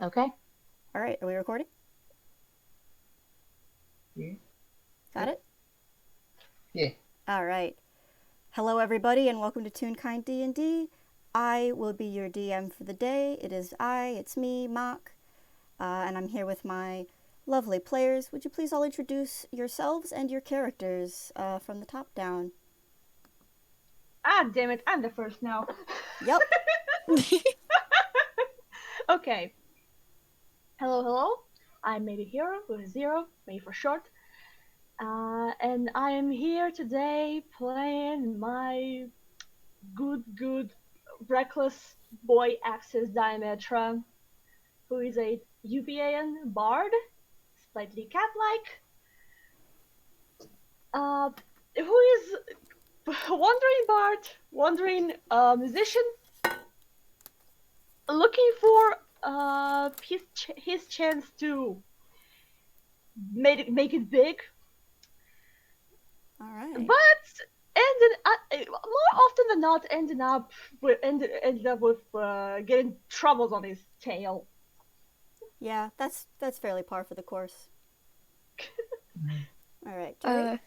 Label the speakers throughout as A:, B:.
A: Okay.
B: All right, are we recording?
C: Yeah.
B: Got it?
C: Yeah.
B: All right. Hello, everybody, and welcome to Toonkind D&D. I will be your DM for the day. It's me, Mock, and I'm here with my lovely players. Would you please all introduce yourselves and your characters from the top down?
D: Ah, damn it, I'm the first now.
B: Yep.
D: Okay. Hello. I'm Maybe Hero, with Zero, May for short. And I am here today playing my good, reckless boy Axis Diametra, who is a UPAN bard, slightly cat-like, uh, who is wandering bard, wandering musician, looking for his chance to make it big,
B: All right.
D: but more often than not ended up with getting troubles on his tail.
B: Yeah, that's fairly par for the course.
C: Mhm.
B: All right, Jerry.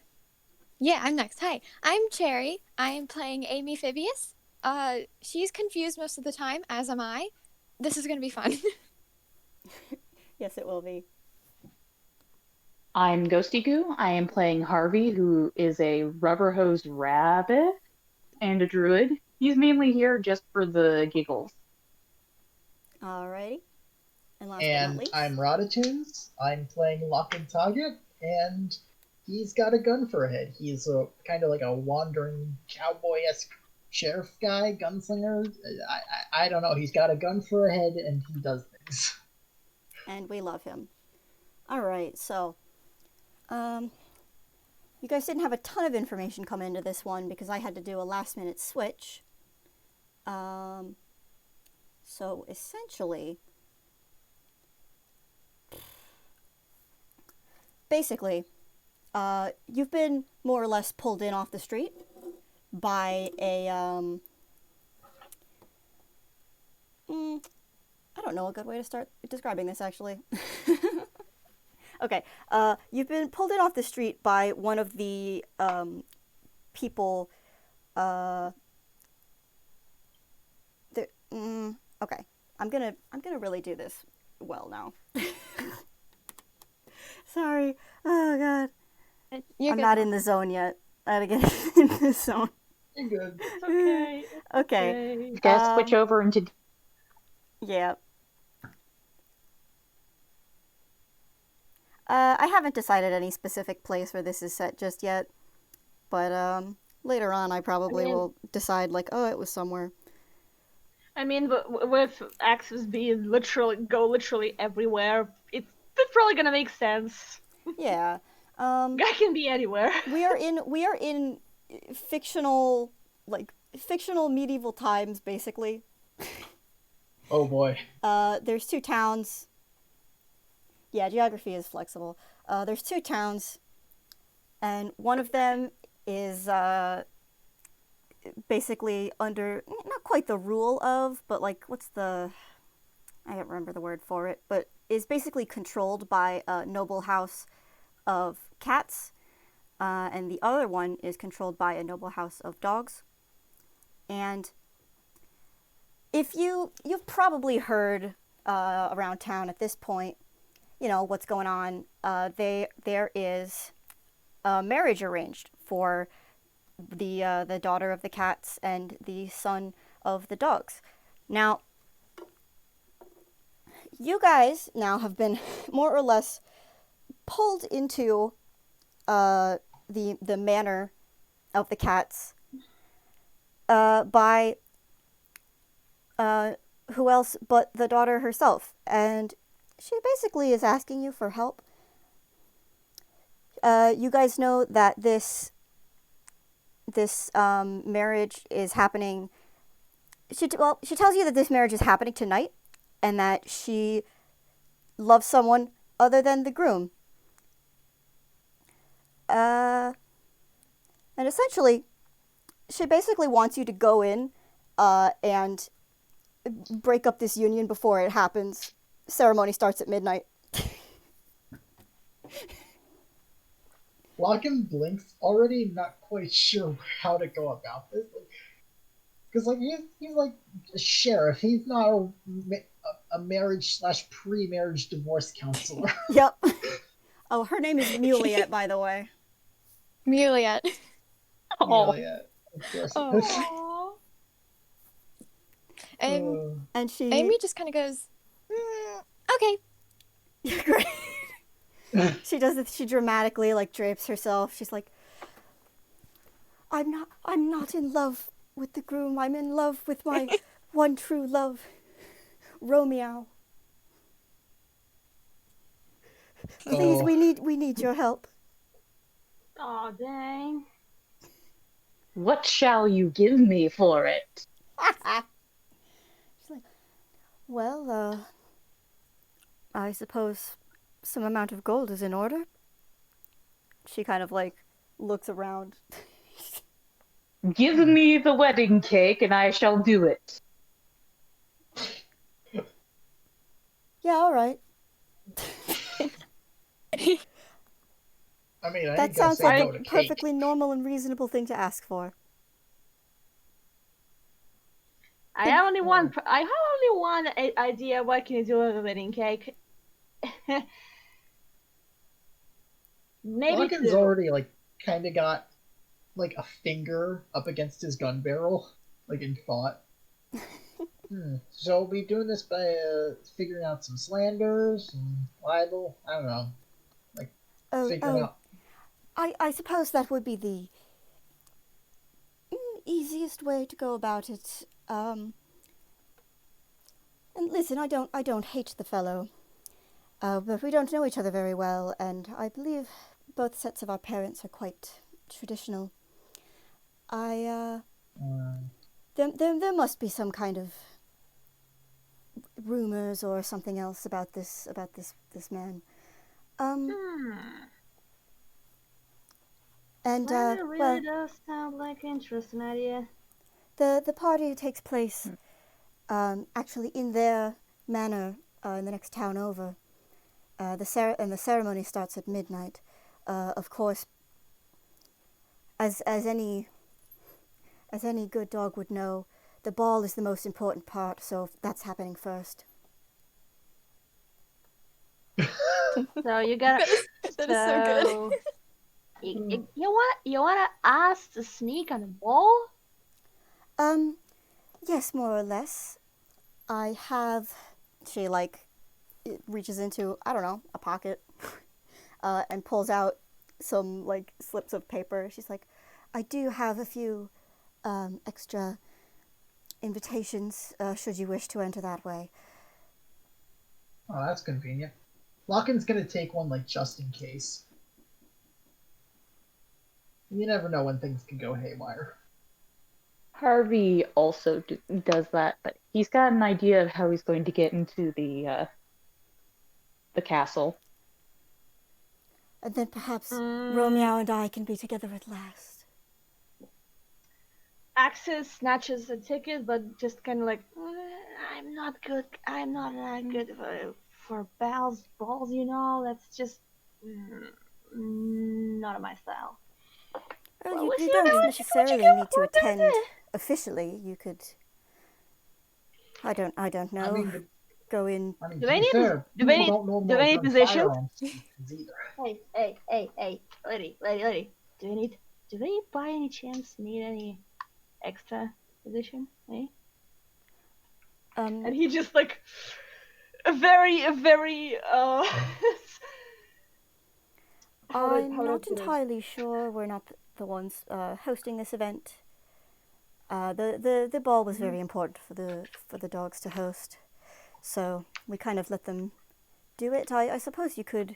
E: Yeah, I'm next. Hi, I'm Cherry. I am playing Amy Phibius. She's confused most of the time, as am I. This is gonna be fun.
B: Yes, it will be.
A: I'm ghostygoo. I am playing Harvey, who is a rubber-hosed rabbit and a druid. He's mainly here just for the giggles.
B: All righty. And last but not
C: And
B: least.
C: I'm Rodatunes. I'm playing Loccan Target, and he's got a gun for a head. He's a kind of like a wandering cowboy-esque sheriff guy, gunslinger. I don't know. He's got a gun for a head, and he does things.
B: And we love him. All right, so you guys didn't have a ton of information come into this one because I had to do a last minute switch. So essentially, basically, you've been more or less pulled in off the street by a I don't know a good way to start describing this actually. Okay, you've been pulled in off the street by one of the people. The, okay, I'm gonna really do this well now. Sorry. Oh God,
E: You're
B: I'm
E: good
B: not
E: now.
B: in the zone yet. I gotta get in the zone.
C: You're good.
D: It's okay.
B: Okay.
D: Okay.
A: Just switch over into.
B: Yeah. I haven't decided any specific place where this is set just yet, but later on I
D: I
B: probably
D: mean,
B: will decide like, oh, it was somewhere.
D: with Axis being literally everywhere, it's probably gonna make sense.
B: Yeah.
D: Guy can be anywhere.
B: We are in fictional fictional medieval times basically.
C: Oh boy.
B: There's two towns. Yeah, geography is flexible. There's two towns, and one of them is basically under not quite the rule of, but like what's the I don't remember the word for it, but is basically controlled by a noble house of cats, and the other one is controlled by a noble house of dogs. And if you've probably heard around town at this point, you know what's going on. There is a marriage arranged for the daughter of the cats and the son of the dogs. Now, you guys now have been more or less pulled into the manor of the cats by who else but the daughter herself, and she basically is asking you for help. You guys know that this marriage is happening. She tells you that this marriage is happening tonight, and that she loves someone other than the groom. Uh, and essentially, she basically wants you to go in and break up this union before it happens. ceremony starts at midnight.
C: Loccan blinks, already not quite sure how to go about this. Because he's like a sheriff. He's not a marriage slash pre-marriage divorce counselor.
B: Yep. Oh, her name is Mewliet, by the way.
E: Mewliet.
A: Oh,
C: Yeah, of course.
E: Oh.
B: And she...
E: Amy just kind of goes, okay.
B: Great. She does it. She dramatically like drapes herself. She's like, I'm not in love with the groom. I'm in love with my one true love, Romeow. Please,
C: Oh.
B: we need your help.
D: Aw, dang.
A: what shall you give me for it?
B: She's like, well, I suppose some amount of gold is in order. She kind of like looks around.
A: Give me the wedding cake and I shall do it.
B: Yeah, all right.
C: I mean, I
B: That
C: ain't gonna
B: sounds
C: say
B: like
C: no
B: a
C: to cake.
B: perfectly normal and reasonable thing to ask for.
D: I have only one idea. What can you do with a wedding cake? Maybe
C: Loccan's
D: two.
C: already like kind of got like a finger up against his gun barrel, like in thought. So we doing this by figuring out some slanders and libel. I don't know, like figuring out.
B: I suppose that would be the easiest way to go about it. And listen, I don't hate the fellow, but we don't know each other very well, and I believe both sets of our parents are quite traditional. There must be some kind of rumors or something else about this man. And
D: That really
B: well,
D: does sound like an interesting idea.
B: the party takes place actually in their manor in the next town over. The ceremony starts at midnight. Of course, as any good dog would know, the ball is the most important part, so that's happening first.
D: So you gotta.
E: That is so good.
D: You wanna ask to sneak on the ball?
B: Yes, more or less. I have. She like reaches into, I don't know, a pocket, and pulls out some like slips of paper. She's like, I do have a few extra invitations, should you wish to enter that way.
C: Oh, that's convenient. Loccan's gonna take one like just in case. You never know when things can go haywire.
A: Harvey also does that, but he's got an idea of how he's going to get into the castle.
B: And then perhaps Romeow and I can be together at last.
D: Axis snatches a ticket, but just kind of like, I'm not good. I'm not that good for balls, you know. That's just not my style.
B: Well,
D: Well,
B: you
D: see,
B: don't
D: what
B: necessarily
D: you
B: need to
D: go for,
B: attend
D: that's it.
B: officially. You could. I don't know.
C: I mean,
B: Go in.
C: I mean,
D: Do
C: to
D: they
C: be
D: need-
C: fair,
D: do they
C: people
D: need-
C: don't normally
D: do they need
C: run
D: positions?
C: firearms stations either.
D: Hey, lady. Do they by any chance need any extra position? Eh? And he just like a very
B: I'm not entirely sure. We're not the ones hosting this event. The ball was very important for the dogs to host, so we kind of let them do it. I suppose you could,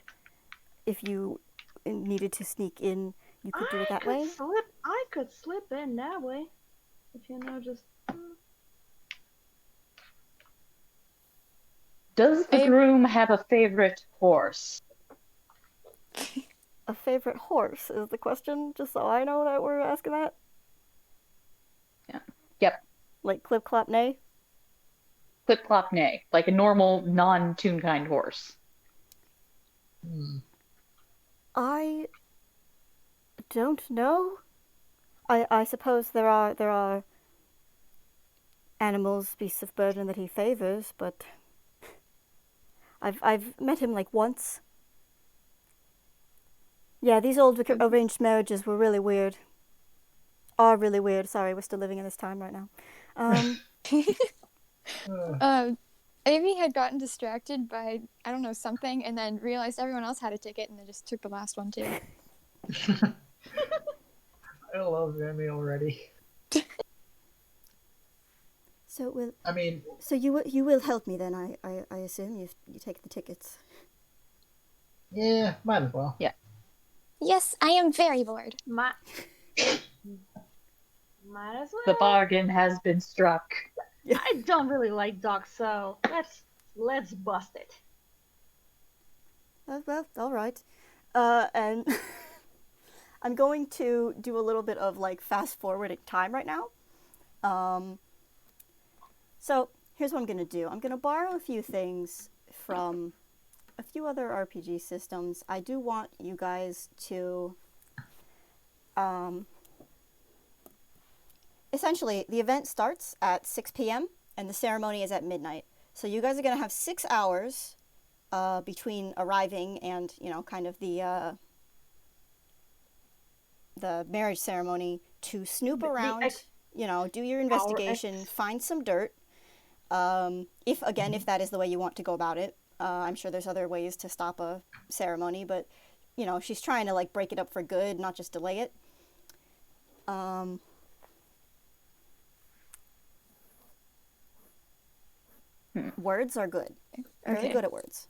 B: if you needed to sneak in, you could do it that way.
D: I could slip in that way. If you know, just.
A: Does the groom have a favorite horse?
B: A favorite horse is the question, just so I know that we're asking that.
A: Yeah. Yep.
B: Like Clip Clop Nay?
A: clip clop neigh, like a normal non-Toonkind horse.
C: Hmm.
B: I don't know. I suppose there are animals, beasts of burden that he favors, but I've met him like once. Yeah, these old arranged marriages were really weird. Are really weird. Sorry, we're still living in this time right now.
E: Amy had gotten distracted by, I don't know, something, and then realized everyone else had a ticket, and then just took the last one too.
C: I love Remy already.
B: So
C: I mean,
B: So you will help me then, I assume you take the tickets.
C: yeah, might as well.
A: Yeah.
E: Yes, I am very bored.
D: Might as well.
A: The bargain has been struck.
D: I don't really like dogs, so let's bust it.
B: Well, all right. And I'm going to do a little bit of like fast forwarding time right now. So here's what I'm gonna do. I'm gonna borrow a few things from a few other RPG systems. I do want you guys to essentially, the event starts at 6 p.m. and the ceremony is at midnight. So you guys are going to have 6 hours between arriving and, kind of the marriage ceremony to snoop around, do your investigation, find some dirt. If that is the way you want to go about it. I'm sure there's other ways to stop a ceremony, but, she's trying to, like, break it up for good, not just delay it. Words are good. Really good at words.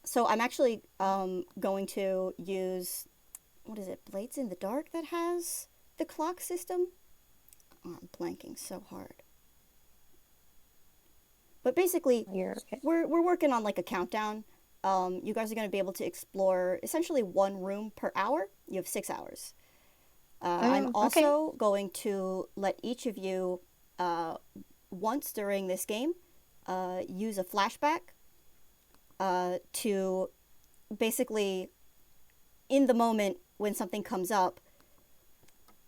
B: So I'm actually going to use, what is it, Blades in the Dark that has the clock system? Oh, I'm blanking so hard. But basically, we're working on like a countdown. You guys are going to be able to explore essentially one room per hour. You have 6 hours. I'm also going to let each of you, once during this game, use a flashback to basically, in the moment when something comes up,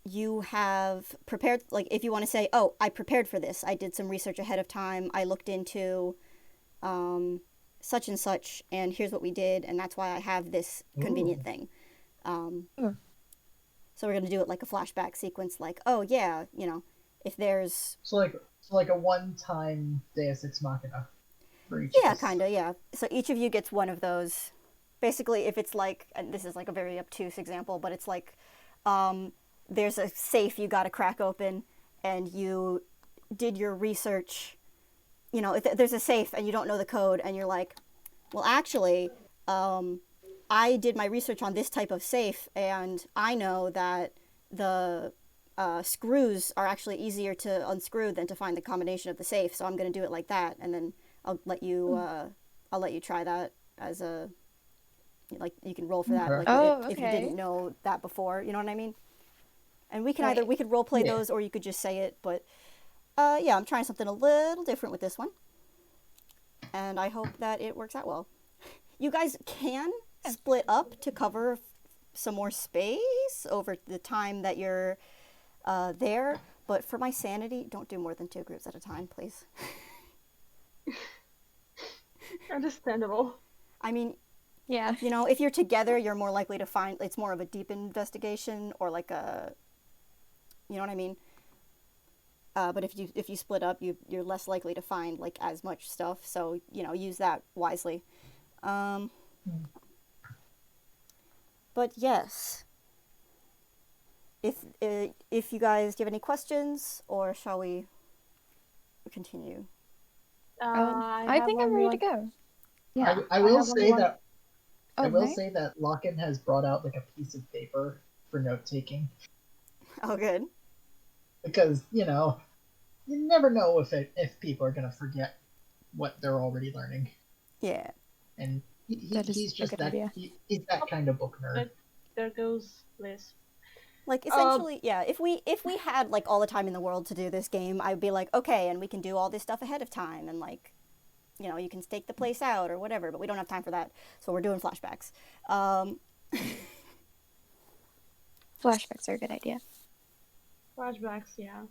B: you have prepared, like if you want to say, oh, I prepared for this. I did some research ahead of time. I looked into such and such, and here's what we did, and that's why I have this convenient thing. So we're going to do it like a flashback sequence, like, oh, yeah, if there's...
C: So like a one-time Deus Ex Machina for each
B: Yeah,
C: of us.
B: kind of, yeah. So each of you gets one of those. Basically, if it's like, and this is like a very obtuse example, but it's like, there's a safe you got to crack open, and you did your research. If there's a safe and you don't know the code, and you're like, well, actually, I did my research on this type of safe, and I know that the screws are actually easier to unscrew than to find the combination of the safe. So I'm going to do it like that, and then I'll let you try that as a, like, you can roll for that. Like if you didn't know that before, you know what I mean? And we can we could role play those, or you could just say it. But I'm trying something a little different with this one, and I hope that it works out well. You guys can split up to cover some more space over the time that you're there, but for my sanity, don't do more than 2 groups at a time, please.
D: Understandable.
B: I mean,
E: yeah,
B: if you're together, you're more likely to find, it's more of a deep investigation, or like a, you know what I mean? But if you split up, you're less likely to find like as much stuff, so use that wisely. But yes, if you guys do you have any questions, or shall we continue?
E: I think I'm ready to go.
A: Yeah,
C: I will say that.
E: Oh,
C: I will
E: right?
C: say that Loccan has brought out like a piece of paper for note taking,
B: Oh, good.
C: because you never know if people are gonna forget what they're already learning,
B: Yeah.
C: and
E: That is
C: he's
E: a
C: just
E: good
C: that
E: idea.
C: he's that kind of book nerd.
D: There goes Liz.
B: Like essentially, yeah. If we had like all the time in the world to do this game, I'd be like, okay, and we can do all this stuff ahead of time, and like, you know, you can stake the place out or whatever. But we don't have time for that, so we're doing flashbacks.
E: Flashbacks are a good idea.
D: Flashbacks, yeah.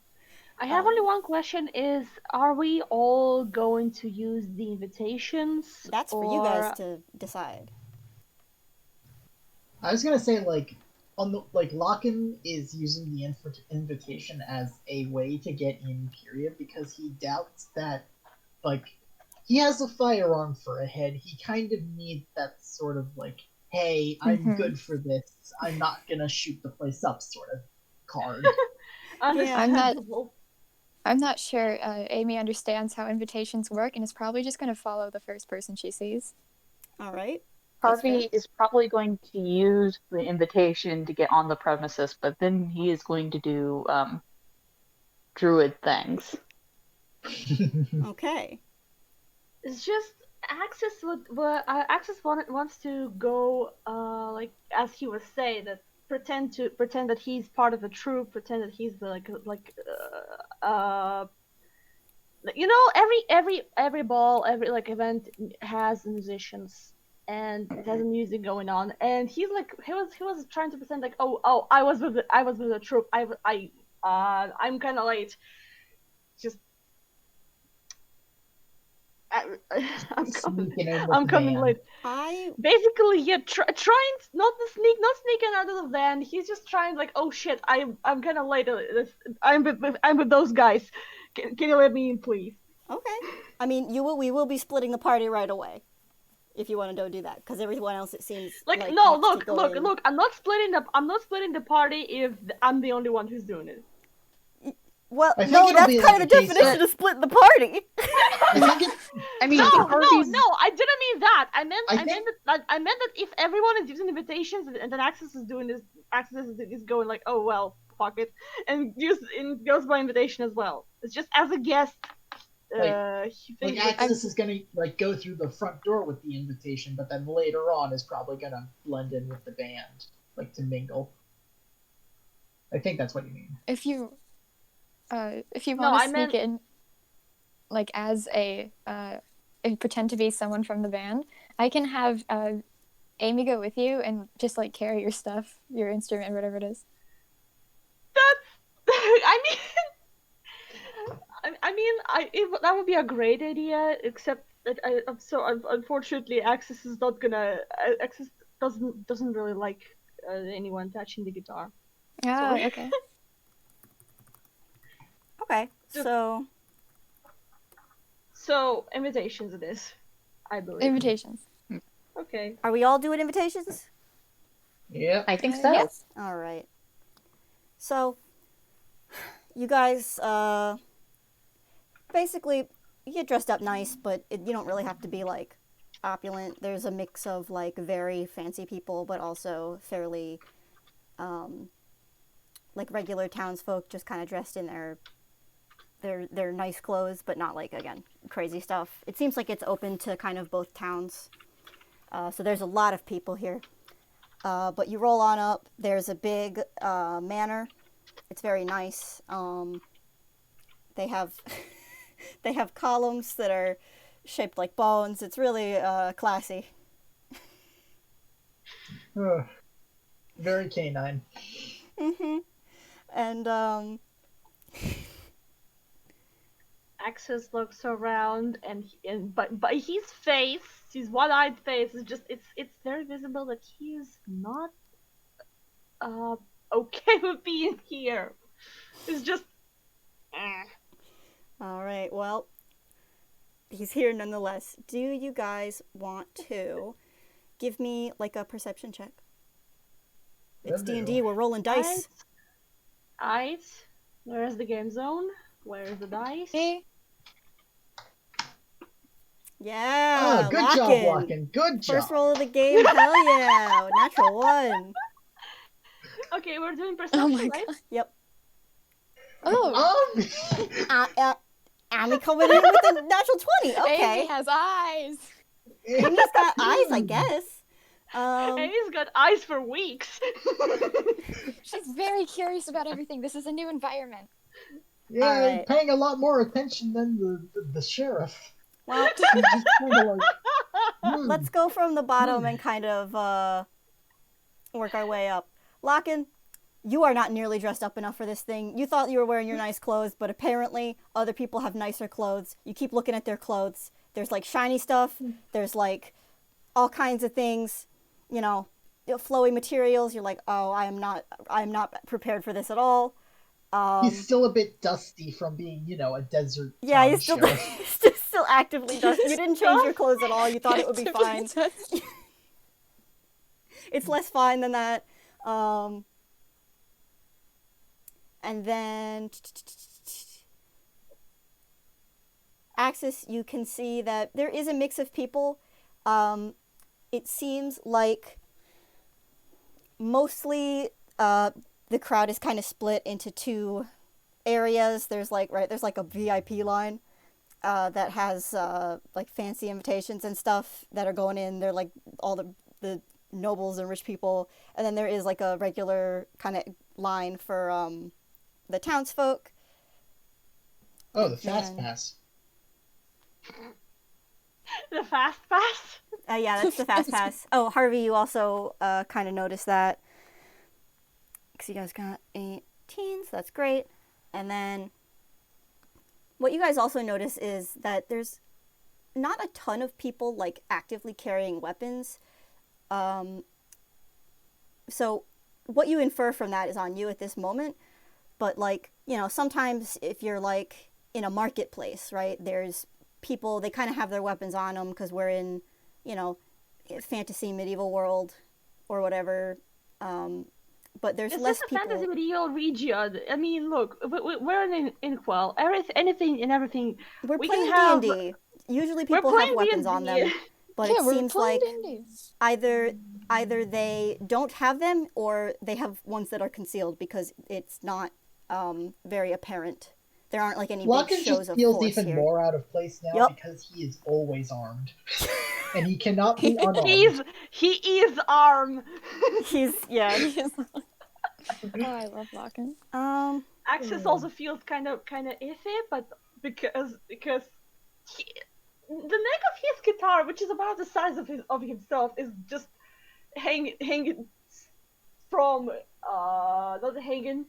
D: I have only one question: is are we all going to use the invitations?
B: That's for you guys to decide.
C: I was gonna say on the Loccan is using the invitation as a way to get in, period, because he doubts that he has a firearm for a head. He kind of needs that sort of hey, I'm good for this. I'm not gonna shoot the place up sort of card.
E: I'm not sure Amy understands how invitations work and is probably just going to follow the first person she sees.
B: All right.
A: Harvey is probably going to use the invitation to get on the premises, but then he is going to do druid things.
B: Okay.
D: It's just Axis wants to go as he was saying, that pretend that he's part of the troop, pretend that he's the every ball, every event has musicians and it has music going on, and he was trying to pretend I was with the troop, I'm kind of late, just I'm coming late. Basically, yeah, trying not sneaking out of the van. He's just trying oh shit, I'm kind of late. I'm with those guys. Can you let me in, please?
B: Okay. I mean, we will be splitting the party right away, if you want to go do that, because everyone else, it seems
D: no. Look. I'm not splitting the party if I'm the only one who's doing it.
B: Well, no, that's kind of the definition of split the party.
A: I mean,
D: no, I didn't mean that. I meant that if everyone is using invitations and then Access is doing this, Access is going oh well, fuck it, and goes by invitation as well. It's just as a guest.
C: Access is gonna go through the front door with the invitation, but then later on is probably gonna blend in with the band, to mingle. I think that's what you mean.
E: If you want to sneak in, as and pretend to be someone from the band, I can have Amy go with you and just carry your stuff, your instrument, whatever it is.
D: That would be a great idea, except that unfortunately Access is not gonna. Access doesn't really like anyone touching the guitar.
E: Oh, okay.
B: Okay,
D: so invitations it is, I believe.
E: Invitations.
D: Okay.
B: Are we all doing invitations?
C: Yeah.
A: I think so.
E: Yes.
B: All right. So, you guys, basically, you get dressed up nice, but you don't really have to be, opulent. There's a mix of, very fancy people, but also fairly, regular townsfolk just kind of dressed in their nice clothes, but not again, crazy stuff. It seems like it's open to kind of both towns. So there's a lot of people here. But you roll on up, there's a big manor. It's very nice. They have they have columns that are shaped like bones. It's really classy.
C: Very canine.
B: Mm-hmm. And
D: Axis looks around but by his one-eyed face is just it's very visible that he is not okay with being here. It's just
B: all right, well, he's here nonetheless. Do you guys want to give me a perception check? It's D&D, we're rolling dice.
D: Alright. Where's the game zone? Where's the dice?
E: Hey.
B: Yeah.
C: Oh, good job, Loccan. Good job.
B: First roll of the game. Hell yeah. Natural 1.
D: Okay, we're doing perception, right?
B: Yep.
E: Oh.
B: Amy coming in with a natural 20. Okay.
E: Amy has eyes.
B: Amy's got eyes, I guess.
D: Amy's got eyes for weeks.
E: She's very curious about everything. This is a new environment.
C: Yeah, right. Paying a lot more attention than the sheriff.
B: Well,
C: just kind of like,
B: let's go from the bottom and kind of work our way up. Loccan, you are not nearly dressed up enough for this thing. You thought you were wearing your nice clothes, but apparently other people have nicer clothes. You keep looking at their clothes. There's like shiny stuff. There's like all kinds of things, you know, flowy materials. You're like, oh, I am not prepared for this at all.
C: He's still a bit dusty from being, you know, a desert.
B: Yeah, he's still actively dusty. You didn't change your clothes at all. You thought it would be fine. It's less fine than that. And then Axis, you can see that there is a mix of people. It seems like mostly the crowd is kind of split into two areas. There's like a VIP line that has like fancy invitations and stuff that are going in. They're like all the nobles and rich people, and then there is like a regular kind of line for the townsfolk.
C: Oh, the fast pass.
D: The fast pass?
B: Yeah, that's the fast pass. Oh, Harvey, you also kind of noticed that. Because you guys got 18, so that's great. And then what you guys also notice is that there's not a ton of people, like, actively carrying weapons. So what you infer from that is on you at this moment. But, like, you know, sometimes if you're, like, in a marketplace, right, there's people, they kind of have their weapons on them because we're in, you know, fantasy medieval world or whatever. But there's less people.
D: It's just a fantasy medieval region. I mean, look, we're in Inkwell. Anything and everything.
B: We're playing D&D. Usually people have weapons
D: D&D.
B: on them. But it seems like either they don't have them or they have ones that are concealed because it's not very apparent. There aren't like any big shows of force here.
C: Loccan just feels even more out of place now because he is always armed. And he cannot be unarmed.
D: He is armed.
B: He is.
E: Oh, I love Loccan.
D: Axis also feels kind of iffy, but because the neck of his guitar, which is about the size of himself, is just hanging from not hanging,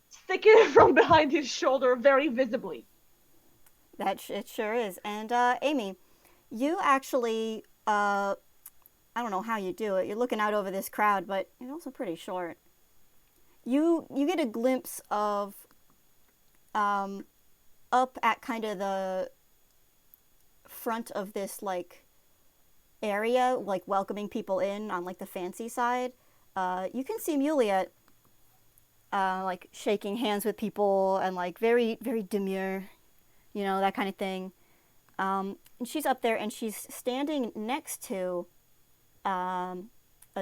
D: sticking from behind his shoulder very visibly.
B: It sure is. And Amy, you actually I don't know how you do it. You're looking out over this crowd, but you're also pretty short. You get a glimpse of up at kind of the front of this like area, like welcoming people in on like the fancy side. You can see Mewliet like shaking hands with people and like very, very demure, you know, that kind of thing. And she's up there and she's standing next to a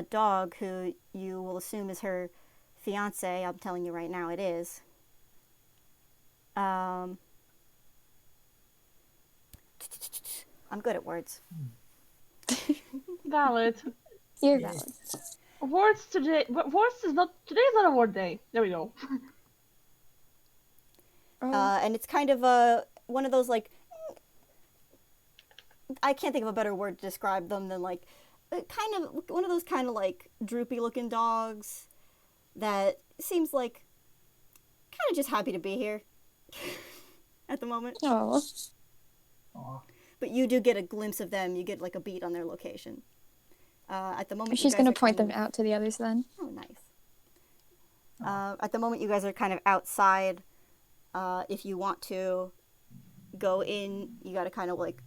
B: dog who you will assume is her fiance. I'm telling you right now, it is. I'm good at words.
D: Valid.
E: You're valid.
D: Words today. Words is not. Today is not a word day. There we go.
B: And it's kind of one of those like. I can't think of a better word to describe them than like, kind of one of those kind of like droopy looking dogs that seems like kind of just happy to be here at the moment.
E: Oh.
B: But you do get a glimpse of them. You get like a beat on their location. At the moment,
E: she's going to point them out to the others then.
B: Oh, nice. At the moment, you guys are kind of outside. If you want to go in, you got to kind of like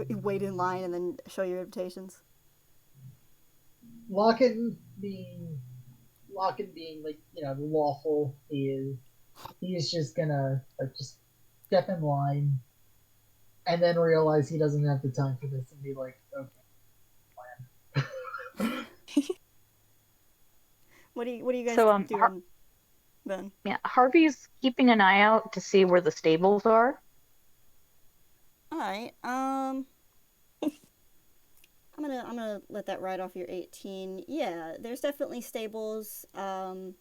B: wait in line and then show your invitations.
C: Loccan being like, you know, lawful, he's just gonna like just step in line and then realize he doesn't have the time for this and be like, okay, plan.
B: What do you guys doing then?
A: Yeah, Harvey's keeping an eye out to see where the stables are.
B: All right. I'm gonna let that ride off your 18. Yeah, there's definitely stables on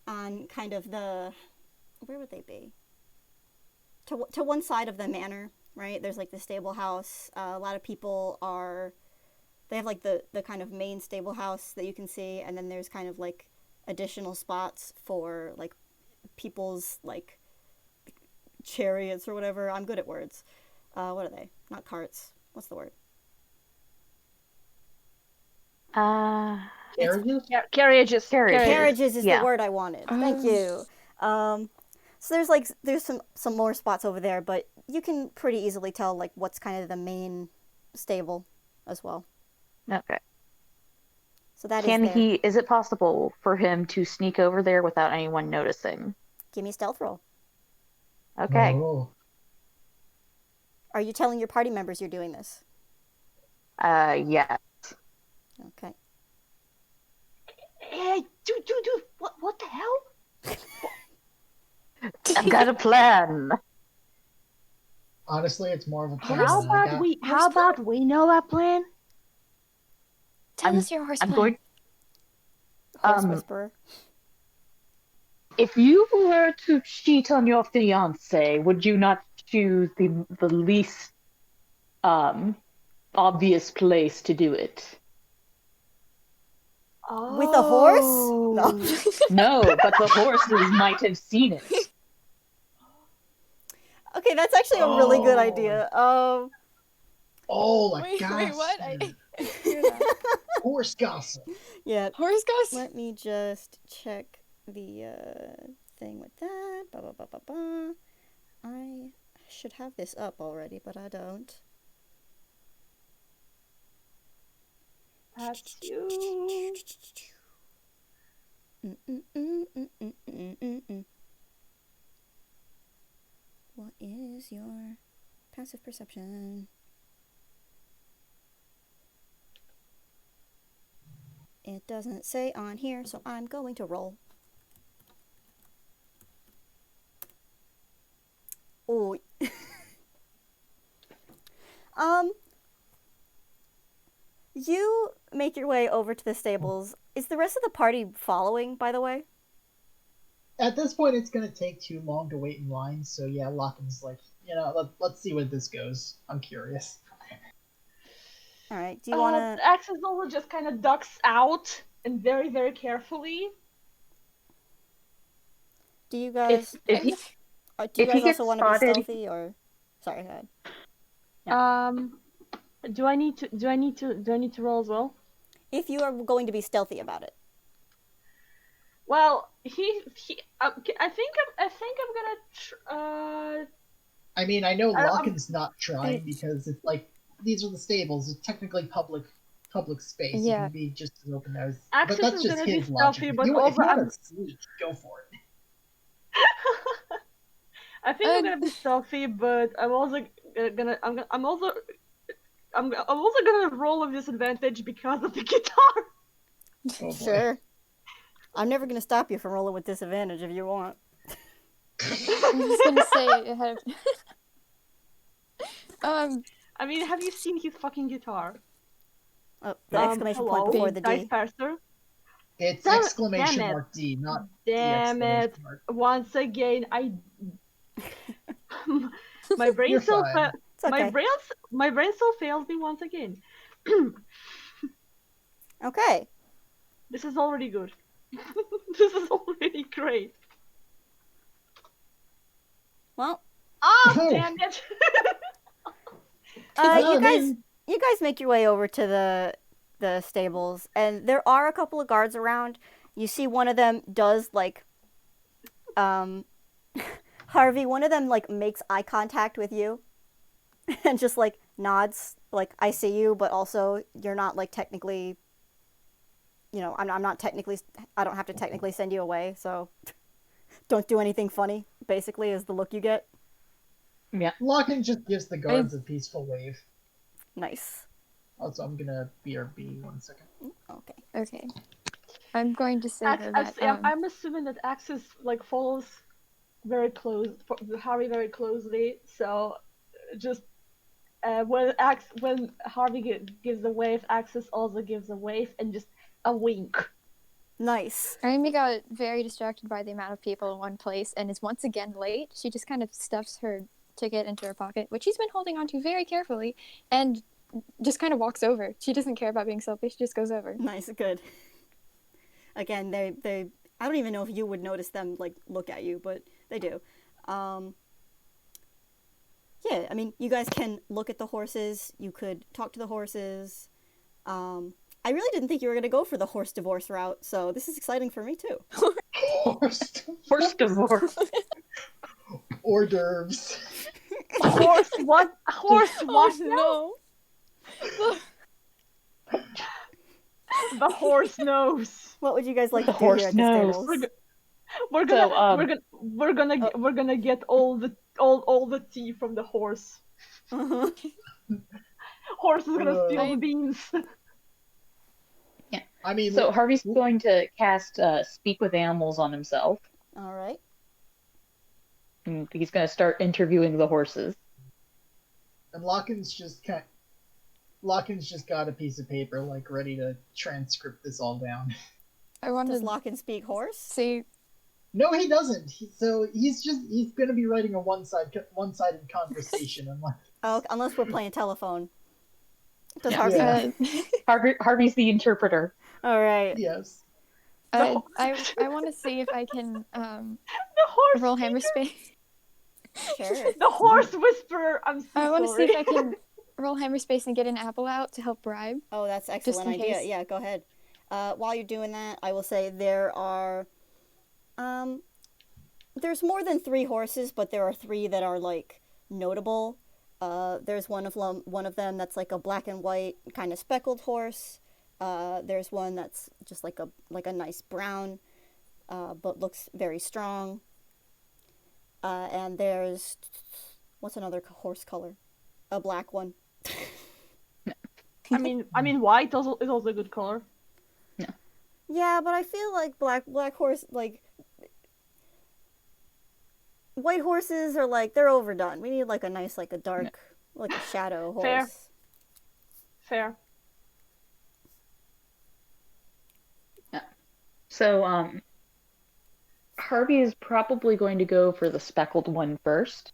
B: kind of the, where would they be? To one side of the manor, right? There's like the stable house. A lot of people they have like the kind of main stable house that you can see, and then there's kind of like additional spots for like people's like chariots or whatever. I'm good at words. What are they? Not carts. What's the word?
C: Carriages?
D: Carriages.
B: Carriages is the word I wanted. Thank you. So there's some more spots over there, but you can pretty easily tell like what's kind of the main stable as well.
A: Okay.
B: So that is there.
A: Is it possible for him to sneak over there without anyone noticing?
B: Give me a stealth roll.
A: Okay.
C: Oh.
B: Are you telling your party members you're doing this?
A: Yes.
B: Okay.
D: Hey, dude, what the hell?
A: I've got a plan.
C: Honestly, it's more of a plan.
D: How about we know our plan?
E: Tell us your horse plan.
B: Horse whisperer.
A: If you were to cheat on your fiance, would you not choose the least obvious place to do it?
B: Oh. With a horse?
A: No. No, but the horses might have seen it.
B: Okay, that's actually a really good idea.
C: Wait,
E: what?
C: Horse gossip.
B: Yeah.
E: Horse gossip?
B: Let me just check the thing with that. I should have this up already, but I don't.
D: That's you.
B: What is your passive perception? It doesn't say on here, so I'm going to roll. Oh. You make your way over to the stables. Is the rest of the party following, by the way?
C: At this point, it's going to take too long to wait in line, so yeah, Loccan's like, let's see where this goes. I'm curious.
B: Alright, do you want to...
D: Axel just kind of ducks out, and very, very carefully.
B: Do you guys...
A: If he
B: also want to be stealthy, or... Sorry, go ahead.
D: Yeah. Do I need to roll as well?
B: If you are going to be stealthy about it.
D: Well, I think I'm gonna.
C: I mean, I know Loccan's not trying because it's like these are the stables. It's technically public space.
E: Yeah.
C: It can be just as open as.
D: Axis
C: but that's
D: is
C: just
D: gonna
C: his
D: be
C: logic.
D: stealthy,
C: If
D: but
C: you
D: also
C: want to sneak, go for it.
D: I think I'm gonna be stealthy, but I'm also gonna roll with disadvantage because of the guitar.
C: Oh,
B: sure. I'm never gonna stop you from rolling with disadvantage if you want.
E: I'm just gonna say ahead of...
D: I mean, have you seen his fucking guitar?
B: Oh, the exclamation point before the D.
D: Dice parser.
C: It's exclamation mark D, not
D: Damn it!
C: Mark.
D: Once again, my brain still my brain still fails me once again.
B: Okay.
D: This is already good. This is already great.
B: Well.
D: Oh, damn it!
B: You guys make your way over to the stables, and there are a couple of guards around. You see one of them does like, Harvey, one of them like makes eye contact with you, and just like nods, like I see you, but also you're not like technically. I'm not technically. I don't have to technically send you away, so don't do anything funny. Basically, is the look you get.
A: Yeah.
C: Loccan just gives the guards a peaceful wave.
B: Nice.
C: Also, I'm gonna BRB 1 second.
E: Okay. I'm going to say that.
D: I'm assuming that Axis like follows very close Harry very closely, so just when Harvey gives a wave, Axis also gives a wave and just a wink.
B: Nice.
E: Amy got very distracted by the amount of people in one place and is once again late. She just kind of stuffs her ticket into her pocket, which she's been holding onto very carefully, and just kind of walks over. She doesn't care about being selfish. She just goes over.
B: Nice, good. Again, they I don't even know if you would notice them like look at you, but they do. Yeah, I mean, you guys can look at the horses. You could talk to the horses. I really didn't think you were going to go for the horse divorce route, so this is exciting for me too.
A: Horse divorce.
C: Hors d'oeuvres.
D: Horse what? Horse what?
E: Oh, no.
D: The horse knows.
B: What would you guys like
A: The
B: to do here
A: horse
B: at the
A: knows.
B: stables?
D: We're gonna get all the tea from the horse.
B: Uh-huh.
D: Horse is gonna steal the beans.
A: Yeah.
C: I mean,
A: so Harvey's going to cast Speak with Animals on himself.
B: All right.
A: And he's going to start interviewing the horses.
C: And Loccan's just got a piece of paper, like, ready to transcript this all down.
B: Does Loccan speak horse?
E: See.
C: No, he doesn't. He's gonna be writing a one-sided conversation,
B: Unless we're playing telephone. Does
C: Yeah.
B: Harvey?
A: Harvey's the interpreter.
B: All right.
C: Yes.
E: I want to see if I can
D: The horse
E: roll hammer space.
B: Sure.
D: The horse whisperer. I'm so
E: I want to see
D: sorry.
E: if I can roll hammer space and get an apple out to help bribe.
B: Oh, that's an
E: Just
B: excellent
E: in
B: idea.
E: case.
B: Yeah, go ahead. While you're doing that, I will say there are, there's more than 3 horses, but there are 3 that are like notable. There's one of them that's like a black and white kind of speckled horse. There's one that's just like a nice brown, but looks very strong. And there's, what's another horse color? A black one.
D: I mean, white is also a good color.
B: Yeah, but I feel like black horse, like, white horses are like, they're overdone. We need like a nice, like a dark, like a shadow horse.
D: Fair.
A: Yeah. So, Harvey is probably going to go for the speckled one first.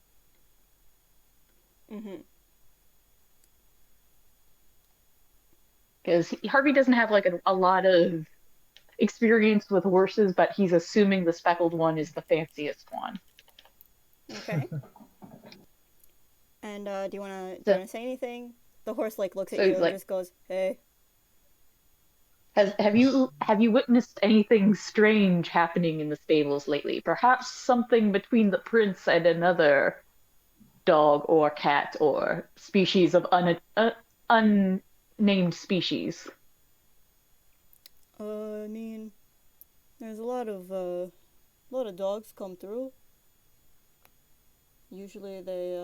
B: Mm-hmm.
A: Because Harvey doesn't have like a lot of experience with horses, but he's assuming the speckled one is the fanciest one.
B: Okay. And do you wanna say anything? The horse like looks at you and just goes, "Hey."
A: Have you witnessed anything strange happening in the stables lately? Perhaps something between the prince and another dog or cat or species of unnamed species.
B: I mean, there's a lot of dogs come through. Usually they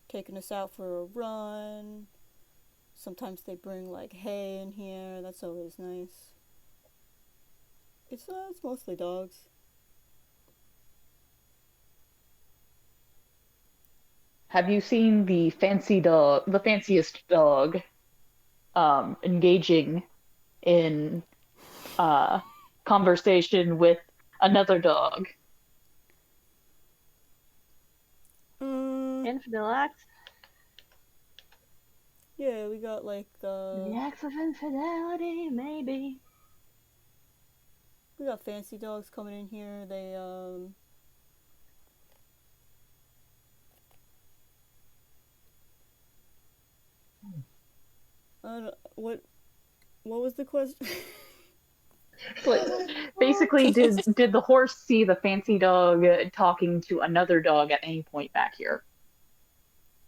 B: taking us out for a run. Sometimes they bring like hay in here. That's always nice. It's mostly dogs.
A: Have you seen the fanciest dog, engaging in conversation with another dog?
D: Infidel act.
B: Yeah, we got like
D: The acts of infidelity, maybe.
B: we got fancy dogs coming in here. They what was the question?
A: Basically, did the horse see the fancy dog talking to another dog at any point back here?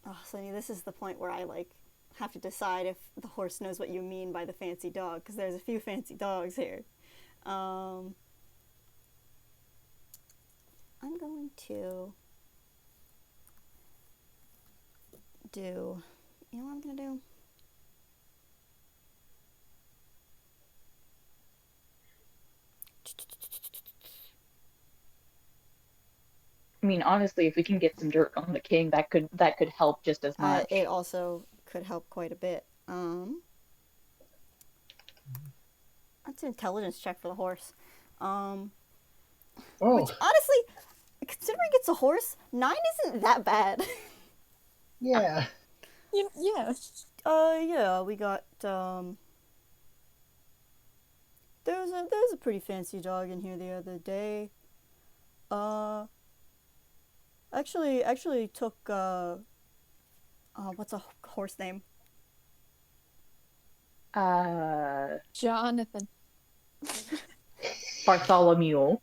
B: Oh, Sunny, this is the point where I like have to decide if the horse knows what you mean by the fancy dog, because there's a few fancy dogs here. I'm going to do, you know what I'm going to do?
A: mean, honestly, if we can get some dirt on the king, that could help just as much.
B: It also could help quite a bit. That's an intelligence check for the horse. Which, honestly, considering it's a horse, 9 isn't that bad.
C: Yeah.
E: Yeah.
B: Yeah, we got, there was a pretty fancy dog in here the other day. Actually took, what's a horse name?
E: Jonathan.
A: Bartholomew.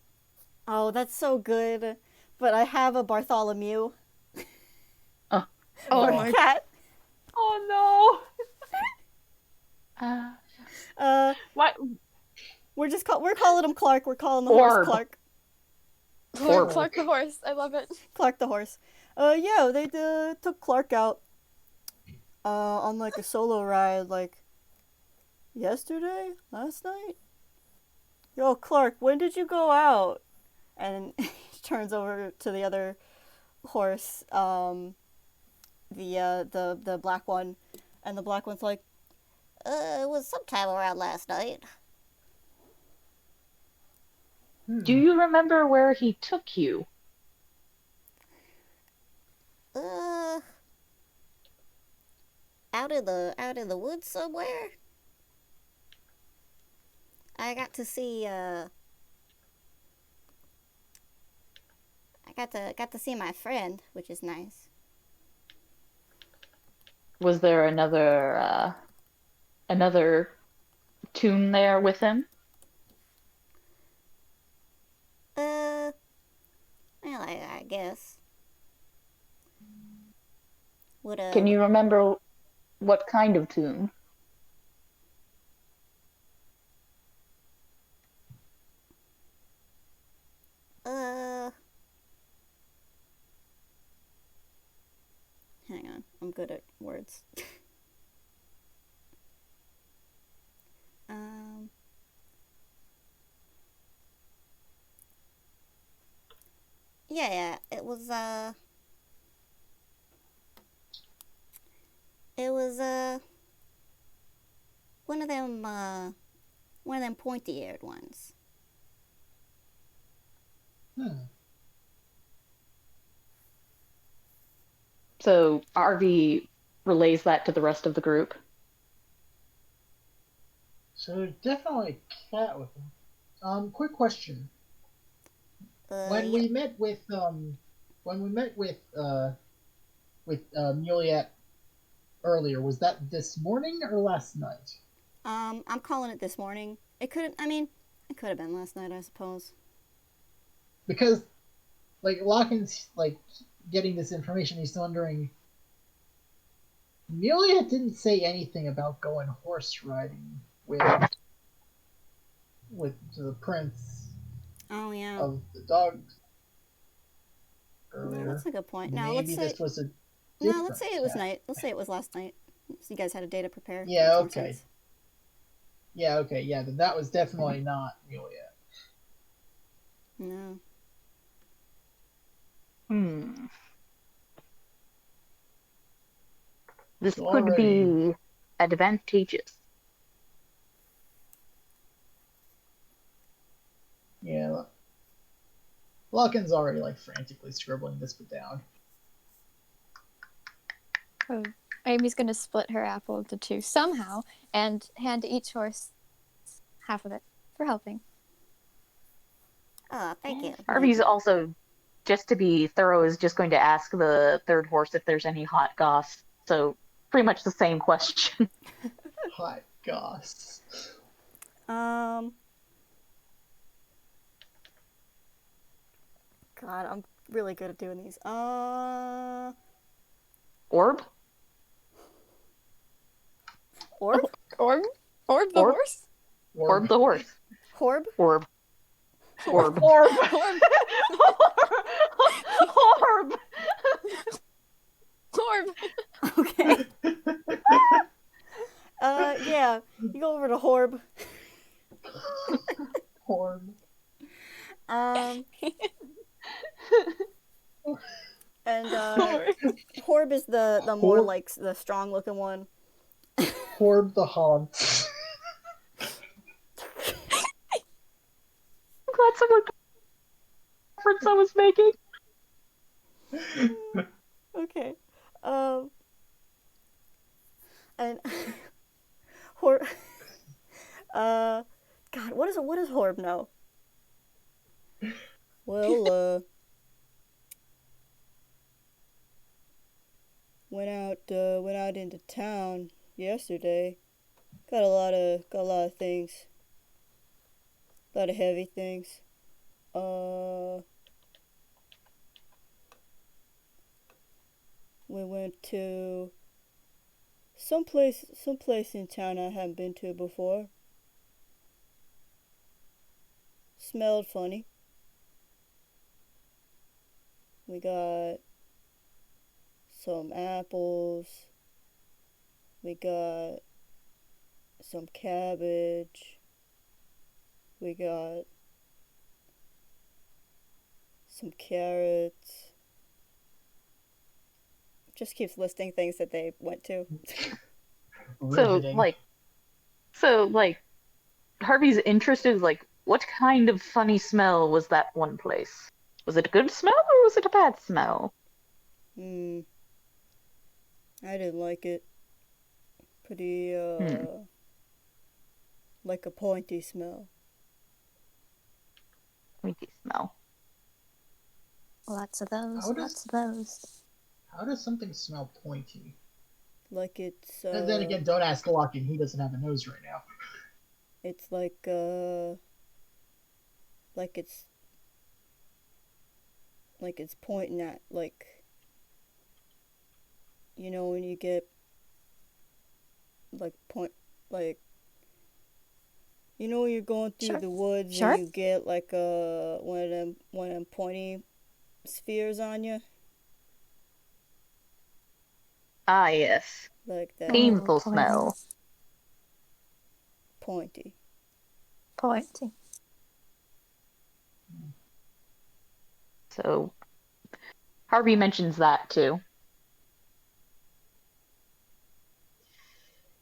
B: Oh, that's so good. But I have a Bartholomew.
E: Oh my
B: cat.
D: Oh
B: no.
D: What?
B: We're calling him Clark. We're calling the horse Clark.
E: Clark the horse. I love it.
B: Clark the horse. Yeah, they took Clark out on like a solo ride like last night. Yo, Clark, when did you go out? And he turns over to the other horse, the black one, and the black one's like, it was sometime around last night.
A: Do you remember where he took you?
B: Out in the woods somewhere. I got to see I got to see my friend, which is nice.
A: Was there another Toon there with him?
B: Well, I guess.
A: Can you remember what kind of Toon?
B: Hang on, I'm good at words. Yeah, it was one of them pointy-eared ones.
A: So Harvey relays that to the rest of the group.
C: So definitely a cat with him. Quick question. When we met with Mewliet earlier, was that this morning or last night?
B: I'm calling it this morning. It could have been last night, I suppose.
C: Because, like, Loccan's, like, getting this information, he's wondering, Mewliet didn't say anything about going horse riding with the prince.
B: Oh, yeah.
C: Of the dog earlier.
B: No, that's a good point.
C: Let's say it was
B: night. Let's say it was last night. So you guys had a day to prepare.
C: Yeah, okay. Yeah, okay, yeah, that was definitely not Mewliet.
B: No.
A: This could be advantageous.
C: Yeah, Loccan's already, like, frantically scribbling this down.
E: Oh, Amy's gonna split her apple into 2 somehow and hand each horse half of it for helping.
B: Oh, thank you.
A: Harvey's also, just to be thorough, is just going to ask the third horse if there's any hot goss. So, pretty much the same question.
C: Hot goss.
B: God, I'm really good at doing these.
A: Orb?
B: Orb?
E: Orb the horse?
A: Orb the horse.
B: Horb?
A: Orb.
D: Orb.
B: Okay. Yeah, you go over to Horb. And Horb is the more like the strong looking one.
C: Horb the Hog.
A: I'm glad someone got the reference I was making.
B: Okay. And Horb. God, what does Horb know? Well, went out into town yesterday. Got a lot of things. A lot of heavy things. We went to someplace in town I haven't been to before. Smelled funny. We got some apples. We got some cabbage. We got some carrots. Just keeps listing things that they went to.
A: So Harvey's interest is like, what kind of funny smell was that one place? Was it a good smell or was it a bad smell?
B: I didn't like it. Pretty, like a pointy smell.
A: Pointy smell.
E: Lots of those.
C: How does something smell pointy?
B: Like it's,
C: And then again, don't ask Loccan, he doesn't have a nose right now.
B: It's like it's pointing at, like, you know, when you get, like, you know when you're going through the woods and you get, like, one of them pointy spheres on you?
A: Ah, yes.
B: Like that.
A: Painful smell.
B: Pointy.
A: So, Harvey mentions that too.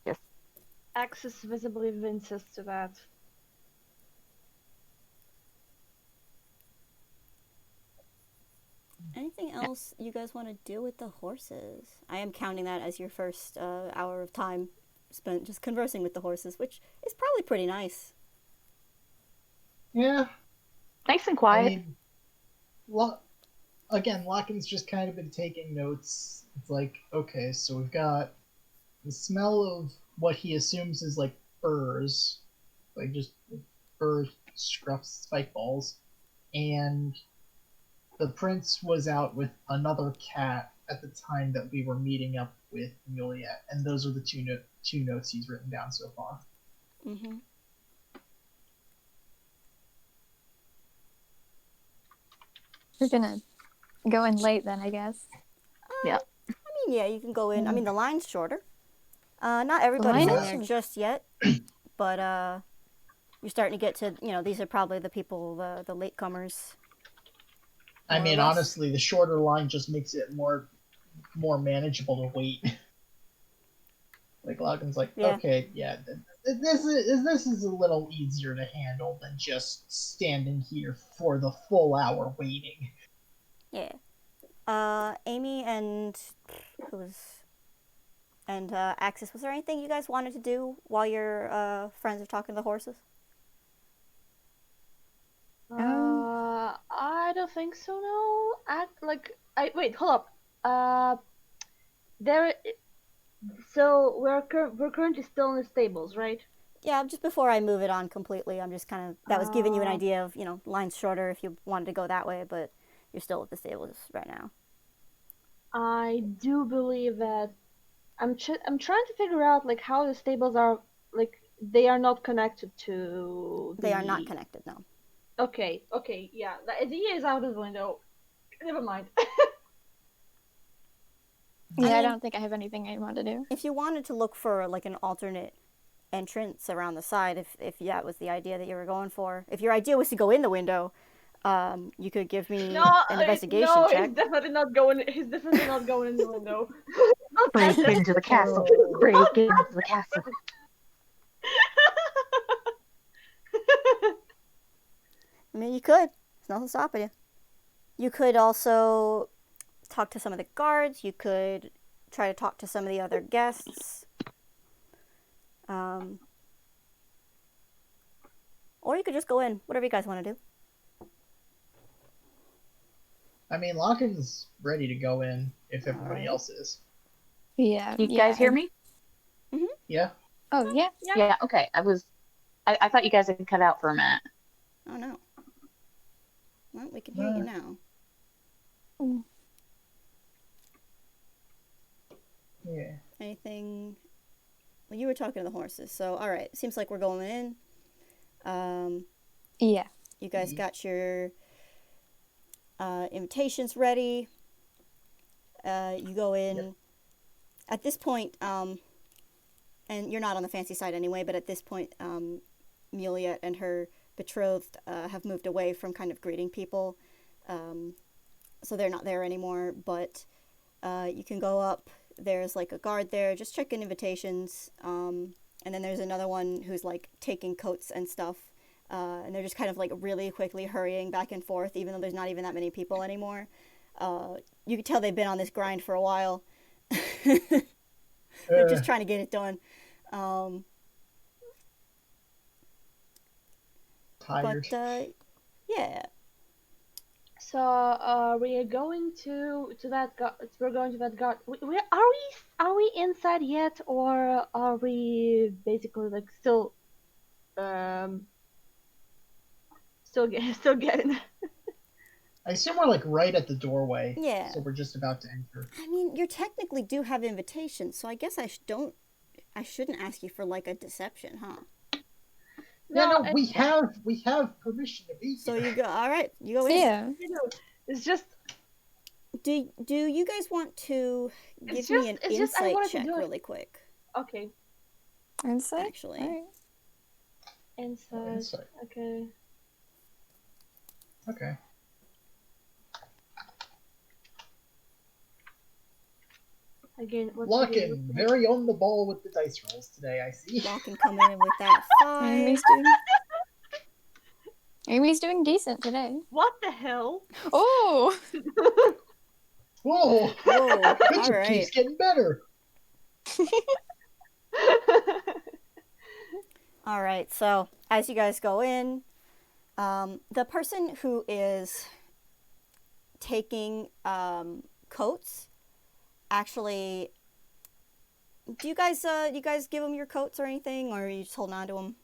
A: Yes.
D: Axis visibly winces to that.
B: Anything else you guys want to do with the horses? I am counting that as your first hour of time spent just conversing with the horses, which is probably pretty nice.
C: Yeah.
A: Nice and quiet.
C: I mean, again, Loccan's just kind of been taking notes. It's like, okay, so we've got the smell of what he assumes is like furs, like just fur scruffs, spike balls, and the prince was out with another cat at the time that we were meeting up with Mewliet, and those are the two notes he's written down so far.
B: Mm-hmm.
E: We're gonna go in late then, I guess.
A: Yeah.
B: I mean, yeah, you can go in. I mean, the line's shorter. Not everybody's in there just yet, but you're starting to get to, you know, these are probably the people, the latecomers.
C: I mean, honestly, the shorter line just makes it more manageable to wait. Like Loccan's like, okay, yeah, this is a little easier to handle than just standing here for the full hour waiting.
B: Yeah. Amy and Axis, was there anything you guys wanted to do while your friends are talking to the horses?
D: I don't think so. No, wait, hold up. So we're currently still in the stables, right?
B: Yeah, just before I move it on completely, I'm just kind of, that was giving you an idea of, you know, lines shorter if you wanted to go that way, but you're still at the stables right now.
D: I do believe that I'm trying to figure out like how the stables are, like they are not connected to.
B: They are not connected, no.
D: Okay, yeah, the idea is out of the window. Never mind.
E: I don't think I have anything I want to do.
B: If you wanted to look for like an alternate entrance around the side, if that was the idea that you were going for, if your idea was to go in the window, You could give me an investigation check.
D: He's definitely not going in the window.
A: Break into the castle. Break into the castle.
B: I mean, you could. There's nothing stopping you. You could also talk to some of the guards. You could try to talk to some of the other guests. Or you could just go in. Whatever you guys want to do.
C: I mean, Loccan's ready to go in if everybody else is.
E: Yeah.
A: You guys hear me?
B: Mm-hmm.
C: Yeah.
E: Oh, yeah.
A: Yeah, okay. I thought you guys had cut out for a minute.
B: Oh, no. Well, we can hear you now.
C: Yeah.
B: Anything? Well, you were talking to the horses, so alright. Seems like we're going in.
E: Yeah.
B: You guys got your invitations ready. You go in. Yep. At this point, and you're not on the fancy side anyway, but at this point, Mewliet and her betrothed have moved away from kind of greeting people. So they're not there anymore, but you can go up. There's like a guard there, just checking invitations. And then there's another one who's like taking coats and stuff. And they're just kind of like really quickly hurrying back and forth, even though there's not even that many people anymore. You can tell they've been on this grind for a while. They're just trying to get it done.
C: Tired.
B: But, yeah.
D: So we are going to that. We're going to that guard. Are we inside yet, or are we basically like still getting?
B: I
C: assume we're like right at the doorway.
B: Yeah.
C: So we're just about to enter.
B: I mean, you technically do have invitations, so I guess I shouldn't ask you for like a deception, huh?
C: No, we have permission to be here.
B: So you go. All right, you go in.
E: Yeah.
D: It's just.
B: Do you guys want to give me an insight check really quick?
D: Okay.
E: Insight?
B: Actually.
E: Right.
D: Insight. Okay.
C: Okay.
D: Again,
C: Loccan, very on the ball with the dice rolls today, I see.
B: Loccan coming in with that 5.
E: Amy's doing decent today.
D: What the hell?
E: Oh!
C: Whoa!
B: All right.
C: Keeps getting better.
B: All right, so as you guys go in, the person who is taking coats, actually, do you guys give them your coats or anything, or are you just holding on to them?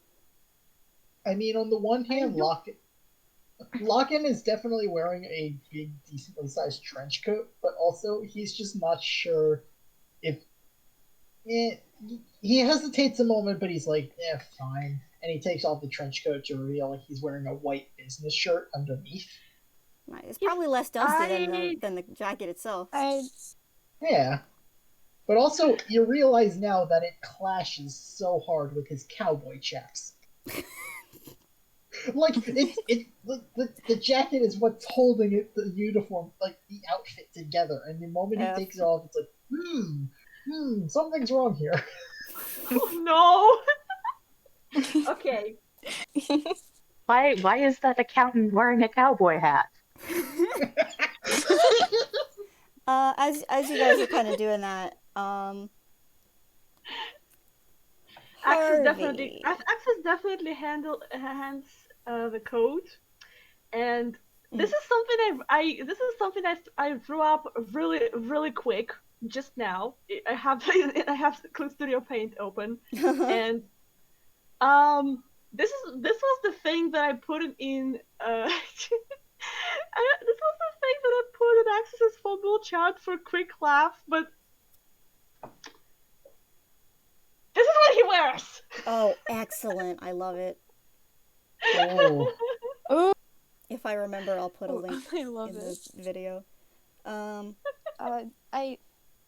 C: I mean, on the one hand, Loccan is definitely wearing a big, decently sized trench coat, but also he's just not sure if... he hesitates a moment, but he's like, fine. And he takes off the trench coat to reveal he's wearing a white business shirt underneath.
B: Right, it's probably less dusty than the jacket itself.
C: Yeah. But also, you realize now that it clashes so hard with his cowboy chaps. Like, the jacket is what's holding the uniform, like, the outfit together. And the moment he takes it off, it's like, something's wrong here.
D: Oh, no! Okay.
A: Why is that accountant wearing a cowboy hat?
B: As you guys are kind of doing that,
D: Axis definitely hands the code, and this is something I threw up really quick just now. I have Click Studio Paint open, and this was the thing that I put in. This was the thing that I put in Axis's football chat for a quick laugh, but this is what he wears.
B: Oh, excellent! I love it.
C: Oh.
B: If I remember, I'll put a link
E: I love
B: in the video.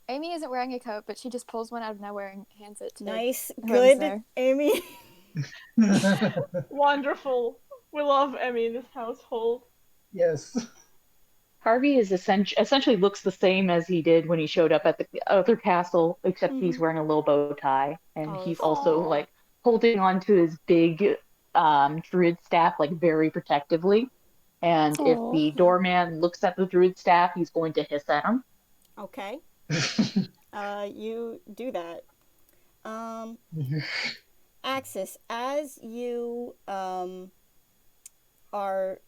E: Amy isn't wearing a coat, but she just pulls one out of nowhere and hands it to
B: nice, good,
E: there.
B: Amy.
D: Wonderful. We love Emmy in this household.
C: Yes.
A: Harvey is essentially looks the same as he did when he showed up at the other castle, except he's wearing a little bow tie, and
B: Oh,
A: he's
B: that's
A: also
D: Aw.
A: like holding onto his big druid staff like very protectively. And if
E: Oh.
A: the doorman looks at the druid staff, he's going to hiss at him.
B: okay. You do that. Axis, as you are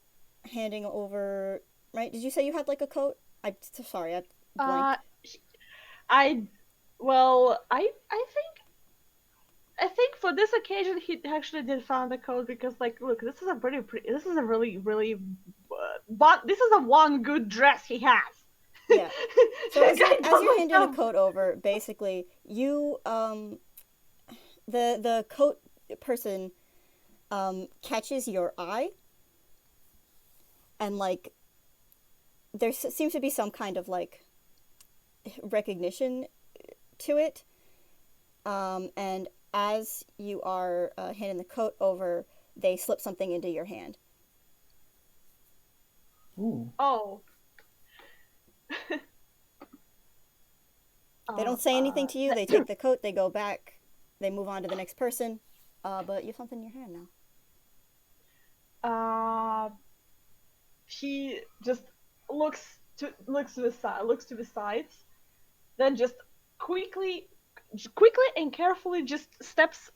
B: handing over, right? Did you say you had like a coat? I'm sorry, I blanked.
D: I well, I think for this occasion he actually did find the code because like look, this is a this is a really but this is a one good dress he has.
B: Yeah. So as you're handing a coat over, basically you the coat person catches your eye, and like there seems to be some kind of like recognition to it, and as you are handing the coat over, they slip something into your hand.
C: Ooh.
D: Oh.
B: They don't say anything to you. They take the coat, they go back, they move on to the next person, but you have something in your hand now.
D: He just looks to the sides, then just quickly and carefully just steps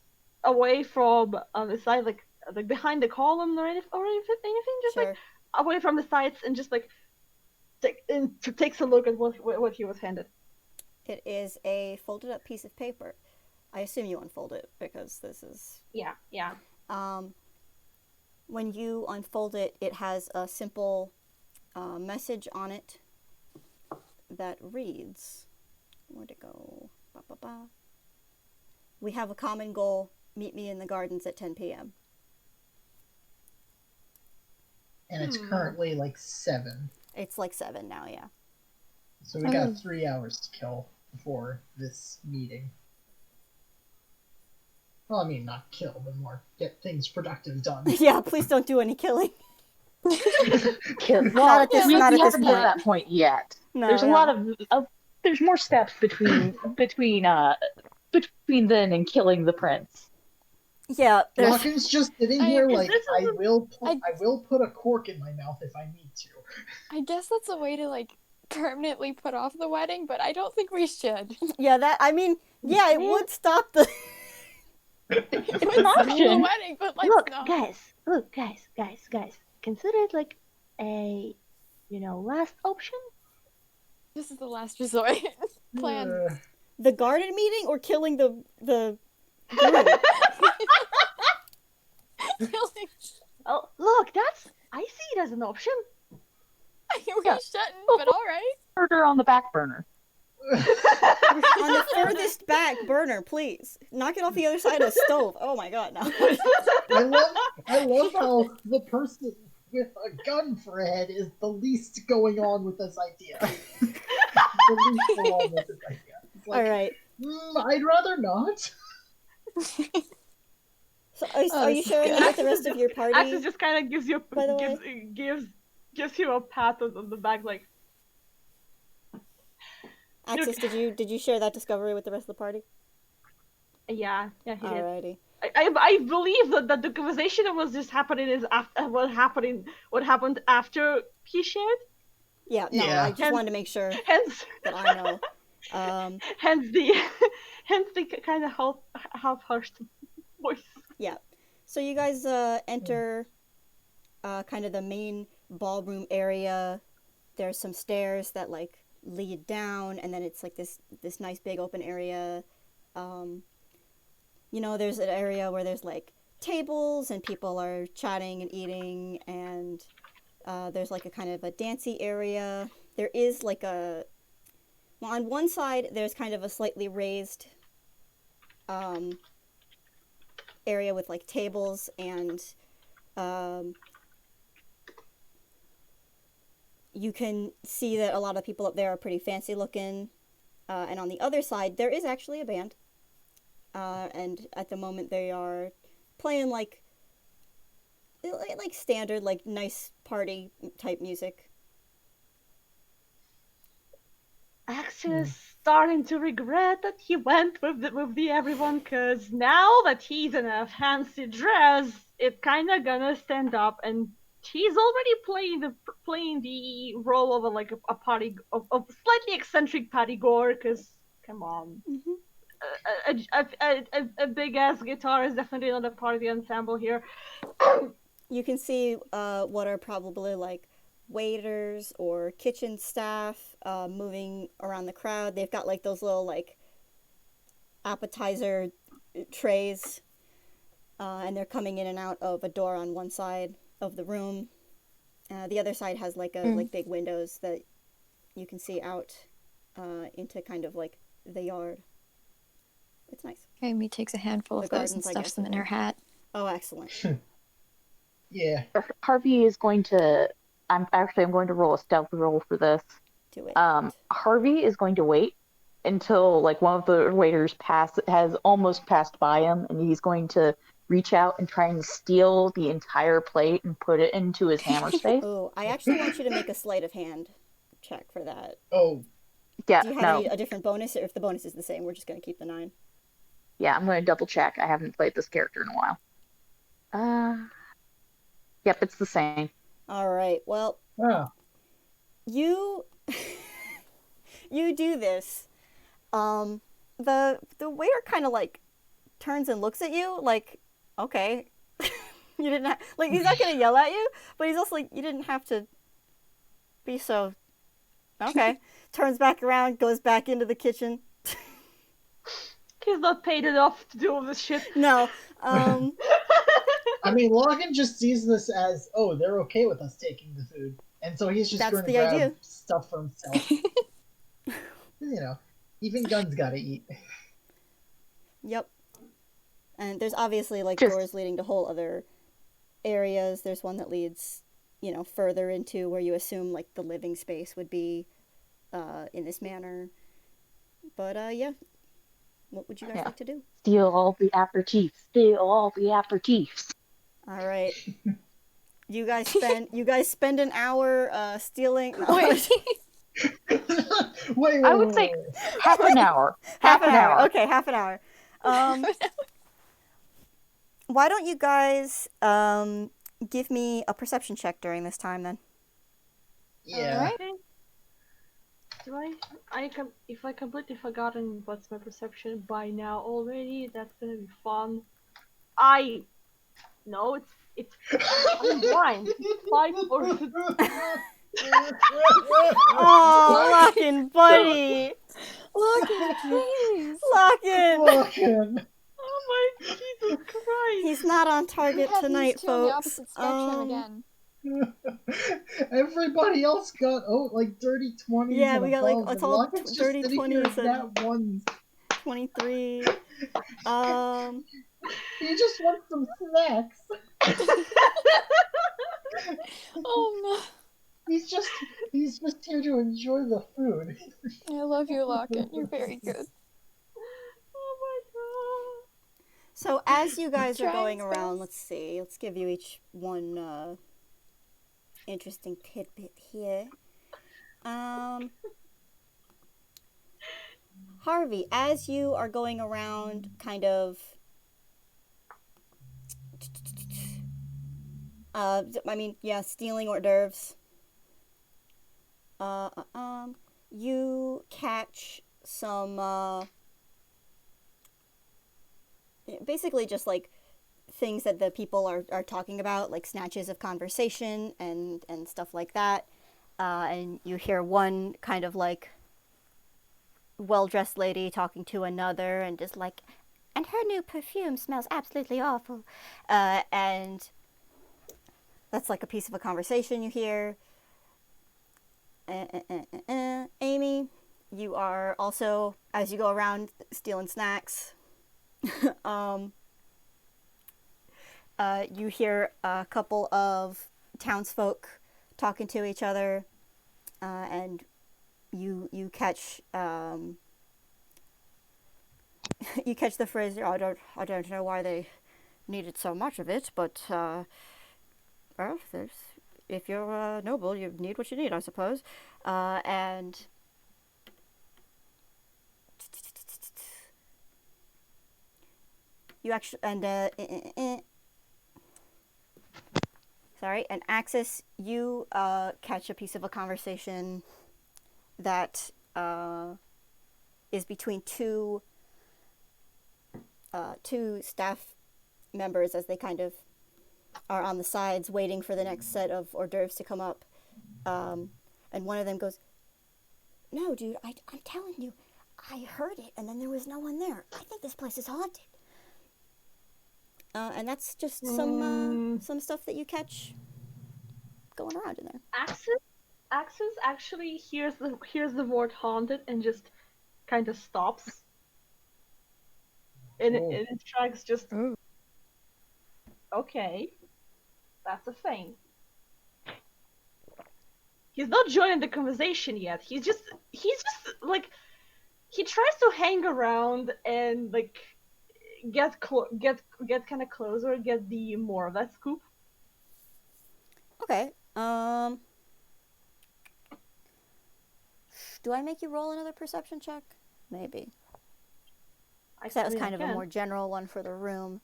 D: away from the side, like behind the column or anything, just
B: Sure.
D: like away from the sides and just like takes a look at what he was handed.
B: It is a folded up piece of paper. I assume you unfold it because this is...
D: Yeah.
B: When you unfold it, it has a simple message on it that reads... Where'd it go? Ba, ba, ba. We have a common goal. Meet me in the gardens at 10 p.m.
C: And it's currently like 7.
B: It's like 7 now, yeah.
C: So we got 3 hours to kill before this meeting. Well, I mean, not kill, but more get things productive done.
B: Yeah, please don't do any killing.
A: Not at this,
B: we
A: not at this
B: point.
A: point. That point yet.
B: No,
A: there's a lot of there's more steps between then and killing the prince.
B: Yeah,
C: Loccan's just sitting here like I will put a cork in my mouth if I need to.
E: I guess that's a way to like permanently put off the wedding, but I don't think we should.
B: Yeah, it would stop the...
A: It's an option.
E: The wedding, but like,
D: look,
E: no.
D: guys. Consider it like a, last option.
E: This is the last resort plan.
B: The garden meeting or killing the
D: Oh, look, I see it as an option.
E: We shouldn't, but all right.
A: Murder on the back burner.
B: On the furthest back burner, please. Knock it off the other side of the stove. Oh my god, no.
C: I love how the person with a gun for a head is the least going on with this idea. The least going on with this idea. It's like,
B: alright.
C: I'd rather not.
B: So are you sharing it with the rest of your party?
D: Axis just kind of gives you gives you a pat on the back, like.
B: Axis, did you share that discovery with the rest of the party?
D: Yeah, he did.
B: Alrighty.
D: I believe that the conversation that was just happening is what happened after he shared.
B: Yeah, no, I just wanted to make sure
D: hence,
B: that I know.
D: Hence the kind of half harsh voice.
B: Yeah. So you guys enter kind of the main ballroom area. There's some stairs that like lead down, and then it's like this nice big open area. There's an area where there's like tables and people are chatting and eating, and there's like a kind of a dancey area. There is like on one side there's kind of a slightly raised area with like tables, and you can see that a lot of people up there are pretty fancy looking, and on the other side there is actually a band, and at the moment they are playing like like standard, like nice party type music.
D: Ax is starting to regret that he went with the everyone, cause now that he's in a fancy dress, it kinda gonna stand up, and he's already playing the role of a party of slightly eccentric party gore, cause come on. A big ass guitar is definitely not a part of the ensemble here.
B: You can see what are probably like waiters or kitchen staff moving around the crowd. They've got like those little like appetizer trays, and they're coming in and out of a door on one side of the room. The other side has like like big windows that you can see out into kind of like the yard. It's nice.
E: Amy takes a handful of those and stuffs them in her hat.
B: Oh, excellent.
C: Yeah.
A: Harvey is going to. I'm going to roll a stealth roll for this.
B: Do it.
A: Harvey is going to wait until like one of the waiters has almost passed by him, and he's going to reach out and try and steal the entire plate and put it into his hammer safe.
B: Oh, I actually want you to make a sleight of hand check for that.
C: Oh.
A: Yeah.
B: Do you have a different bonus, or if the bonus is the same, we're just going to keep the 9?
A: Yeah, I'm going to double check. I haven't played this character in a while. Yep, it's the same.
B: All right. Well, you you do this. The waiter kind of like turns and looks at you like, okay, you didn't like he's not going to yell at you, but he's also like, you didn't have to be so. Okay. Turns back around, goes back into the kitchen.
D: He's not paid enough to do all this shit.
B: No.
C: I mean, Loccan just sees this as, oh, they're okay with us taking the food. And so he's just going to grab stuff for himself. You know, even guns gotta eat.
B: Yep. And there's obviously like doors leading to whole other areas. There's one that leads, you know, further into where you assume like the living space would be in this manner. But yeah. What would you guys like to do?
A: Steal all the aperitifs. Steal all the aperitifs.
B: All right. You guys spend an hour stealing. No.
C: Wait,
A: I would say half an hour.
B: Half an hour. Okay, half an hour. Why don't you guys give me a perception check during this time then?
C: Yeah.
D: If I completely forgotten what's my perception by now already, that's gonna be fun. No, it's I'm blind. 5 or
B: Oh, Loccan, buddy.
E: Loccan, please.
B: Loccan.
D: Oh my Jesus Christ.
B: He's not on target tonight, folks.
E: On the opposite spectrum again.
C: Everybody else got like dirty 20s.
B: Yeah, we got like it's all dirty 20s and
C: that one
B: 23.
C: He just wants some snacks.
E: Oh no.
C: He's just here to enjoy the food.
E: I love you, Loccan. You're very good.
D: Oh my god.
B: So as you guys are going around, let's see. Let's give you each one interesting tidbit here. Harvey, as you are going around kind of stealing hors d'oeuvres. You catch some basically just like things that the people are talking about, like snatches of conversation and stuff like that. And you hear one kind of like well-dressed lady talking to another and just like, and her new perfume smells absolutely awful. And that's like a piece of a conversation you hear. Amy, you are also, as you go around stealing snacks, you hear a couple of townsfolk talking to each other, and you catch you catch the phrase, I don't know why they needed so much of it, but well, if you're noble, you need what you need, I suppose. And you actually, and sorry, and Axis, you catch a piece of a conversation that is between two staff members as they kind of are on the sides waiting for the next set of hors d'oeuvres to come up. And one of them goes, "No, dude, I'm telling you, I heard it, and then there was no one there. I think this place is haunted." And that's just some stuff that you catch going around in there.
D: Axis actually hears the word haunted and just kind of stops. And it tracks just.
E: Ooh.
D: Okay, that's a thing. He's not joining the conversation yet. He's just like, he tries to hang around and like get kind of closer, get the more of that scoop.
B: Okay. Do I make you roll another perception check? Maybe. That was kind of a more general one for the room.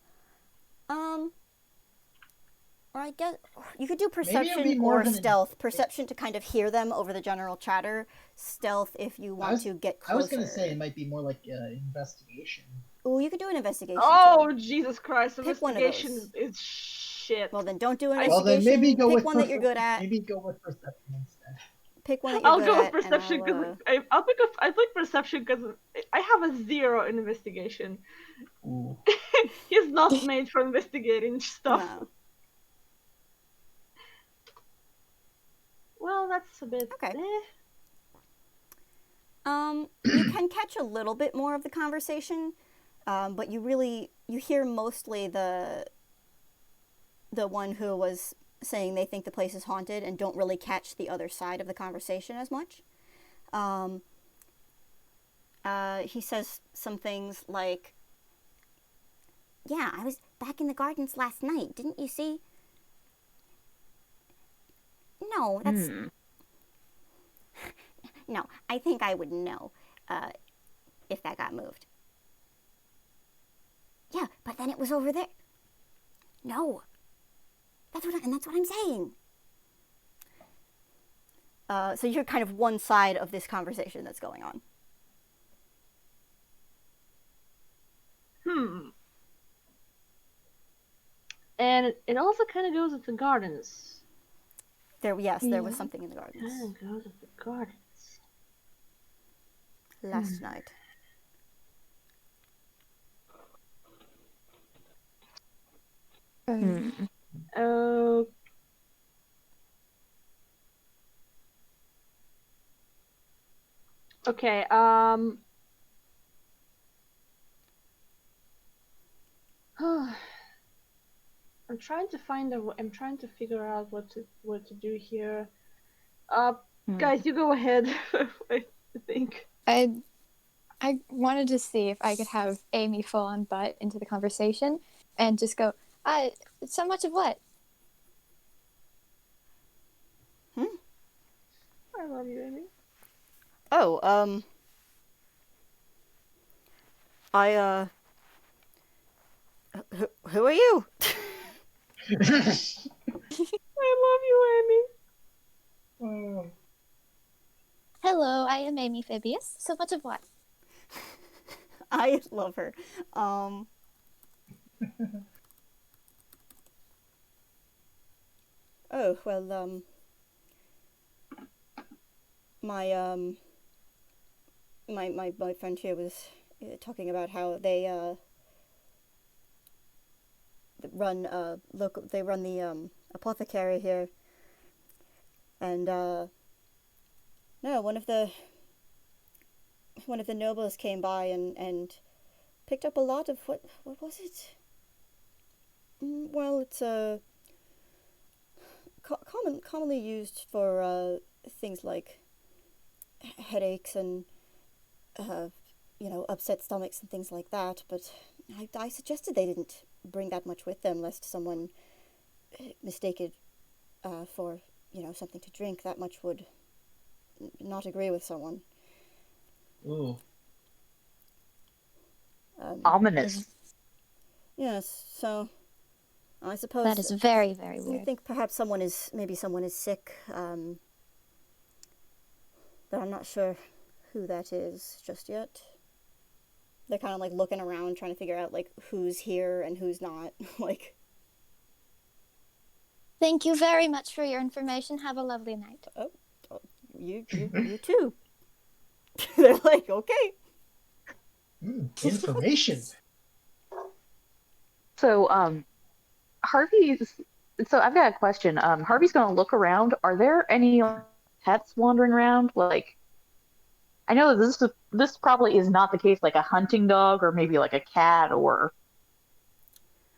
B: Or I guess you could do perception or stealth. Perception to kind of hear them over the general chatter. Stealth if you want to get closer.
C: I was going to say it might be more like investigation.
B: Oh, you could do an investigation.
D: Oh,
B: too.
D: Jesus Christ!
B: Pick
D: investigation is shit.
B: Well, then don't do an investigation.
C: Well, then maybe go
B: pick one that you're good at.
C: Maybe go with perception instead.
B: Pick one that you're good at.
D: I'll go with perception because I'll pick perception because I have a 0 in investigation.
C: Ooh.
D: He's not made for investigating stuff.
B: No.
D: Well, that's a bit.
B: Okay. You can catch a little bit more of the conversation, but you hear mostly the one who was saying they think the place is haunted and don't really catch the other side of the conversation as much. He says some things like, "Yeah, I was back in the gardens last night. Didn't you see?" No, that's... No, I think I would know if that got moved. Yeah, but then it was over there. No. That's what I'm saying. So you're kind of one side of this conversation that's going on.
D: And it also kind of goes with the gardens.
B: There was something in the gardens.
D: Kind of goes with the gardens.
B: Last night.
D: Oh. Okay. I'm trying to figure out what to do here. Guys, you go ahead. I think.
E: I wanted to see if I could have Amy full on butt into the conversation and just go, so much of what?
D: I love you, Amy.
B: Oh, who are you?
D: I love you, Amy.
E: Hello, I am Amy Phibius. So much of what?
B: I love her. Oh, well, my friend here was talking about how they run the apothecary here, and no, one of the nobles came by and picked up a lot of what was it? Well, it's commonly used for things like headaches and upset stomachs and things like that, but I suggested they didn't bring that much with them lest someone mistake it for, something to drink, that much would not agree with someone.
C: Ooh.
A: Ominous.
B: Yes, so I suppose
E: that is very, very weird.
B: I think perhaps someone is sick, but I'm not sure who that is just yet. They're kind of like looking around, trying to figure out like who's here and who's not. Like,
E: thank you very much for your information. Have a lovely night.
B: Oh you too. They're like, okay.
C: Information.
A: So, so I've got a question. Harvey's gonna look around. Are there any pets wandering around? Like, I know this probably is not the case, like a hunting dog or maybe like a cat or.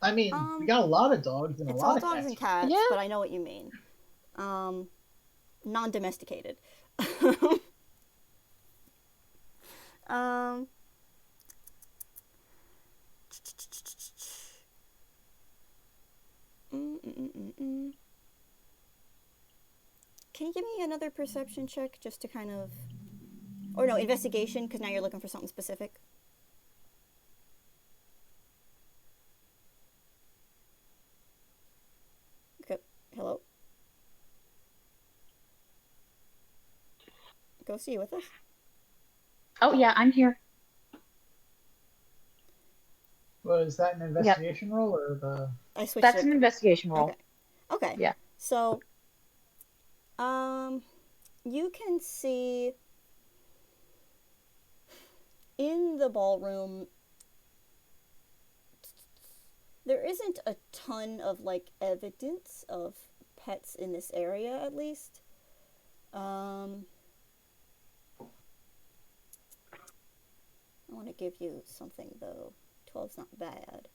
C: I mean, we got a lot of dogs and a lot of cats.
B: It's all dogs and cats,
E: yeah.
B: But I know what you mean. Non-domesticated. Can you give me another perception check just to kind of... Or no, investigation, because now you're looking for something specific. Okay, hello? Ghosty, you with us?
A: Oh yeah, I'm here.
C: Well, is that an investigation roll or the...
B: I switched
A: That's an investigation roll.
B: Okay.
A: Yeah.
B: So, you can see in the ballroom, there isn't a ton of, like, evidence of pets in this area, at least. I want to give you something, though. 12's not bad.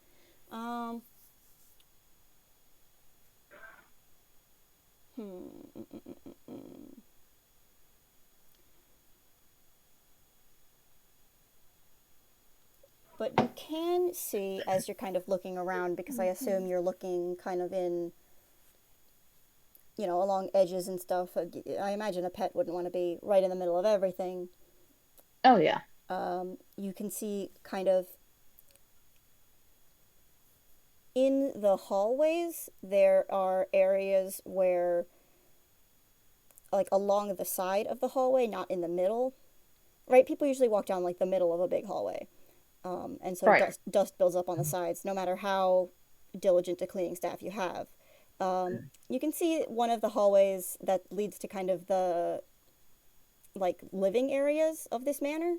B: But you can see, as you're kind of looking around, because I assume you're looking kind of in, along edges and stuff. I imagine a pet wouldn't want to be right in the middle of everything.
A: Oh, yeah.
B: You can see kind of in the hallways, there are areas where, like, along the side of the hallway, not in the middle, right? People usually walk down, like, the middle of a big hallway. And so
A: right.
B: dust builds up on the sides, no matter how diligent a cleaning staff you have. You can see one of the hallways that leads to kind of the, like, living areas of this manor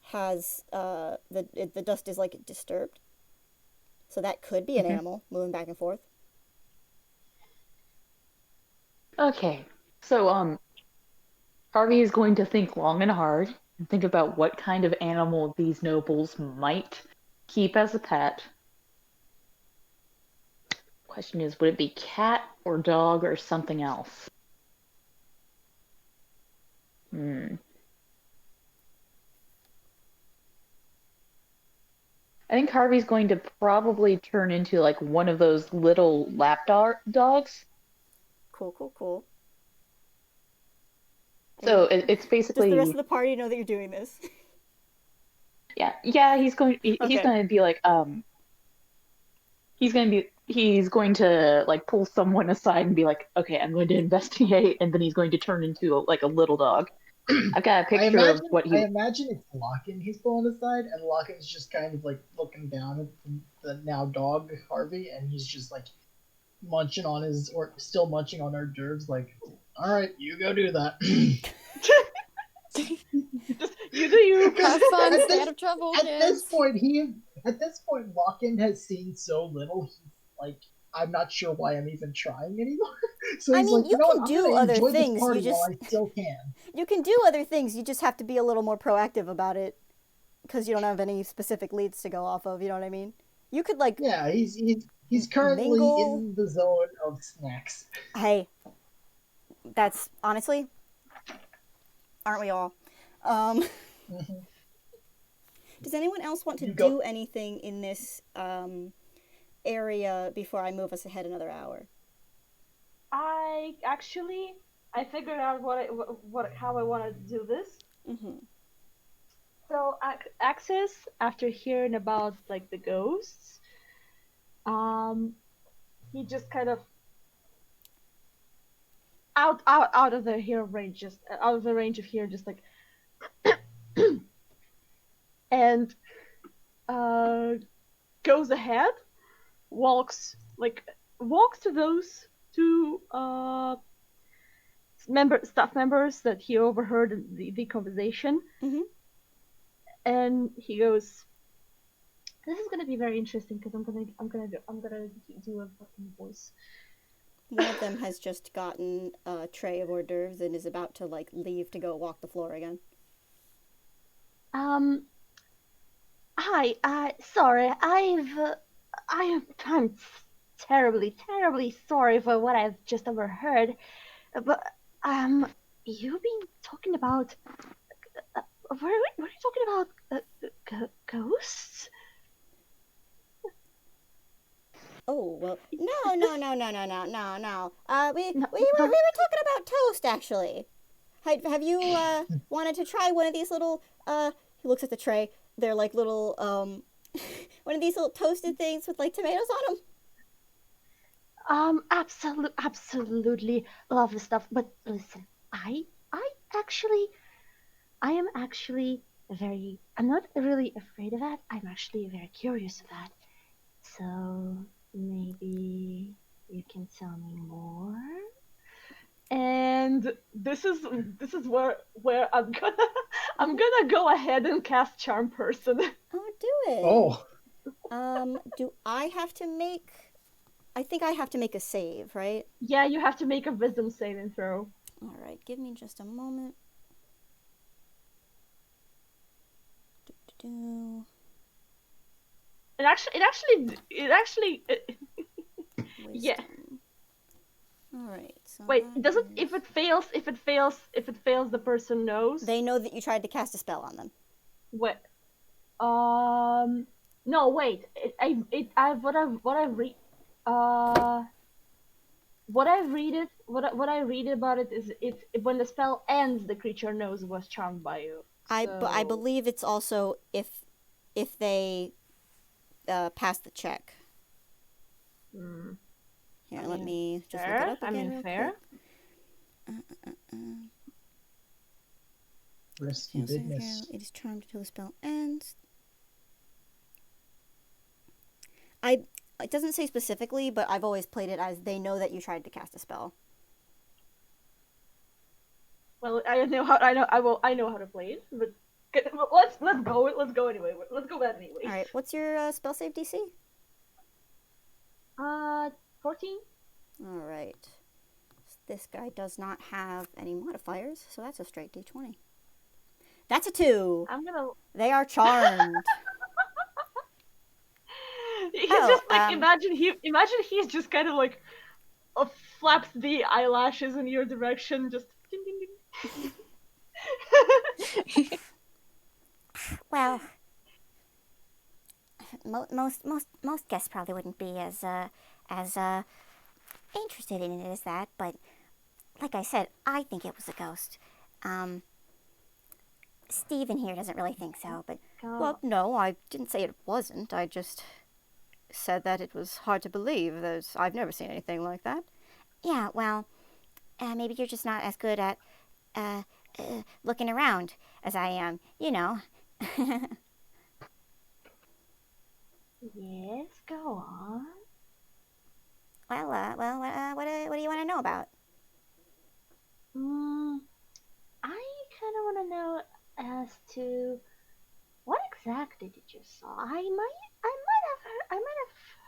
B: has, the dust is, like, disturbed. So that could be an animal moving back and forth.
A: Okay. So, Harvey is going to think long and hard and think about what kind of animal these nobles might keep as a pet. Question is, would it be cat or dog or something else? I think Harvey's going to probably turn into like one of those little lap dogs.
B: Cool.
A: So it's basically.
B: Does the rest of the party know that you're doing this?
A: Yeah. He's going to be like he's going to like pull someone aside and be like, okay, I'm going to investigate, and then he's going to turn into a little dog. I've got a picture of what he.
C: I imagine it's Loccan he's pulling aside, and Loccan's just kind of like looking down at the now dog Harvey, and he's just like still munching on hors d'oeuvres. Like, all right, you go do that.
D: You do you.
E: Have fun, stay out of trouble,
C: At
E: kids.
C: this point, Loccan has seen so little. He's like, I'm not sure why I'm even trying anymore. So he's like,
B: you can do other things.
C: While I still can.
B: You can do other things. You just have to be a little more proactive about it, because you don't have any specific leads to go off of. You know what I mean? You could like.
C: Yeah, he's currently in the zone of snacks.
B: Hey, that's honestly, aren't we all? Does anyone else want to do anything in this area before I move us ahead another hour?
D: I figured out how I want to do this.
B: Mm-hmm.
D: So Axis, after hearing about like the ghosts, he just kind of out of the hero range, just out of the range of here, just like and goes ahead, walks to those two staff members that he overheard the conversation,
B: Mm-hmm.
D: and he goes, "This is gonna be very interesting because I'm gonna do a fucking voice."
B: One of them has just gotten a tray of hors d'oeuvres and is about to like leave to go walk the floor again.
D: Hi. Sorry. I'm terribly sorry for what I've just overheard. But you've been talking about were you talking about ghosts?
B: Oh, well, no. We
D: No,
B: were talking about toast, actually. Have you, wanted to try one of these little, he looks at the tray. They're like little, one of these little toasted things with, like, tomatoes on them?
D: absolutely love the stuff. But listen, actually, I am actually I'm not really afraid of that. I'm actually very curious of that. So maybe you can tell me more. And this is where I'm gonna go ahead and cast Charm Person.
B: Oh, do it.
C: Oh.
B: Do I have to make... I think I have to make a save, right?
D: Yeah, you have to make a Wisdom saving throw.
B: All right, give me just a moment.
D: It actually yeah.
B: All right. So
D: wait, does it? If it fails, the person knows.
B: They know that you tried to cast a spell on them.
D: What? No, wait. What I read about it is when the spell ends, the creature knows it was charmed by you. So...
B: I believe it's also if they pass the check. Here, let me just look it up again real
D: fair.
B: quick.
C: Risky business.
B: It is charmed until the spell ends. It doesn't say specifically, but I've always played it as they know that you tried to cast a spell.
D: Well, I know how to play it, but let's go anyway. Let's go back anyway.
B: All right, what's your spell save DC?
D: 14.
B: All right. This guy does not have any modifiers, so that's a straight D20. That's a 2. They are charmed.
D: He's just like imagine he's just kind of like flaps the eyelashes in your direction, just ding, ding, ding.
F: Well, most guests probably wouldn't be as interested in it as that, but like I said, I think it was a ghost. Steven here doesn't really think so, but...
B: Well, no, I didn't say it wasn't. I just said that it was hard to believe. I've never seen anything like that.
F: Yeah, well, maybe you're just not as good at looking around as I am, you know.
D: Yes, go on.
F: Well, what do you want to know about?
D: I kind of want to know as to what exactly did you saw. I might have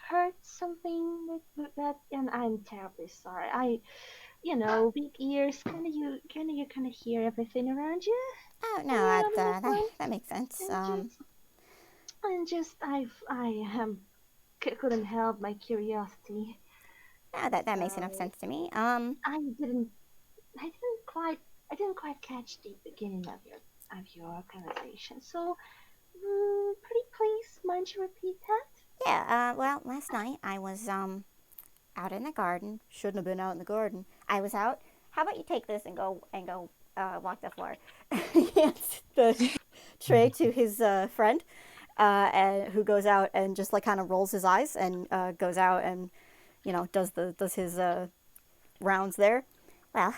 D: heard something that, and I'm terribly sorry. Big ears. You hear everything around you.
F: Oh no, that makes sense.
D: I couldn't help my curiosity.
F: No, that makes enough sense to me.
D: I didn't quite catch the beginning of your conversation. So, pretty please, mind you repeat that?
F: Yeah. Well, last night I was
B: out in the garden. Shouldn't have been out in the garden. I was out. How about you take this and go walk the floor? He hands the tray to his friend, and who goes out and just like kind of rolls his eyes and goes out and does his rounds there.
F: Well,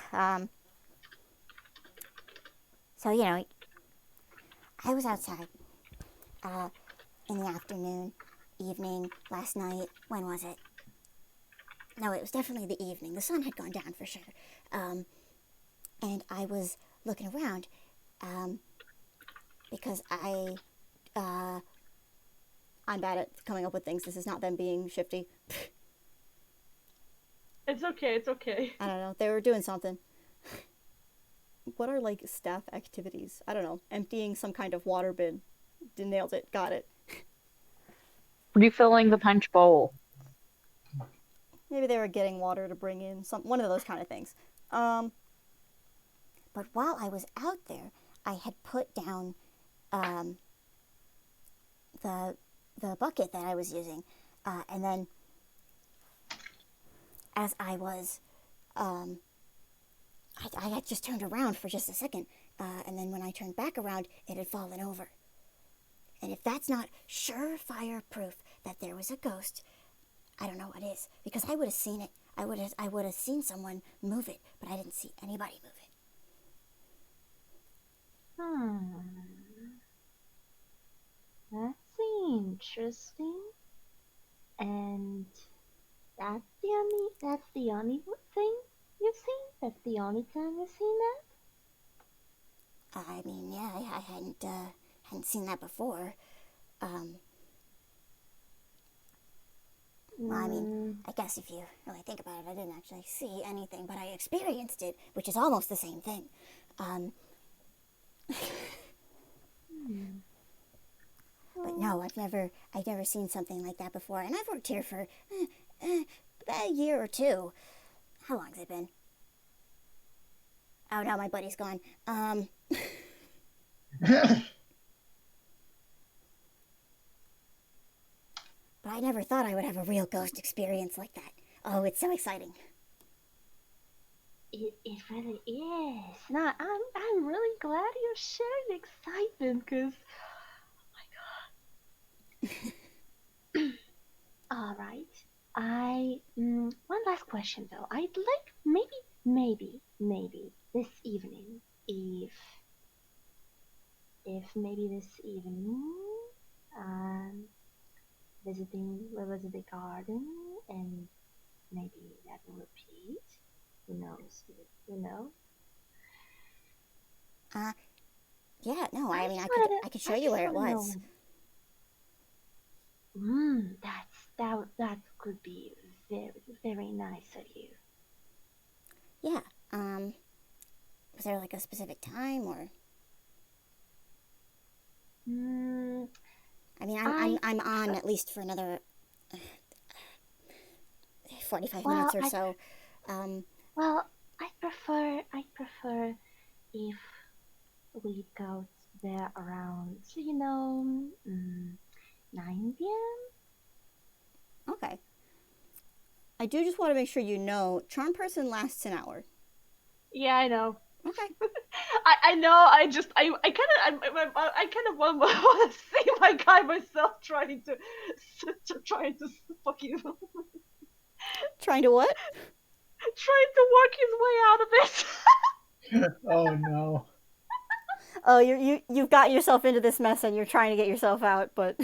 F: so I was outside in the afternoon, evening, last night. When was it? No, it was definitely the evening. The sun had gone down for sure. And I was looking around because I'm bad at coming up with things. This is not them being shifty.
D: It's okay, it's okay.
B: I don't know. They were doing something. What are, like, staff activities? I don't know. Emptying some kind of water bin. Nailed it. Got it.
A: Refilling the punch bowl.
B: Maybe they were getting water to bring in. One of those kind of things.
F: But while I was out there, I had put down the bucket that I was using. And then as I was... I had just turned around for just a second, and then when I turned back around, it had fallen over. And if that's not surefire proof that there was a ghost, I don't know what is, because I would have seen it. I would have seen someone move it, but I didn't see anybody move it.
G: That's interesting. And that's the only thing you've seen? That's the only time you've seen that?
F: I mean, yeah, I hadn't seen that before. Well, I mean, I guess if you really think about it, I didn't actually see anything, but I experienced it, which is almost the same thing. But no, I've never seen something like that before, and I've worked here for a year or two. How long's it been? Oh no, my buddy's gone. But I never thought I would have a real ghost experience like that. Oh, it's so exciting.
G: It really is. No, I'm really glad you're sharing excitement, because oh my god. All right. One last question though. I'd like maybe this evening, if maybe this evening, visit the garden, and maybe that will repeat. Who knows?
F: Yeah, no, I mean, I could show you where it was.
G: That could be very, very nice of you.
F: Yeah, was there like a specific time, or? I mean, I'm on at least for another 45 minutes or so.
G: Well, I prefer if we go there around, 9 p.m.
B: Okay. I do just want to make sure you know, Charm Person lasts an hour.
D: Yeah, I know.
B: Okay.
D: I know. I kind of want to see my guy myself trying to fuck you.
B: Trying to what?
D: Trying to work his way out of it.
C: Oh no.
B: Oh, you've got yourself into this mess and you're trying to get yourself out, but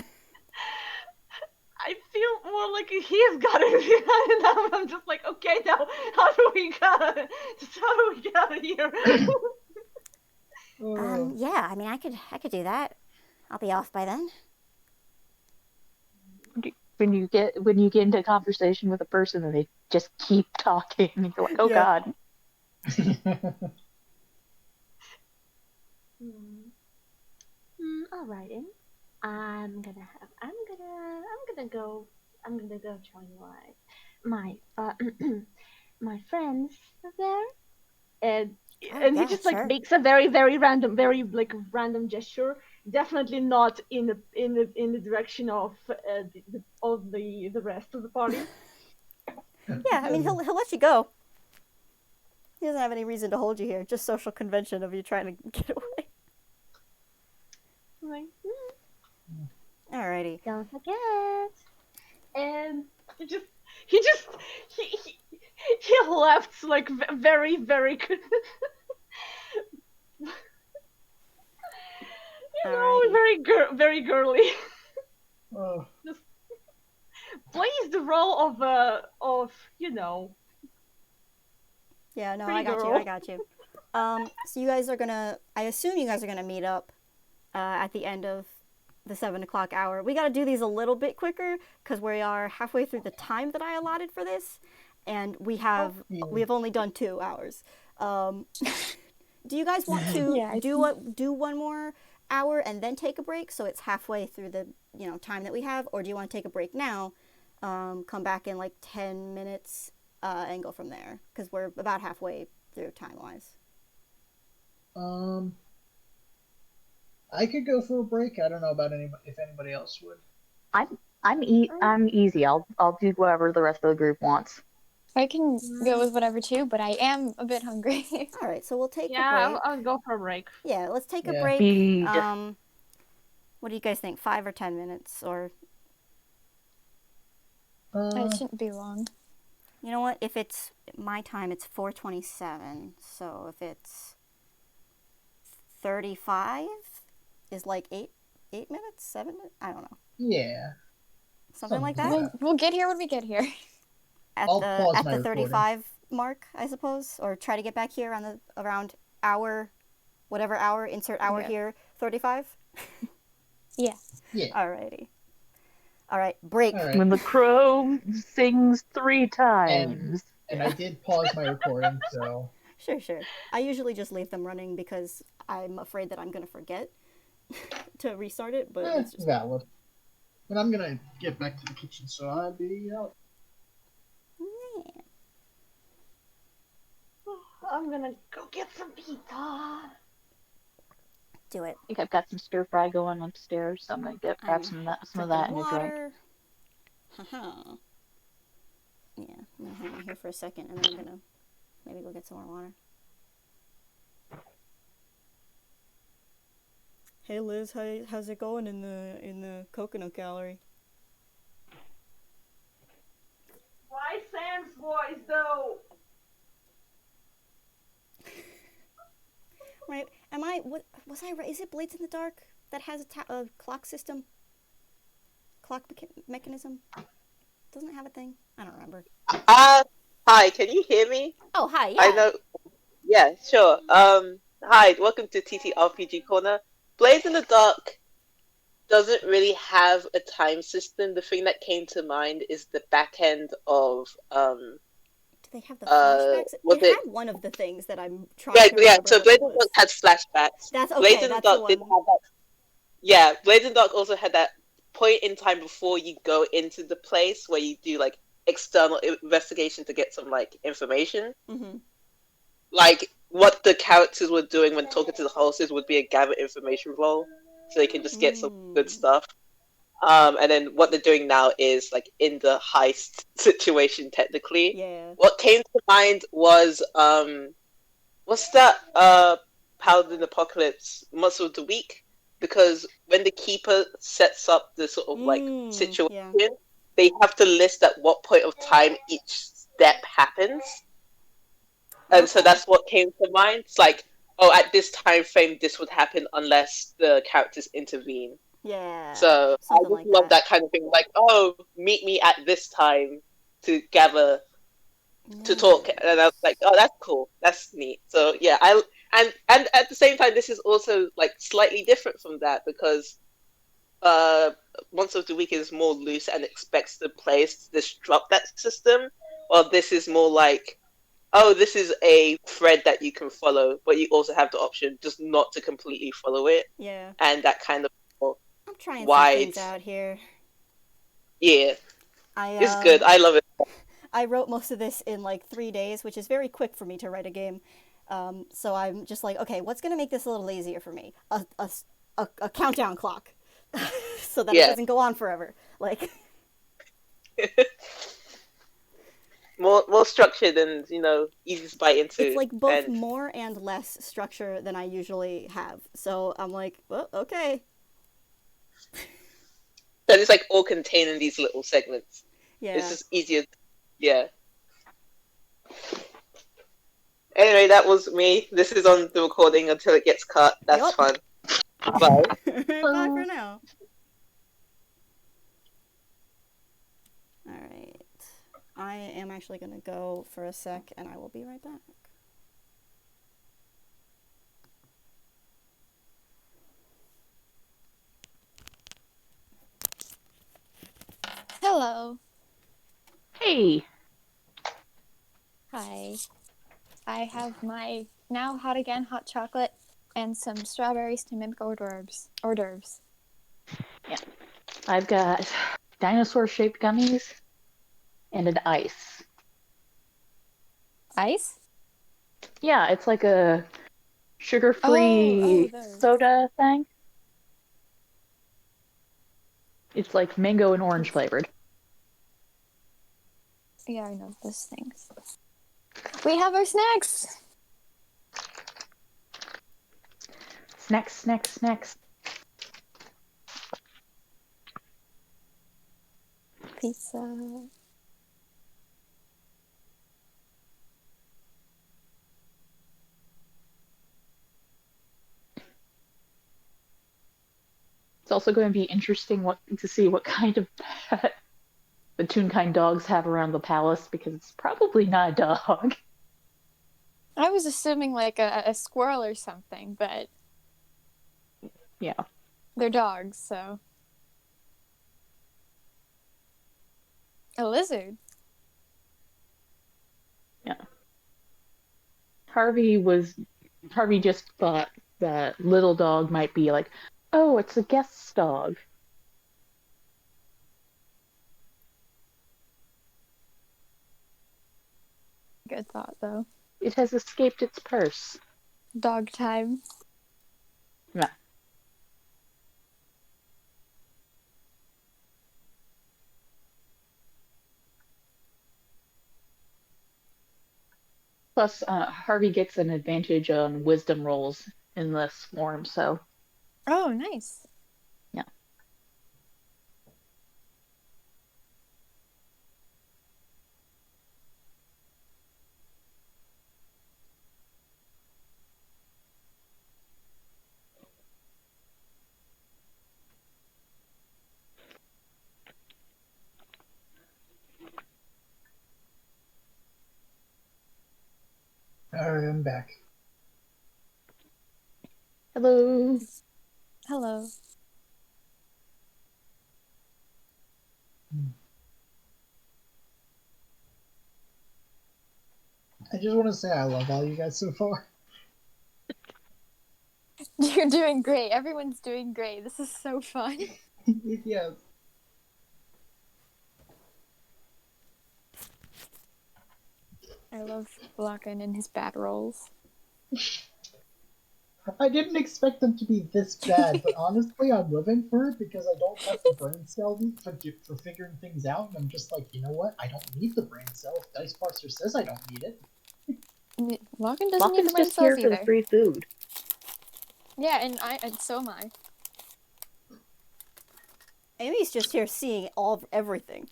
D: I feel more like he's got it, and I'm just like, okay, now how do we get out of here?
F: Yeah, I mean, I could do that. I'll be off by then.
A: When you get into a conversation with a person and they just keep talking, and you're like, oh
B: yeah.
A: God.
G: All right, then. I'm gonna go join my my friends there,
D: and
F: yeah,
D: he just
F: sure.
D: like makes a very random gesture, definitely not in the direction of the rest of the party.
B: Yeah, I mean, he'll let you go. He doesn't have any reason to hold you here. Just social convention of you trying to get away.
D: Like,
B: Alrighty.
G: Don't forget.
D: and he left like very very good.
B: Alrighty.
D: Very girly.
C: Oh,
D: Just plays the role of
B: Yeah, no,
D: pretty
B: I got
D: girl.
B: you. I got you. So you guys are gonna. I assume you guys are gonna meet up at the end of the 7 o'clock hour. We got to do these a little bit quicker because we are halfway through the time that I allotted for this, and we have only done 2 hours. Do you guys want to do one more hour and then take a break so it's halfway through the time that we have, or do you want to take a break now, come back in like 10 minutes and go from there because we're about halfway through time wise?
C: I could go for a break. I don't know about if anybody else would.
A: I'm easy. I'll do whatever the rest of the group wants.
E: I can go with whatever too, but I am a bit hungry.
B: All right, so we'll take a break.
D: Yeah, I'll go for a break.
B: Yeah, let's take a break. What do you guys think? 5 or 10 minutes, or?
E: It shouldn't be long.
B: You know what? If it's my time, it's 4:27. So if it's 35, is like 8 minutes, 7 minutes. I don't know.
C: Yeah.
B: Something like that.
E: We'll get here when we get here.
B: At the 35 mark, I suppose, or try to get back here on around hour, whatever hour. Insert hour here. 35.
E: Yeah.
B: Alrighty. All right, break.
C: All right.
A: When the crow sings 3 times.
C: And I did pause my recording, so.
B: Sure. I usually just leave them running because I'm afraid that I'm going to forget to restart it, but it's just
C: valid. But I'm going to get back to the kitchen, so I'll be out.
B: Yeah.
D: I'm gonna go get some pizza.
B: Do it.
A: I think I've got some stir fry going upstairs, so I'm gonna grab some of that in a drink.
B: Haha. Yeah, I'm gonna hang out here for a second, and then I'm gonna maybe go get some more water. Hey Liz, how's it going in the coconut gallery?
D: Why Sam's voice though?
B: Right. Was I right? Is it Blades in the Dark that has a clock system? Clock mechanism? Doesn't it have a thing? I don't remember.
H: Hi, can you hear me?
B: Oh, hi, yeah.
H: I know. Yeah, sure. Hi, welcome to TTRPG Corner. Blades in the Dark doesn't really have a time system. The thing that came to mind is the back end of
B: Do they have the flashbacks? It had one of the things that I'm trying to remember.
H: Yeah, so Blades in the Dark had flashbacks.
B: That's okay,
H: Blades in the Dark did have that. Yeah, Blades in the Dark also had that point in time before you go into the place where you do like external investigation to get some like information.
B: Mm-hmm.
H: Like what the characters were doing when talking to the hostess would be a gather information role, so they can just get some good stuff. And then what they're doing now is like in the heist situation technically.
B: Yeah.
H: What came to mind was what's that Paladin Apocalypse Monster of the Week? Because when the keeper sets up the sort of like situation, they have to list at what point of time each step happens. And so that's what came to mind. It's like, oh, at this time frame, this would happen unless the characters intervene.
B: Yeah.
H: So I just
B: like
H: love that kind of thing. Like, oh, meet me at this time to gather, to talk. And I was like, oh, that's cool. That's neat. So yeah, and at the same time, this is also like slightly different from that because Monster of the Week is more loose and expects the players to disrupt that system, while this is more like, oh, this is a thread that you can follow, but you also have the option just not to completely follow it.
B: Yeah.
H: And that kind of
B: I'm trying some things out here.
H: Yeah. It's good. I love it.
B: I wrote most of this in like 3 days, which is very quick for me to write a game. So I'm just like, okay, what's going to make this a little easier for me? A countdown clock. So that it doesn't go on forever. Like...
H: more structured and easy to bite into.
B: It's like both more and less structure than I usually have. So I'm like, well, okay.
H: Then it's like all contained in these little segments.
B: Yeah.
H: It's just easier. Yeah. Anyway, that was me. This is on the recording until it gets cut. That's fun. Bye.
B: Bye for now. Alright. I am actually going to go for a sec, and I will be right back.
E: Hello.
A: Hey.
E: Hi. I have my now hot again hot chocolate and some strawberries to mimic hors d'oeuvres.
A: Yeah. I've got dinosaur-shaped gummies and an ice.
E: Ice?
A: Yeah, it's like a sugar-free soda thing. It's like mango and orange flavored.
E: Yeah, I know those things. We have our snacks!
A: Snacks.
E: Pizza.
A: It's also going to be interesting to see what kind of pet the Toonkind dogs have around the palace, because it's probably not a dog.
E: I was assuming like a squirrel or something, but
A: yeah,
E: they're dogs, so a lizard.
A: Yeah. Harvey just thought that little dog might be like, oh, it's a guest dog.
E: Good thought, though.
A: It has escaped its purse.
E: Dog time.
A: Yeah. Plus, Harvey gets an advantage on wisdom rolls in this form, so.
E: Oh, nice.
A: Yeah.
C: Alright, I'm back.
A: Hello.
E: Hello.
C: I just want to say I love all you guys so far.
E: You're doing great. Everyone's doing great. This is so fun.
C: Yes.
E: I love Loccan and his bad rolls.
C: I didn't expect them to be this bad, but honestly, I'm living for it because I don't have the brain cell for figuring things out, and I'm just like, you know what? I don't need the brain cell. If Dice Parser says I don't need it.
E: Loccan doesn't need the brain
A: just
E: cells
A: here for
E: either.
A: the free food.
E: Yeah, and so am I.
B: Amy's just here seeing everything.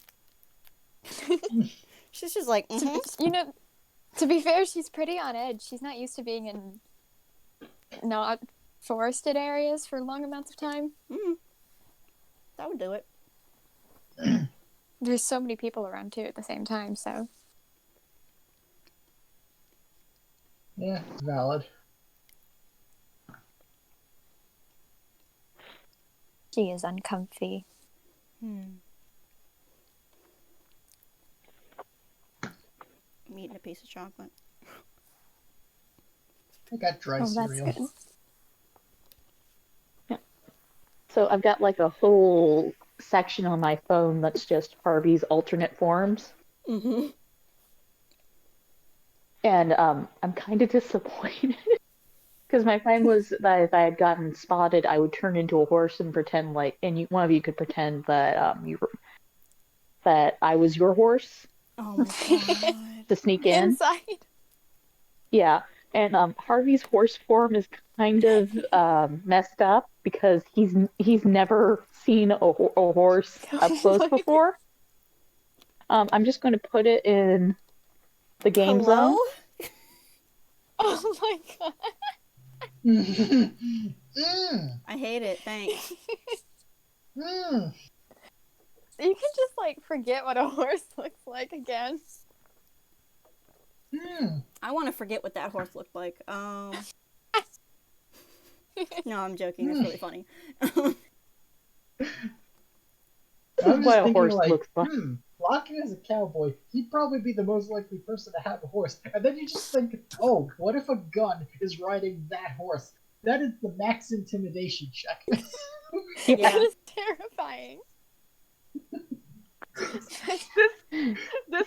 B: She's just like,
E: to be fair, she's pretty on edge. She's not used to being in not forested areas for long amounts of time.
B: That would do it.
E: There's so many people around too at the same time, so.
C: Yeah, valid.
E: She is uncomfy.
B: I'm eating a piece of chocolate.
C: I got dry cereal.
E: That's good.
A: Yeah. So I've got like a whole section on my phone that's just Harvey's alternate forms. And I'm kind of disappointed. Because my plan was that if I had gotten spotted, I would turn into a horse and pretend like, and one of you could pretend that that I was your horse.
B: Oh my god.
A: To sneak in.
E: Inside.
A: Yeah, and Harvey's horse form is kind of messed up because he's never seen a horse up close before. I'm just going to put it in the game zone.
E: Oh my god.
B: I hate it. Thanks.
E: You can just like forget what a horse looks like again.
B: I want to forget what that horse looked like. No, I'm joking. That's really funny.
C: I'm
A: What
C: just
A: a
C: thinking
A: horse
C: like,
A: looks like.
C: Loccan is a cowboy. He'd probably be the most likely person to have a horse. And then you just think, oh, what if a gun is riding that horse? That is the max intimidation check.
E: Yeah. That is terrifying.
D: This is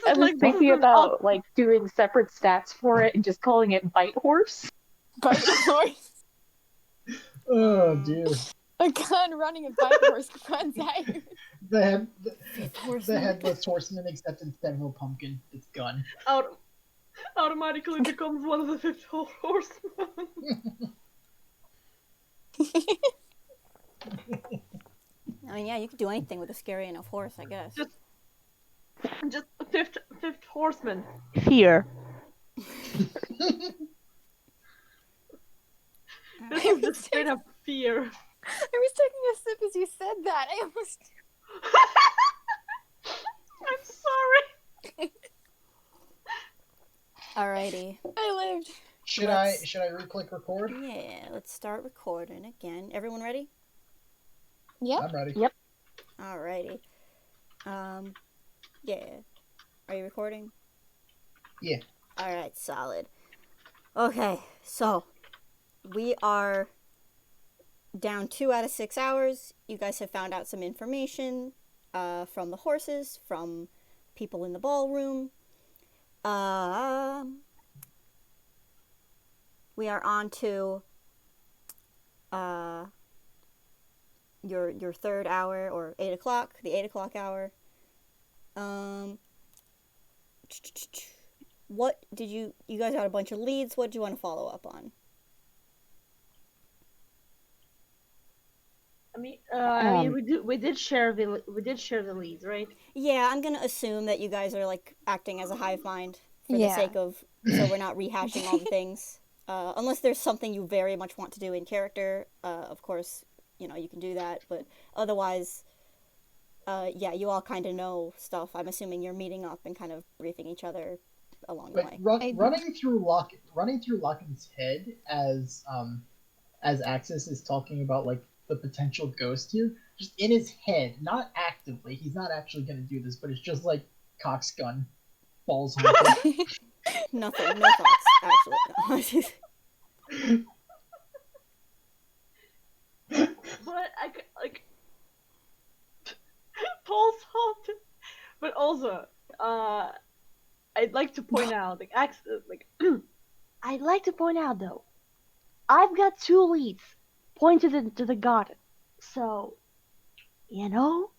A: I was
D: like
A: thinking about like doing separate stats for it and just calling it bite horse.
E: Bite horse.
C: Oh dear.
E: A gun running a bite horse runs at you.
C: The headless horseman, except instead of a pumpkin, it's gun.
D: Automatically becomes one of the fifth horsemen.
B: I mean, yeah, you could do anything with a scary enough horse, I guess.
D: Just fifth horseman. Fear. This is just straight up fear.
E: I was taking a sip as you said that. I almost.
D: I'm sorry.
B: Alrighty.
E: I lived.
C: Should I re-click record?
B: Yeah, let's start recording again. Everyone ready?
E: Yep.
C: I'm ready.
A: Yep.
B: Alrighty. Yeah. Are you recording?
C: Yeah.
B: Alright, solid. Okay, so we are down 2 out of 6 hours. You guys have found out some information from the horses, from people in the ballroom. We are on to your third hour, or 8 o'clock, the 8 o'clock hour. What did you guys got a bunch of leads? What do you want to follow up on?
D: I mean, we did share the leads, right?
B: Yeah, I'm gonna assume that you guys are like acting as a hive mind for the sake of, so we're not rehashing all the things. Unless there's something you very much want to do in character, of course, you know, you can do that. But otherwise, yeah, you all kind of know stuff. I'm assuming you're meeting up and kind of briefing each other along the way.
C: Running through Loccan's head as Axis is talking about like the potential ghost here, just in his head, not actively. He's not actually going to do this, but it's just like Cock's gun, balls hunting.
B: Nothing, no thoughts, actually.
D: But I like Paul's haunted. But also, I'd like to point out, I'd like to point out though, I've got 2 leads pointed into the garden, so you know.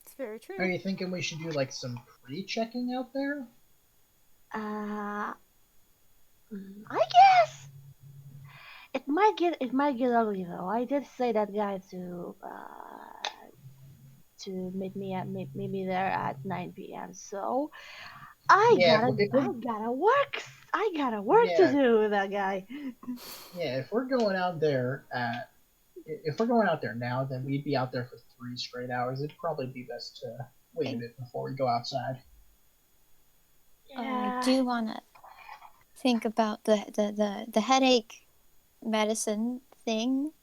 B: It's very true.
C: Are you thinking we should do like some pre-checking out there?
D: I guess it might get ugly though. I did say that guy to meet me there at 9 p.m. So I gotta work to do with that guy.
C: Yeah, if we're going out there now, then we'd be out there for 3 straight hours. It'd probably be best to wait a bit before we go outside.
E: I do want to think about the headache medicine thing,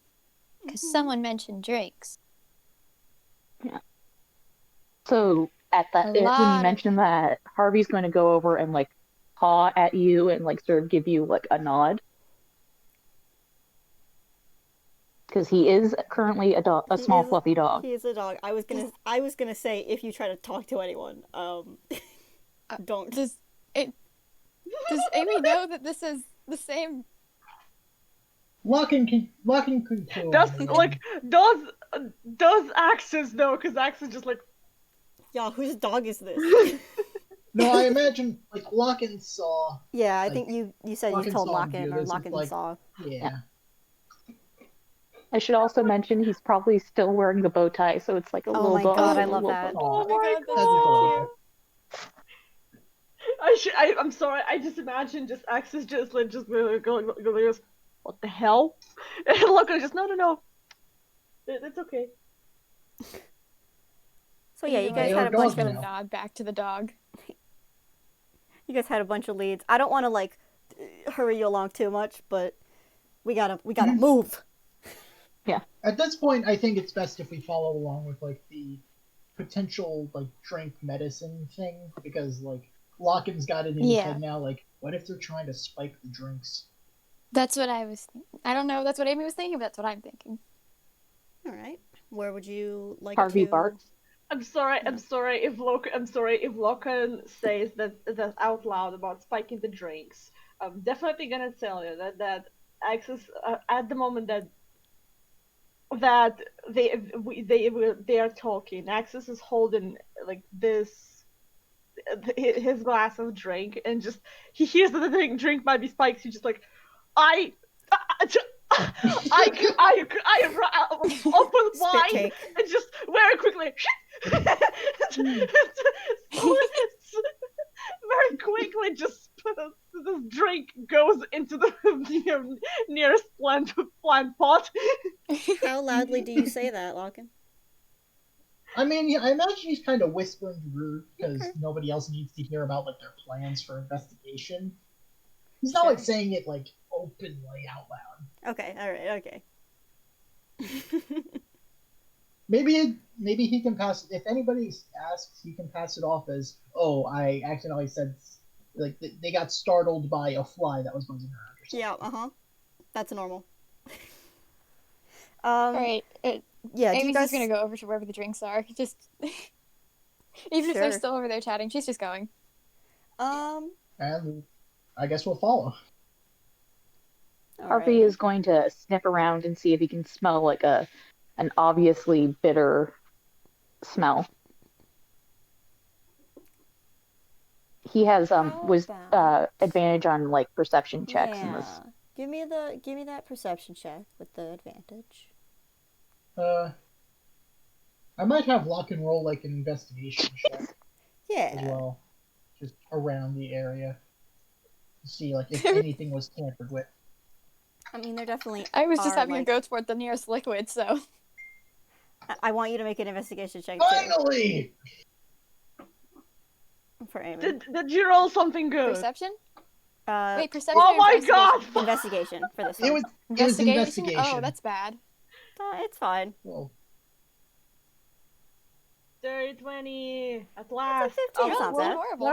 E: because someone mentioned drinks.
A: Yeah. So at that, when you mentioned that, Harvey's going to go over and like paw at you and like sort of give you like a nod, because he is currently a dog, a small fluffy dog.
B: He is a dog. I was gonna say, if you try to talk to anyone, don't.
E: Does Amy know that this is the same?
C: Loccan could kill
D: Does Axis know? Because Axis just like
B: Yeah, whose dog is this?
C: No, I imagine, like, Loccan saw...
B: Yeah, I
C: like,
B: think you said you
C: Loccan
B: told
C: saw him
B: Loccan,
C: do
B: or
C: this, it's
B: Loccan
C: like,
B: saw.
C: yeah.
A: I should also mention he's probably still wearing the bow tie, so it's like a
B: Oh
A: little
B: my god, I love that.
C: Oh
D: my
B: god, that's so
D: cute. I'm sorry. I just imagine just Axis just like going, what the hell? And Loccan just no. It's okay.
B: So yeah, you guys
C: They
B: had
C: are
B: a bunch
C: dogs
B: of
C: now.
E: Nod back to the dog.
B: you guys had a bunch of leads. I don't want to like hurry you along too much, but we gotta move.
A: Yeah.
C: At this point, I think it's best if we follow along with, like, the potential, like, drink medicine thing, because, like, Locken's got it in his head now, like, what if they're trying to spike the drinks?
E: That's what I was thinking. I don't know, that's what Amy was thinking, but that's what I'm thinking.
B: Alright. Where would you like
A: Harvey
B: to...
A: barks.
D: I'm sorry if Loccan says that out loud about spiking the drinks. I'm definitely gonna tell you that Axis at the moment that they are talking. Axis is holding like this his glass of drink, and just he hears that the drink might be spiked. He's just like, I open wide
B: take.
D: and just very quickly very quickly just this drink goes into the nearest plant pot.
B: How loudly do you say that, Loccan?
C: I mean, yeah, I imagine he's kind of whispering to Groot, because nobody else needs to hear about, like, their plans for investigation. He's not, like, saying it, like, openly out loud.
B: Okay, alright, okay.
C: Maybe he can pass... If anybody asks, he can pass it off as, oh, I accidentally said... Like, they got startled by a fly that was buzzing around or something.
B: Yeah, uh-huh. That's normal.
E: Alright,
B: yeah,
E: Amy's
B: you guys...
E: just gonna go over to wherever the drinks are. Just... Even if they're still over there chatting, she's just going.
C: And I guess we'll follow.
A: Harvey is going to sniff around and see if he can smell like an obviously bitter smell. He has advantage on like perception checks in this.
B: Give me that perception check with the advantage.
C: I might have Loccan roll like an investigation check.
B: Yeah.
C: As well. Just around the area. To see like if anything was tampered with.
B: I mean, there definitely
E: I was just having
B: like...
E: to go toward the nearest liquid, so...
B: I want you to make an investigation check,
C: Finally!
B: Too. For Amy.
D: Did you roll something good?
E: Perception?
B: Wait,
E: perception.
D: Oh my god!
B: Investigation for this one.
C: It was investigation.
E: Oh, that's bad.
B: It's fine.
C: Well,
D: 20 at last.
B: That's a 15. That's not bad.
E: Horrible.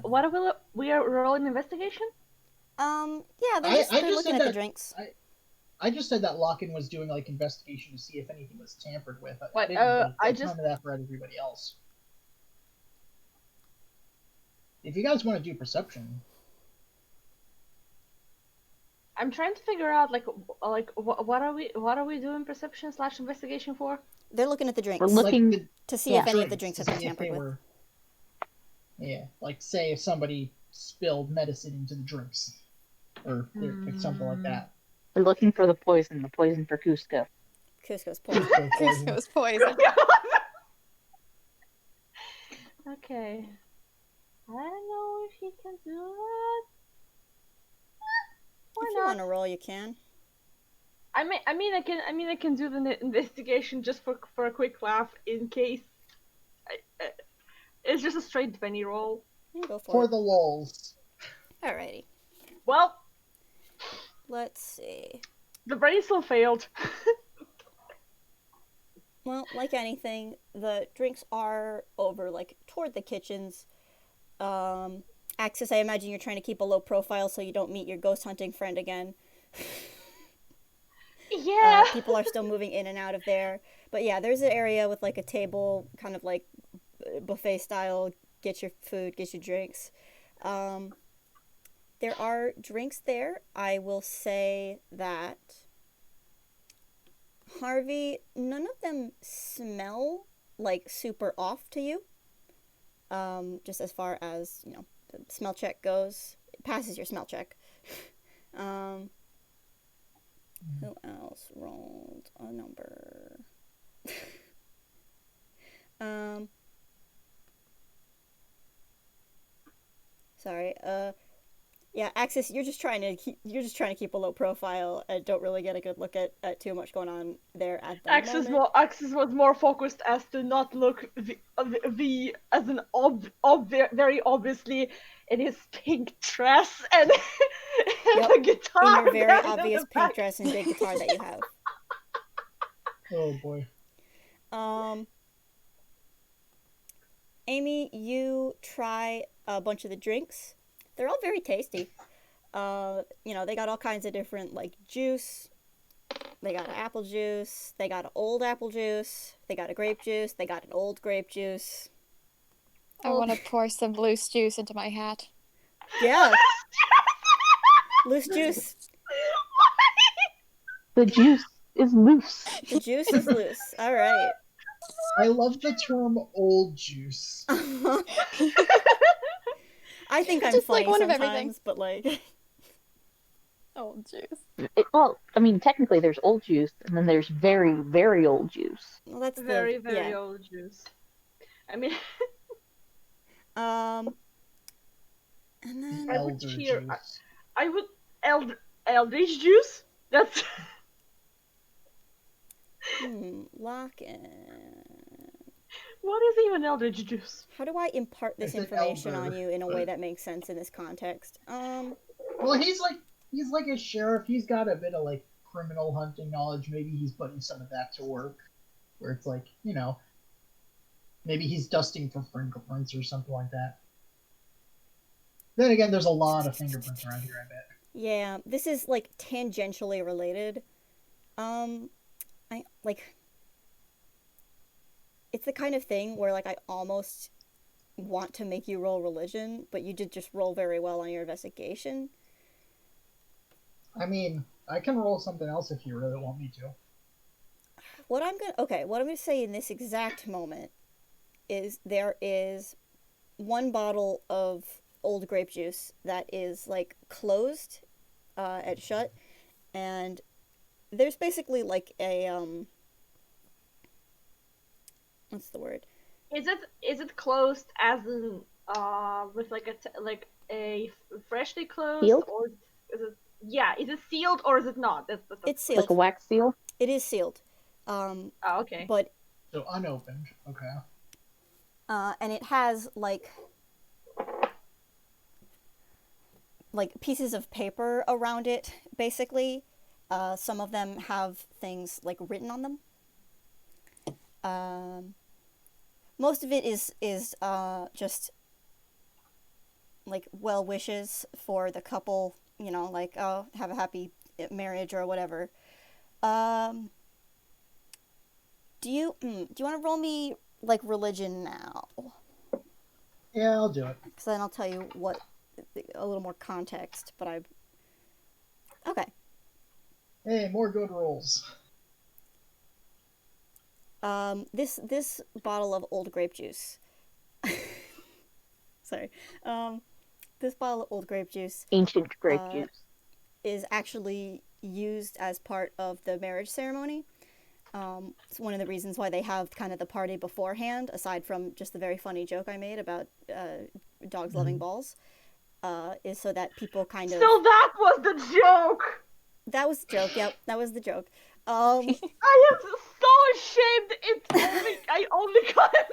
D: What are we are rolling investigation?
B: Yeah, they're looking at the drinks.
C: I just said that Loccan was doing like investigation to see if anything was tampered with.
D: What?
C: I just that for everybody else. If you guys want to do perception,
D: I'm trying to figure out like what are we doing perception / investigation for?
B: They're looking at the drinks.
A: We're looking
B: to see if any of the drinks have been tampered with.
C: Yeah, like say if somebody spilled medicine into the drinks, or something like that.
A: We're looking for the poison for Cusco.
B: Cusco's poison.
E: Cusco's poison.
D: Okay. I don't know if he can do that.
B: If you want to roll, you can.
D: I can do the investigation just for a quick laugh in case. It's just a straight 20 roll.
B: Go for
C: it. The lulz.
B: Alrighty.
D: Well,
B: let's see.
D: The brain still failed.
B: Well, like anything, the drinks are over, like, toward the kitchens. Axis, I imagine you're trying to keep a low profile so you don't meet your ghost hunting friend again.
D: Yeah.
B: People are still moving in and out of there. But yeah, there's an area with, like, a table, kind of like buffet style, get your food, get your drinks. There are drinks there. I will say that Harvey, none of them smell like super off to you. Just as far as, you know, the smell check goes. It passes your smell check. Who else rolled a number? Sorry. Yeah, Axis, you're just trying to keep a low profile and don't really get a good look at too much going on there at the moment.
D: Axis was more focused as to not look as an very obviously in his pink dress and,
B: yep.
D: the guitar.
B: In your very obvious pink dress and big guitar that you have.
C: Oh boy.
B: Amy, you try a bunch of the drinks. They're all very tasty. You know, they got all kinds of different, like, juice. They got apple juice. They got old apple juice. They got a grape juice. They got an old grape juice.
E: I want to pour some loose juice into my hat.
B: Yeah. Loose juice.
A: The juice is loose.
B: The juice is loose. All right.
C: I love the term old juice.
B: I think I'm
E: just
B: funny
E: like one
B: sometimes,
E: of everything.
B: But like
E: old juice.
A: Well, I mean, technically there's old juice, and then there's very, very old juice.
B: Well, that's
D: very old juice. I mean,
B: and then
D: I would cheer. I would eldritch juice. That's.
B: Loccan.
D: What is even eldritch juice?
B: How do I impart this information on you in a way that makes sense in this context?
C: Well, he's like a sheriff. He's got a bit of like criminal hunting knowledge. Maybe he's putting some of that to work. Where it's like, you know, maybe he's dusting for fingerprints or something like that. Then again, there's a lot of fingerprints around here, I bet.
B: Yeah, this is like tangentially related. I like. It's the kind of thing where like I almost want to make you roll religion, but you did just roll very well on your investigation.
C: I mean, I can roll something else if you really want me to.
B: What I'm gonna say in this exact moment is there is one bottle of old grape juice that is like closed at shut, and there's basically like a what's the word?
D: Is it closed as in with like a freshly closed
A: sealed?
D: Or is it is it sealed or is it not?
B: It's sealed.
A: Like a wax seal?
B: It is sealed.
D: Oh, okay.
B: But
C: so unopened. Okay.
B: And it has like pieces of paper around it, basically. Some of them have things like written on them. Most of it is just like well wishes for the couple, you know, like, oh, have a happy marriage or whatever. Do you want to roll me like religion now?
C: Yeah, I'll do it.
B: Because then I'll tell you a little more context. But okay.
C: Hey, more good rolls.
B: This bottle of old grape juice. Sorry. This bottle of old grape juice.
A: Ancient grape juice.
B: Is actually used as part of the marriage ceremony. It's one of the reasons why they have kind of the party beforehand, aside from just the very funny joke I made about dogs loving balls, is so that people kind of...
D: So that was the joke!
B: That was the joke, yep, that was the joke.
D: I am so ashamed I only got it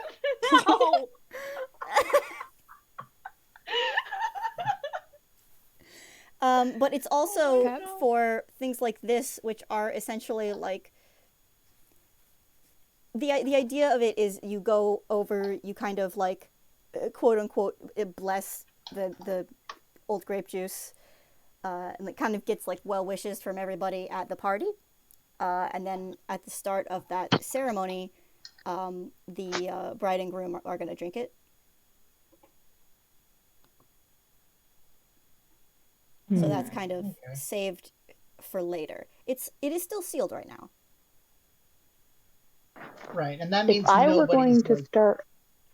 D: now!
B: But it's also for things like this, which are essentially like... The idea of it is you go over, you kind of like, quote unquote, bless the old grape juice, and it kind of gets like well wishes from everybody at the party. And then at the start of that ceremony, the bride and groom are going to drink it. So that's kind of saved for later. It is still sealed right now.
C: Right, and that means
A: if I were
C: nobody's
A: going to start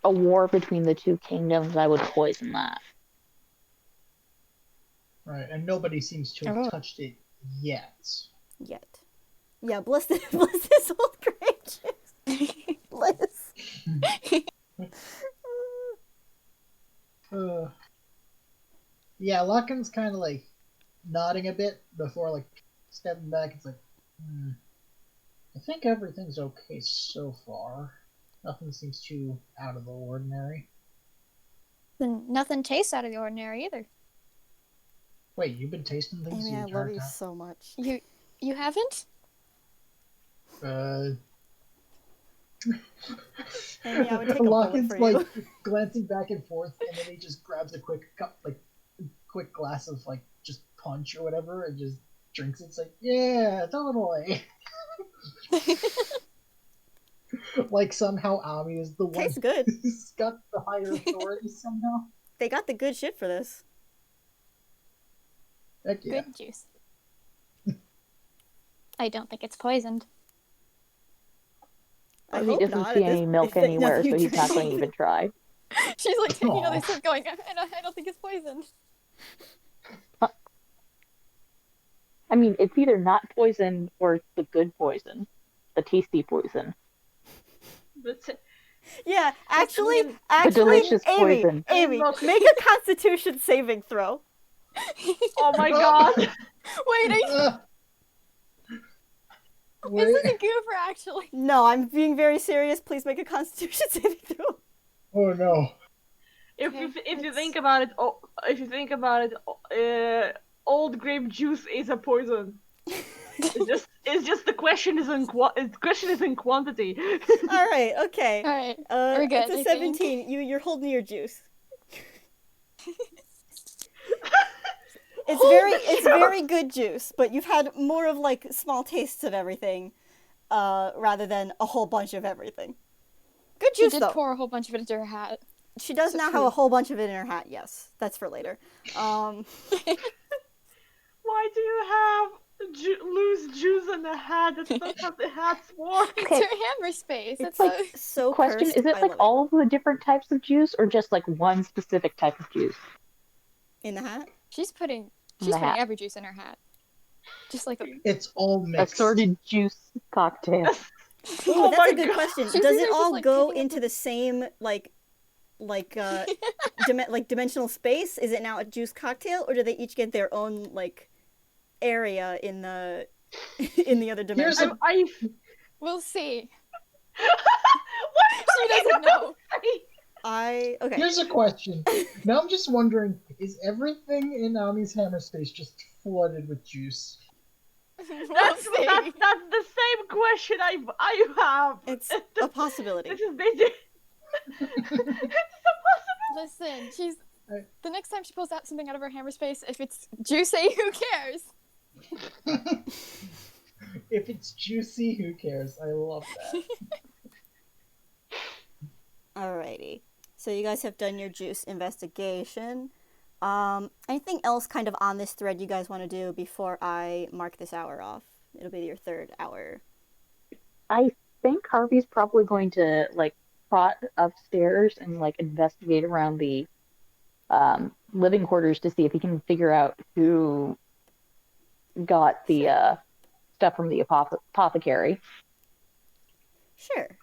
A: a war between the two kingdoms, I would poison that.
C: Right, and nobody seems to have touched it yet.
B: Yeah, bless this old gracious. Bless.
C: Yeah, Loccan's kind of like nodding a bit before like stepping back. It's like, I think everything's okay so far. Nothing seems too out of the ordinary.
E: Then nothing tastes out of the ordinary either.
C: Wait, you've been tasting things?
B: Amy, I love you so much.
E: You haven't?
B: Amy, I would take a bullet for you.
C: Like glancing back and forth, and then he just grabs a quick cup, like quick glass of like just punch or whatever, and just drinks it. It's like, yeah, totally. Like somehow Ami is the one
B: Tastes good.
C: who's got the higher authority somehow.
B: They got the good shit for this.
C: Heck yeah.
E: Good juice. I don't think it's poisoned.
A: He doesn't see any milk anywhere, so he's not going to even try.
E: She's like taking another sip going, I don't think it's poisoned.
A: I mean, it's either not poison or it's the good poison. The tasty poison.
B: Yeah, actually,
A: the delicious poison.
B: Amy, make a Constitution saving throw.
D: Oh my god.
E: Wait, this is a goofer, actually.
B: No, I'm being very serious. Please make a Constitution saving throw.
C: Oh no.
D: If you think about it, old grape juice is a poison. It's just the question is in quantity.
B: All right, okay.
E: All right, we're good.
B: It's a 17. You're holding your juice. It's very good juice, but you've had more of like small tastes of everything, rather than a whole bunch of everything. Good juice,
E: though. She did
B: though.
E: pour a whole bunch of it into her hat.
B: She does now have a whole bunch of it in her hat. Yes, that's for later.
D: Why do you have loose juice in the hat? That's not what the hat's for.
E: It's her hammer space.
A: It's like
B: so
A: question:
B: cursed.
A: Is it like all of the different types of juice, or just like one specific type of juice
B: in the hat?
E: She's putting every juice in her hat. Just like
C: it's all mixed.
A: Assorted juice cocktail.
B: Oh, that's a good question. Does it all go into the same dimensional space? Is it now a juice cocktail, or do they each get their own like area in the other dimension?
E: We'll see.
D: She doesn't know.
B: Okay.
C: Here's a question. Now I'm just wondering, is everything in Ami's hammer space just flooded with juice?
D: That's the same question I have.
B: It's a possibility.
D: This is basic. It's a possibility.
E: Listen, the next time she pulls out something out of her hammer space, if it's juicy, who cares?
C: If it's juicy, who cares? I love that.
B: Alrighty. So you guys have done your juice investigation. Anything else kind of on this thread you guys want to do before I mark this hour off? It'll be your third hour.
A: I think Harvey's probably going to like trot upstairs and like investigate around the living quarters to see if he can figure out who got the stuff from the apothecary.
B: Sure.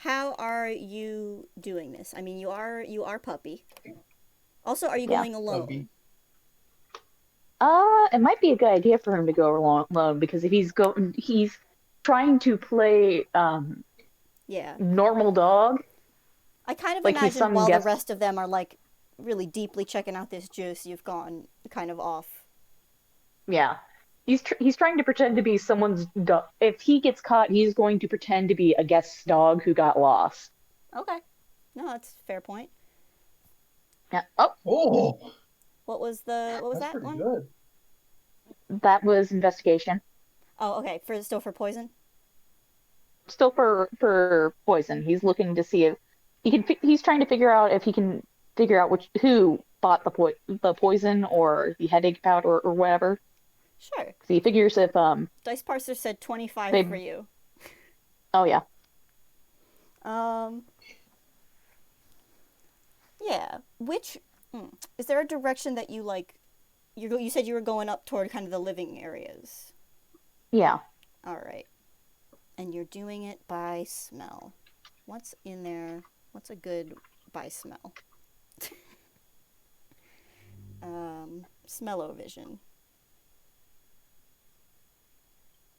B: How are you doing this? I mean, you are puppy. Also, are you going alone?
C: Puppy.
A: It might be a good idea for him to go alone because if he's trying to play normal dog.
B: I kind of imagine while the rest of them are like really deeply checking out this juice, you've gone kind of off.
A: Yeah. He's trying to pretend to be someone's dog. If he gets caught, he's going to pretend to be a guest's dog who got lost.
B: Okay. No, that's a fair point.
A: Yeah.
C: Oh.
B: What was that one?
C: Good.
A: That was investigation.
B: Oh, okay. Still for poison?
A: Still for poison. He's looking to see if he can. He's trying to figure out if he can figure out who bought the poison or the headache powder or whatever.
B: Sure.
A: So he figures if
B: Dice Parser said 25 for you.
A: Oh yeah.
B: Yeah. Which is there a direction that you like? You said you were going up toward kind of the living areas.
A: Yeah.
B: All right. And you're doing it by smell. What's in there? What's a good by smell? Smell-o-vision.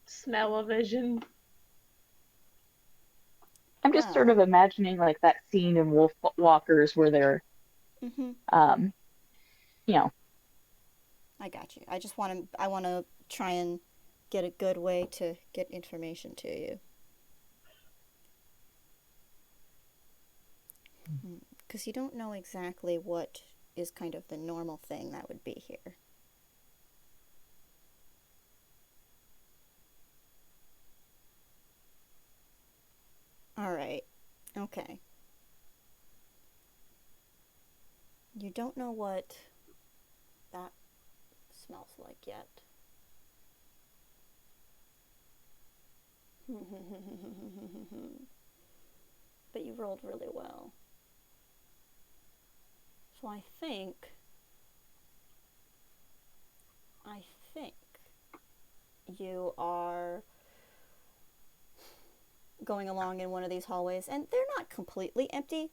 D: Smell-o-vision.
A: I'm just sort of imagining like that scene in Wolf Walkers where they're, you know.
B: I got you. I want to try and get a good way to get information to you. Because you don't know exactly what is kind of the normal thing that would be here. All right. Okay. You don't know what that smells like yet. But you rolled really well. So I think you are going along in one of these hallways, and they're not completely empty.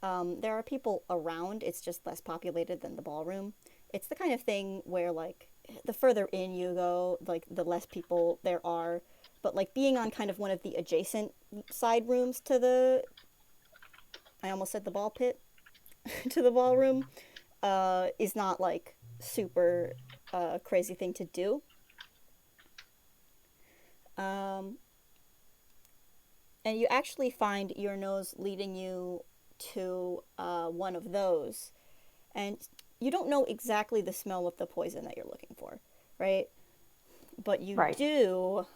B: There are people around, it's just less populated than the ballroom. It's the kind of thing where, like, the further in you go, like, the less people there are. But, like, being on kind of one of the adjacent side rooms to the... I almost said the ball pit. To the ballroom, is not, like, super crazy thing to do. And you actually find your nose leading you to one of those. And you don't know exactly the smell of the poison that you're looking for, right? But you do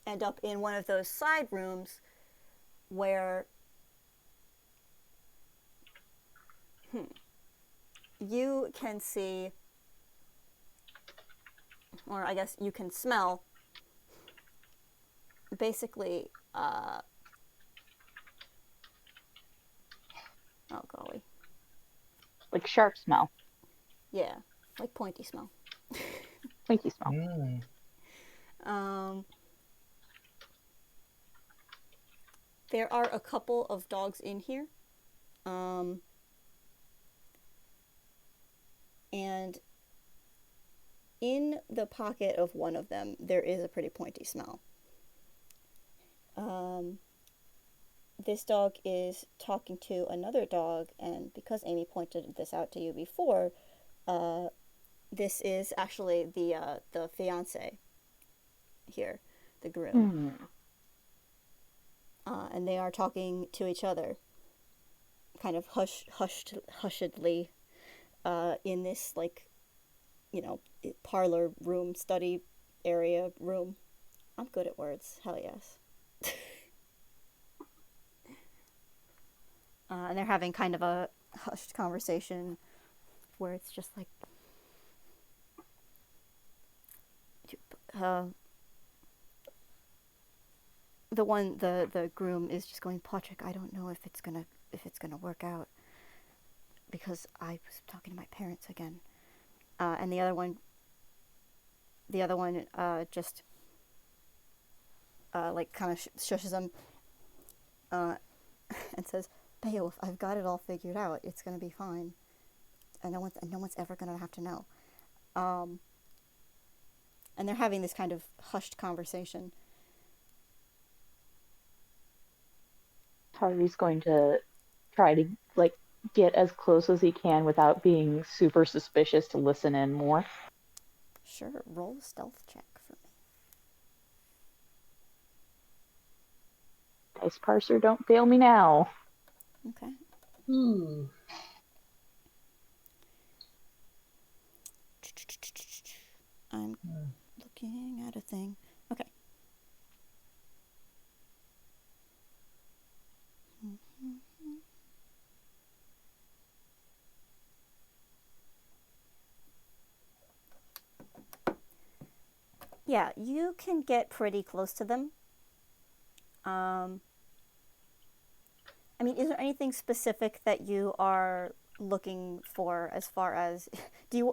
B: end up in one of those side rooms where you can see, or I guess you can smell, basically, oh golly.
A: Like sharp smell.
B: Yeah, like pointy smell.
A: Pointy smell.
B: There are a couple of dogs in here. And in the pocket of one of them, there is a pretty pointy smell. This dog is talking to another dog, and because Amy pointed this out to you before, this is actually the fiance here, the groom. And they are talking to each other, kind of hushedly, in this, like, you know, parlor room, study area room. I'm good at words. Hell yes. And they're having kind of a hushed conversation where it's just like, the groom is just going, Patrick, I don't know if it's gonna work out, because I was talking to my parents again. And the other one just like kind of shushes him and says, Beowulf, I've got it all figured out. It's gonna be fine, and no one's ever gonna have to know. And they're having this kind of hushed conversation.
A: Harvey's going to try to like get as close as he can without being super suspicious to listen in more.
B: Sure, roll a stealth check for me.
A: Dice Parser, don't fail me now.
B: Okay. I'm looking at a thing. Okay. Yeah, you can get pretty close to them. I mean, is there anything specific that you are looking for as far as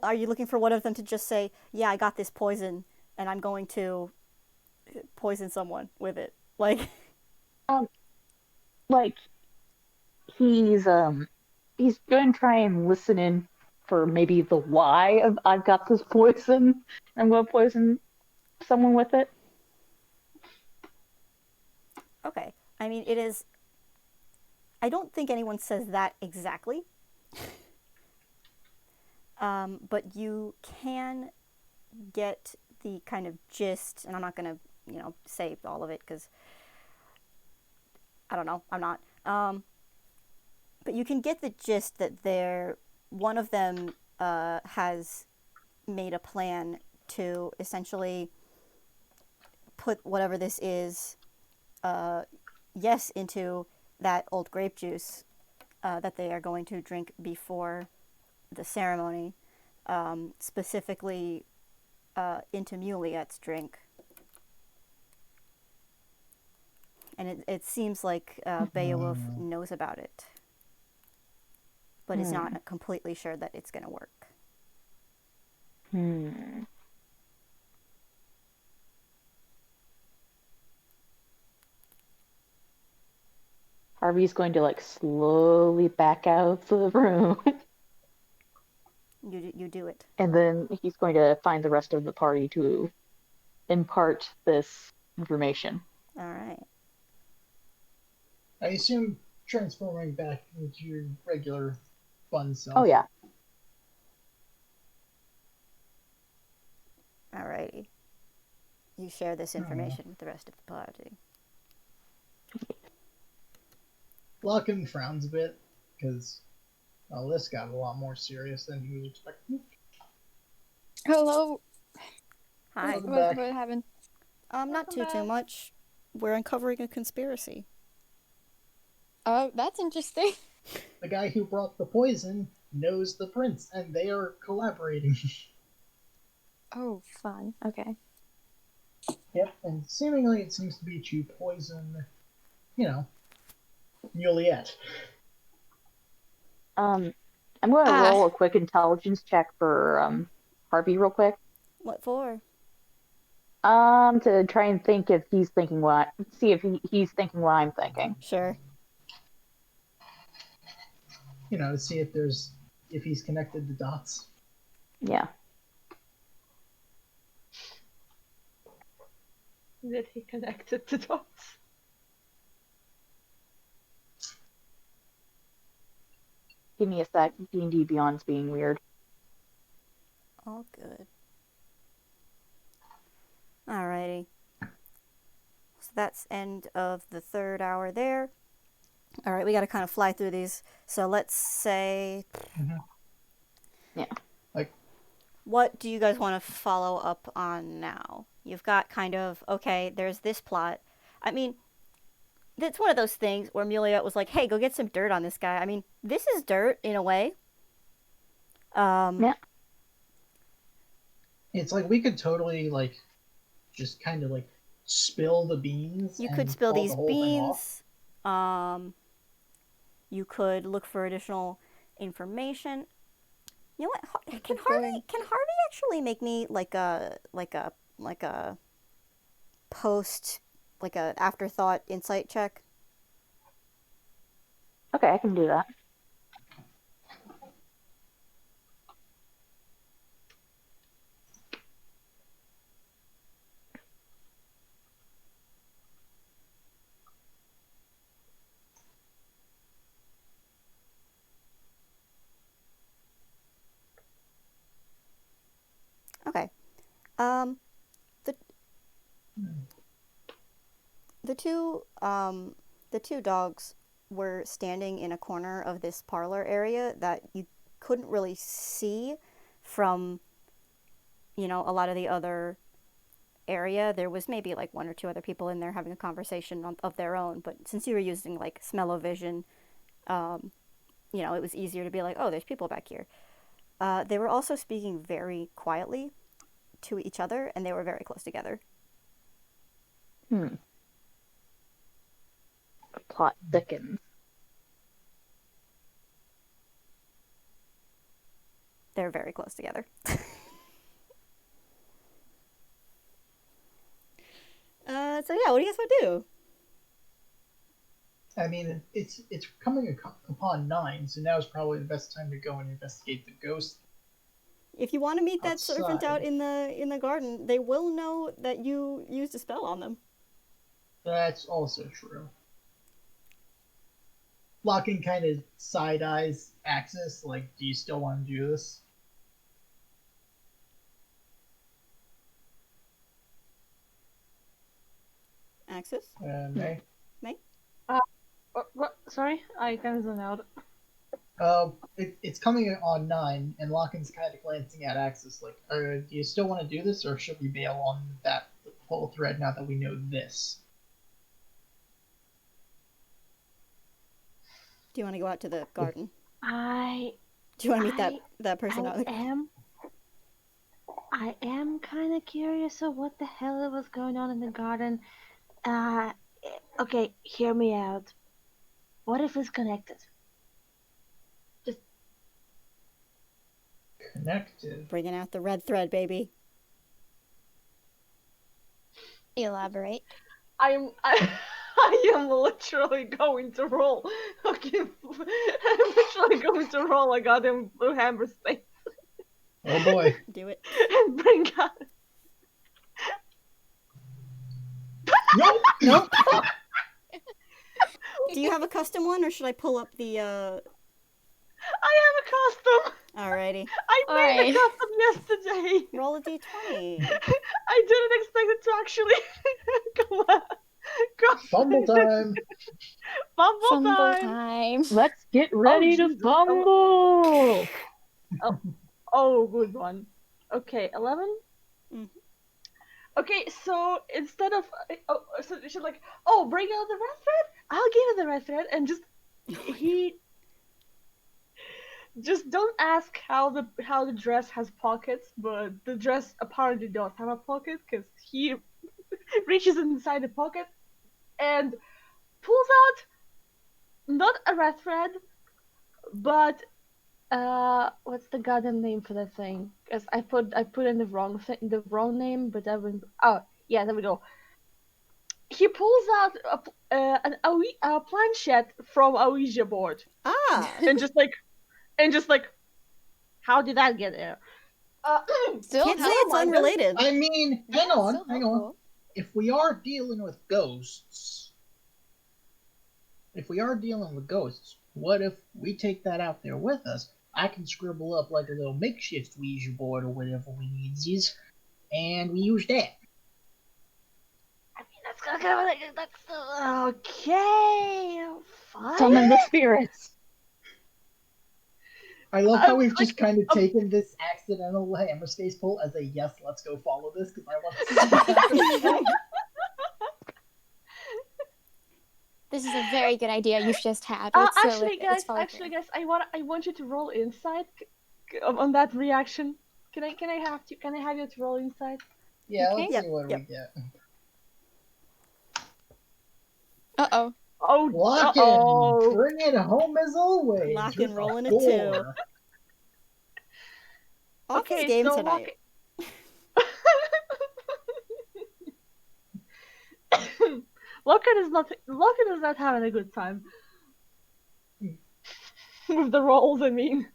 B: are you looking for one of them to just say, "Yeah, I got this poison and I'm going to poison someone with it." Like
A: Um, like he's going to try and listen in for maybe the why of I've got this poison. I'm going to poison someone with it.
B: okay. I mean, it is I don't think anyone says that exactly. But you can get the kind of gist, and I'm not going to, say all of it because I don't know, I'm not. But you can get the gist that one of them has made a plan to essentially put whatever this is, into that old grape juice that they are going to drink before the ceremony, specifically into Mewliet's drink. And it seems like Beowulf knows about it, but is not completely sure that it's going to work.
A: Harvey's going to slowly back out of the room.
B: You do it.
A: And then he's going to find the rest of the party to impart this information.
B: All right.
C: I assume transforming back into your regular fun self.
A: Oh, yeah.
B: Alrighty. You share this information with the rest of the party.
C: Loccan frowns a bit, because this got a lot more serious than he was expecting.
E: Hello.
B: Hi.
E: What happened?
B: Not too much. We're uncovering a conspiracy.
E: Oh, that's interesting.
C: The guy who brought the poison knows the prince, and they are collaborating.
E: Oh, fun. Okay.
C: Yep, and seemingly it seems to be to poison, Mewliet.
A: I'm going to roll a quick intelligence check for Harvey real quick.
B: What for?
A: To try and think if he's thinking see if he's thinking what I'm thinking.
B: Sure.
C: To see if he's connected the dots.
A: Yeah.
D: Did he connected the dots?
A: Give me a sec. D&D Beyond's being weird.
B: All good. Alrighty. So that's end of the third hour there. Alright, we gotta kind of fly through these. So let's say...
A: Yeah.
B: What do you guys want to follow up on now? You've got kind of, okay, there's this plot. I mean, it's one of those things where Mewliet was like, hey, go get some dirt on this guy. I mean, this is dirt, in a way.
A: Yeah.
C: It's like we could totally, just kind of, spill the beans.
B: You could spill these beans. You could look for additional information. You know what? Can Harvey actually make me like a post, like a afterthought insight check?
A: Okay, I can do that.
B: Okay. The two dogs were standing in a corner of this parlor area that you couldn't really see from, a lot of the other area. There was maybe one or two other people in there having a conversation of their own, but since you were using smell-o-vision, it was easier to be like, oh, there's people back here. They were also speaking very quietly, to each other, and they were very close together.
A: The plot thickens.
B: They're very close together. So yeah, what do you guys want to do?
C: I mean, it's coming upon 9, so now is probably the best time to go and investigate the ghost.
B: If you want to meet that
C: outside.
B: servant out in the garden, they will know that you used a spell on them.
C: That's also true. Loccan kind of side-eyes Axis, like, do you still want to do this?
B: Axis?
C: May?
B: May?
D: What? Sorry? I kind of zoned out.
C: It's coming on 9, and Loccan's kind of glancing at Axis, like, do you still want to do this, or should we bail on that whole thread now that we know this?
B: Do you want to go out to the garden? Do you want to meet that person out there?
G: I am kind of curious of what the hell was going on in the garden. Okay, hear me out. What if it's connected? Just
C: connected.
B: Bringing out the red thread, baby.
E: Elaborate.
D: I am literally going to roll. Okay, I'm literally going to roll a goddamn blue hammer space.
C: Oh boy.
B: Do it.
D: And bring out.
C: Nope.
B: Nope. Do you have a custom one, or should I pull up the?
D: I have a custom.
B: Alrighty.
D: I made a custom yesterday.
B: Roll a d20.
D: I didn't expect it to actually come out.
C: Fumble time.
D: Fumble time.
A: Let's get ready to fumble.
D: Oh, good one. Okay, 11.
B: Mm-hmm.
D: Okay, so instead of so she's like, bring out the red thread. I'll give you the red thread, and just don't ask how the dress has pockets, but the dress apparently does have a pocket because he reaches inside the pocket and pulls out not a red thread, but what's the goddamn name for that thing? Because I put in the wrong name, but that would. Oh yeah, there we go. He pulls out a planchette from a Ouija board. and just like, how did that get there?
B: Still can't say it's unrelated.
C: I mean, hang on. If we are dealing with ghosts, what if we take that out there with us? I can scribble up like a little makeshift Ouija board or whatever we need, and we use that.
G: I mean, that's okay. Fine.
A: Summon the spirits.
C: I love how we've just kind of taken this accidental hammer space pull as a yes, let's go follow this, because I love to see
E: This is a very good idea you've just had.
D: Actually, guys, I want you to roll insight on that reaction. Can I have you to roll insight?
C: Yeah, okay. Let's see what we get.
E: Uh-oh.
D: Oh,
C: Loccan, bring it home as always.
B: Loccan rolling a 2. Okay, game so tonight.
D: Loccan is not having a good time with the rolls. I mean,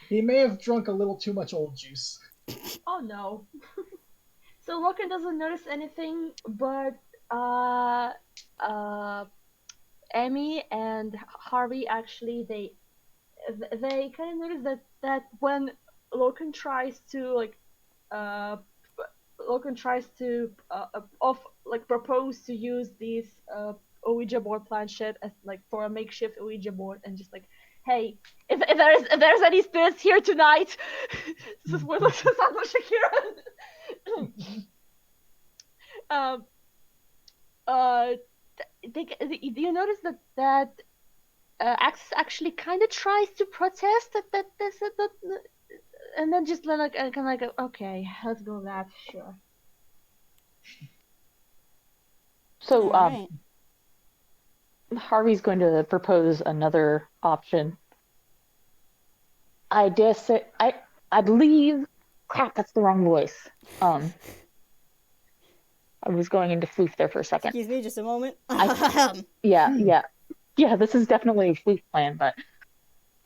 C: he may have drunk a little too much old juice.
D: Oh no! So Loccan doesn't notice anything, but Emmy and Harvey actually they kind of notice that when Loccan tries to propose to use this Ouija board planchette as for a makeshift Ouija board, and just like, hey, if there's any spirits here tonight, this is what Shakira. Do you notice that Axis actually kind of tries to protest that then just like kind of like okay, let's go with that. Sure.
A: So
B: right.
A: Harvey's going to propose another option. I dare say I believe. Crap, that's the wrong voice. I was going into floof there for a second.
B: Excuse me, just a moment.
A: Yeah. This is definitely a floof plan, but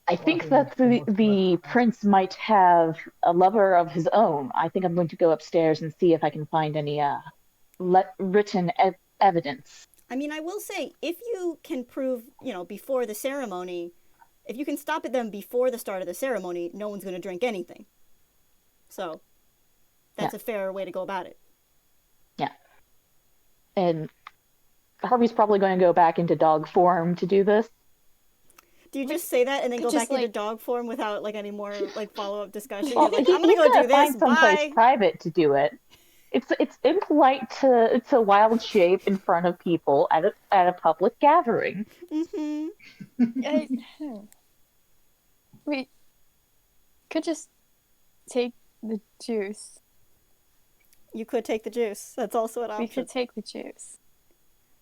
A: I think that the prince might have a lover of his own. I think I'm going to go upstairs and see if I can find any written evidence.
B: I mean, I will say, if you can prove, before the ceremony, if you can stop at them before the start of the ceremony, no one's going to drink anything. So, that's a fair way to go about it.
A: Yeah. And Harvey's probably going to go back into dog form to do this.
B: Do you just say that and then go back into dog form without any more follow-up discussion?
A: Well,
B: You're like, I'm gonna go do this.
A: Find someplace
B: Bye.
A: private to do it. It's impolite to wild shape in front of people at a public gathering.
B: Mm-hmm.
E: We could just take the juice.
B: You could take the juice. That's also an option.
E: We could take the juice.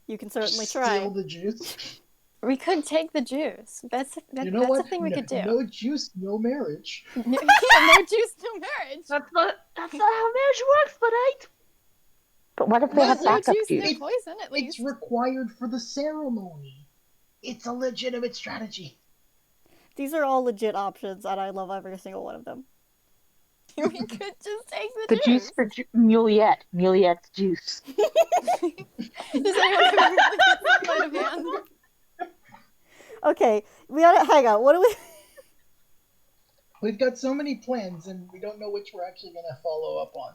B: You can certainly try.
C: Steal the juice.
E: We could take the juice. That's a thing we could do.
C: No juice, no marriage.
E: No juice, no marriage.
D: That's not how marriage works, but
A: But what if they have backup
E: juice?
A: juice?
E: No poison, at least.
C: It's required for the ceremony. It's a legitimate strategy.
B: These are all legit options, and I love every single one of them.
E: We could just take
A: the juice for Mewliet. Mewliet's juice.
E: Does anyone have a sleight of hand?
B: Okay, we gotta hang on. What do we?
C: We've got so many plans, and we don't know which we're actually gonna follow up on.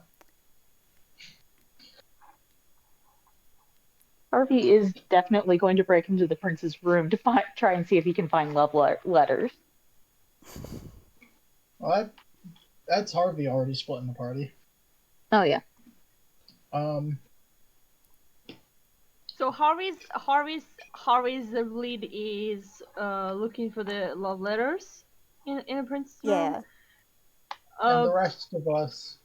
A: Harvey is definitely going to break into the prince's room to try and see if he can find love letters.
C: What? That's Harvey already splitting the party.
A: Oh yeah.
D: So Harvey's lead is looking for the love letters in a prince's room.
B: Yeah.
C: And the rest of us.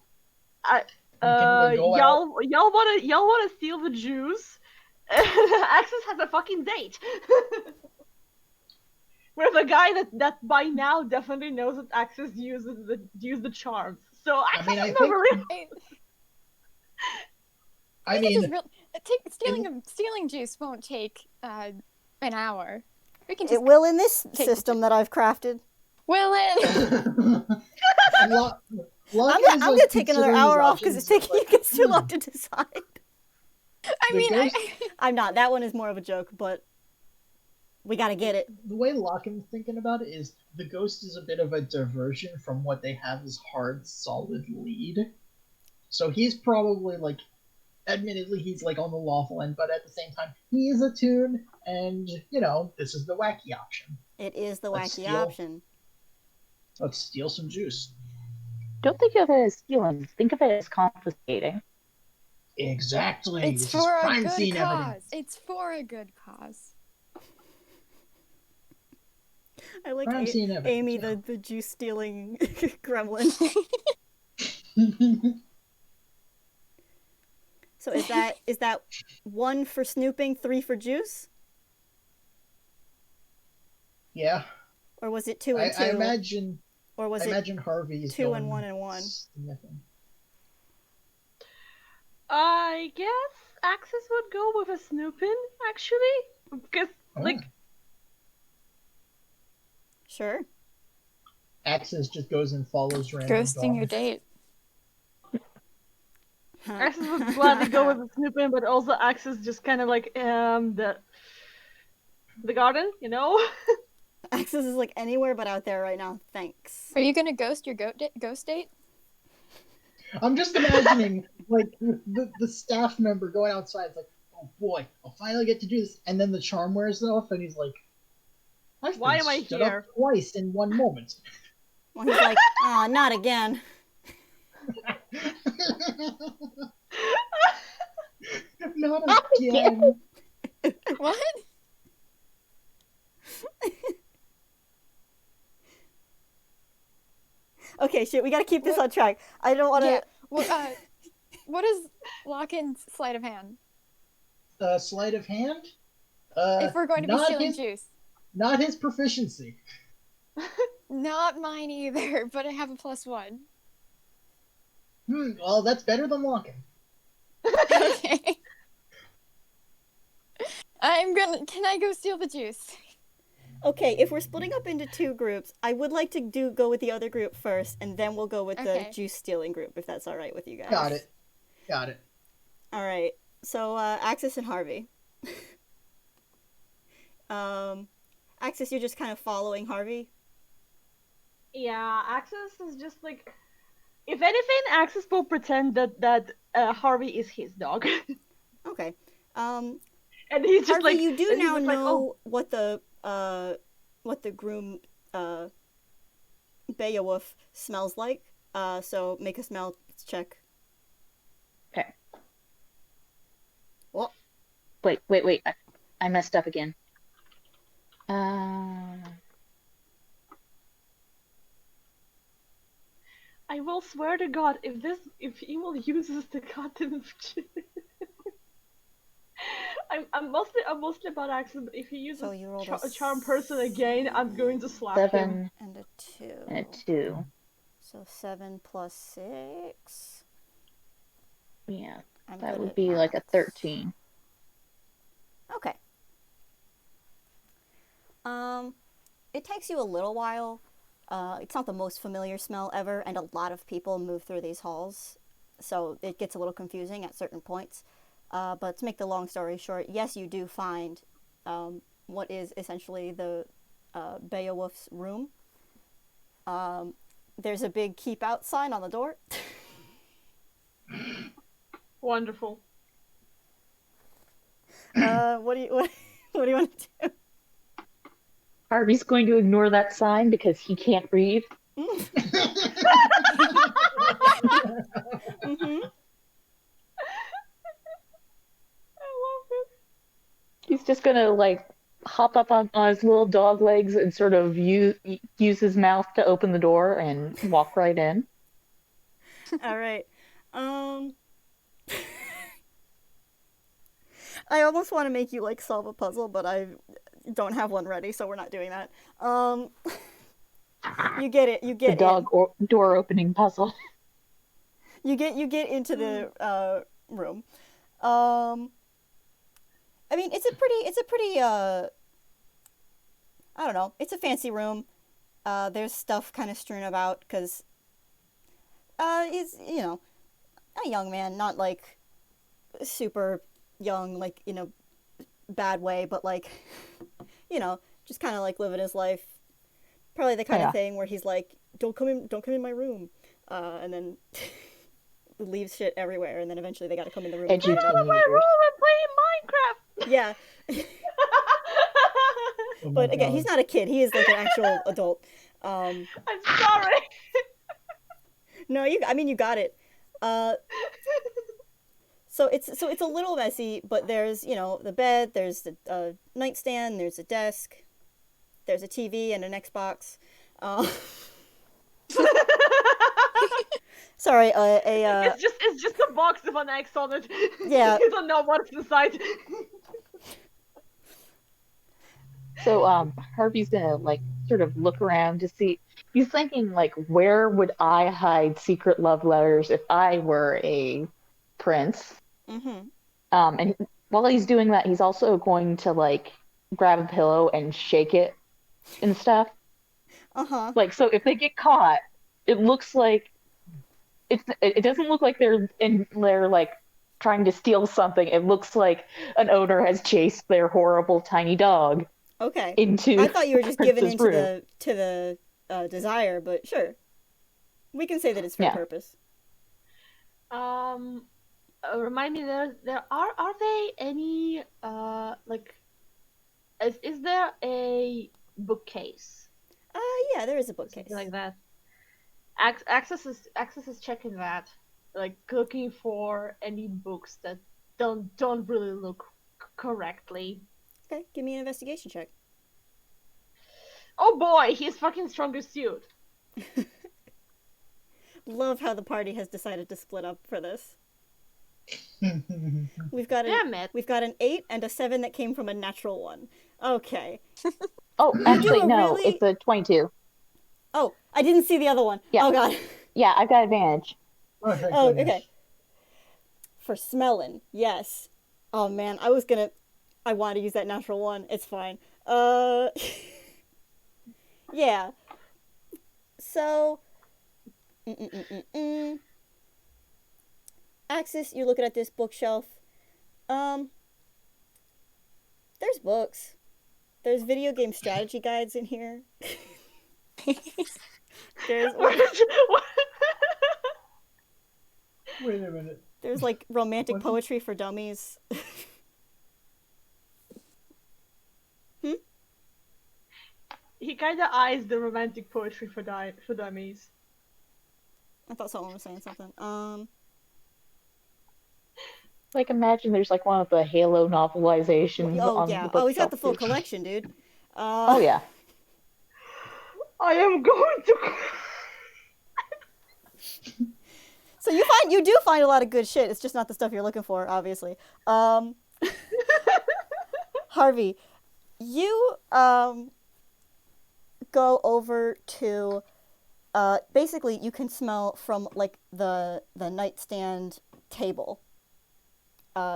D: Y'all wanna steal the juice? Axis has a fucking date with a guy that by now definitely knows that Axis use the charms. So Axis is not really.
E: Stealing juice won't take an hour. We can just
B: it will in this system that I've crafted.
E: Will it?
B: I'm gonna take another hour off because it's taking you guys too long to decide. I'm not. That one is more of a joke, but we gotta get it.
C: The way Loccan's thinking about it is the ghost is a bit of a diversion from what they have as hard, solid lead. So he's probably admittedly he's on the lawful end, but at the same time he is a toon, and this is the wacky option.
B: It is the wacky option.
C: Let's steal some juice.
A: Don't think of it as stealing. Think of it as confiscating.
C: Exactly.
E: It's for a good cause. It's for a good cause.
B: I like Amy, the juice stealing gremlin. So is that 1 for snooping, 3 for juice?
C: Yeah.
B: Or was it 2 and 2?
C: I imagine.
B: Or was
C: I imagine Harvey's
B: 2 and 1 and 1?
C: Sniffing.
D: I guess Axis would go with a snooping, actually, because
B: Sure.
C: Axis just goes and follows random
E: ghosting your date.
D: Axis would gladly go with the snooping, but also Axis just kind of the garden,
B: Axis is anywhere but out there right now. Thanks.
E: Are you gonna ghost your ghost date?
C: I'm just imagining the staff member going outside. It's oh boy, I'll finally get to do this. And then the charm wears off, and he's like,
D: "Why am I here?"
C: Twice in one moment.
B: Well, he's like, "Oh, not again."
C: Not again.
E: What?
B: Okay, shit. We gotta keep this on track. I don't want to.
E: Yeah. Well, what is Loccan's sleight of hand?
C: Sleight of hand?
E: If we're going to be stealing juice.
C: Not his proficiency.
E: Not mine either, but I have a +1.
C: Well, that's better than Loccan.
E: Okay. Can I go steal the juice?
B: Okay, if we're splitting up into 2 groups, I would like to go with the other group first, and then we'll go with the juice stealing group, if that's all right with you guys.
C: Got it.
B: All right. So, Axis and Harvey. Axis, you're just kind of following Harvey?
D: Yeah, Axis is just like... If anything, Axis will pretend that Harvey is his dog.
B: Okay.
D: And he's just
B: Harvey,
D: like...
B: you do now know what the groom, Beowulf smells like. So make a smell check.
A: Okay.
B: What?
A: Wait. I messed up again.
D: I will swear to God, if evil uses the goddamn I'm mostly about Axis. If he uses a charm person again, I'm going to slap
A: 7
D: him.
B: And a 2.
A: And a 2.
B: So 7 plus 6.
A: Yeah, that would be like a 13.
B: Okay. It takes you a little while. It's not the most familiar smell ever, and a lot of people move through these halls, so it gets a little confusing at certain points. But to make the long story short, yes, you do find what is essentially the Beowulf's room. There's a big keep out sign on the door.
D: Wonderful.
B: What do you want to do?
A: Harvey's going to ignore that sign because he can't read.
B: Mm-hmm.
D: I love it.
A: He's just gonna like hop up on his little dog legs and sort of use his mouth to open the door and walk right in.
B: All right. I almost want to make you like solve a puzzle, but I don't have one ready, so we're not doing that. You get it. You get
A: the dog door opening puzzle.
B: You get into the room. I mean, it's a pretty. I don't know. It's a fancy room. There's stuff kind of strewn about because he's a young man, not like super young, like in a bad way, but like just kind of like living his life. Probably the kind of thing where he's like, don't come in my room, and then leaves shit everywhere, and then eventually they got to come in the room.
A: Get out
D: of my room and play Minecraft.
B: Yeah. But again, he's not a kid. He is like an actual adult.
D: I'm sorry.
B: No, you got it. So it's a little messy, but there's the bed, there's the nightstand, there's a desk, there's a TV and an Xbox. Sorry,
D: it's just a box with an X on it.
B: Yeah.
D: You don't know what's inside.
A: So Harvey's gonna like sort of look around to see. He's thinking like, where would I hide secret love letters if I were a prince?
B: Mm-hmm.
A: And while he's doing that, he's also going to like grab a pillow and shake it and stuff.
B: Uh-huh.
A: Like, so if they get caught, it looks like it doesn't look like they're like trying to steal something. It looks like an owner has chased their horrible tiny dog.
B: Okay.
A: I
B: thought you were just giving into the desire, but sure. We can say that it's for purpose.
D: Remind me, there are they any like is there a bookcase?
B: Yeah, there is a bookcase.
D: Something like that. Access is checking that, like looking for any books that don't really look correctly.
B: Okay, give me an investigation check.
D: Oh boy, he's fucking strongest suit.
B: love how the party has decided to split up for this. We've got an 8 and a 7 that came from a natural 1. Okay.
A: Oh, actually, no, it's a 22.
B: Oh, I didn't see the other one.
A: Yeah.
B: Oh, God.
A: Yeah, I've got advantage.
B: Oh, okay. For smelling, yes. Oh, man, I wanted to use that natural 1. It's fine. Yeah. So, Axis, you're looking at this bookshelf. There's books. There's video game strategy guides in here. There's
C: Wait a minute.
B: There's like romantic poetry for dummies.
D: He kind of eyes the romantic poetry for dummies.
B: I thought someone was saying something.
A: Like, imagine there's like one of the Halo novelizations.
B: Oh yeah. Oh, he's got the full collection, dude.
A: Oh yeah.
D: I am going to.
B: So you do find a lot of good shit. It's just not the stuff you're looking for, obviously. Harvey, you go over to basically you can smell from like the nightstand table.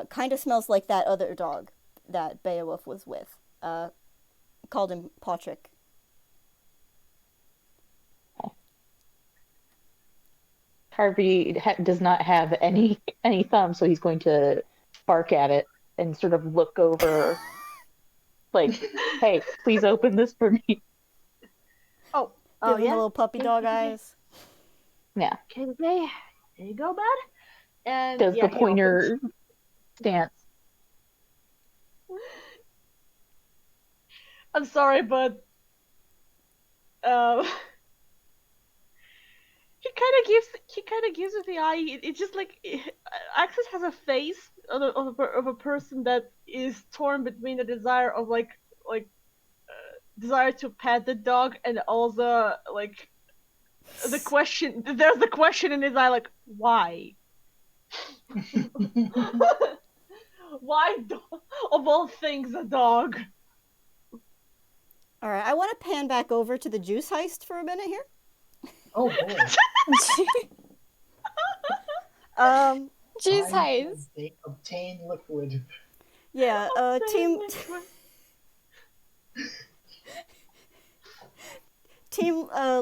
B: Kind of smells like that other dog that Beowulf was with. Called him Patrick.
A: Harvey does not have any thumb, so he's going to bark at it and sort of look over, like, "Hey, please open this for me."
B: Oh, give him the little puppy dog eyes.
A: Yeah.
D: Okay, there you go, bud. And
A: does the pointer stance.
D: I'm sorry, but he kind of gives it the eye. It's just like Axis has a face of a person that is torn between the desire of desire to pet the dog and also like the question. There's the question in his eye, like why? Why of all things a dog?
B: All right, I want to pan back over to the juice heist for a minute here.
C: Oh boy.
E: Juice heist.
C: They obtain liquid.
B: Yeah, team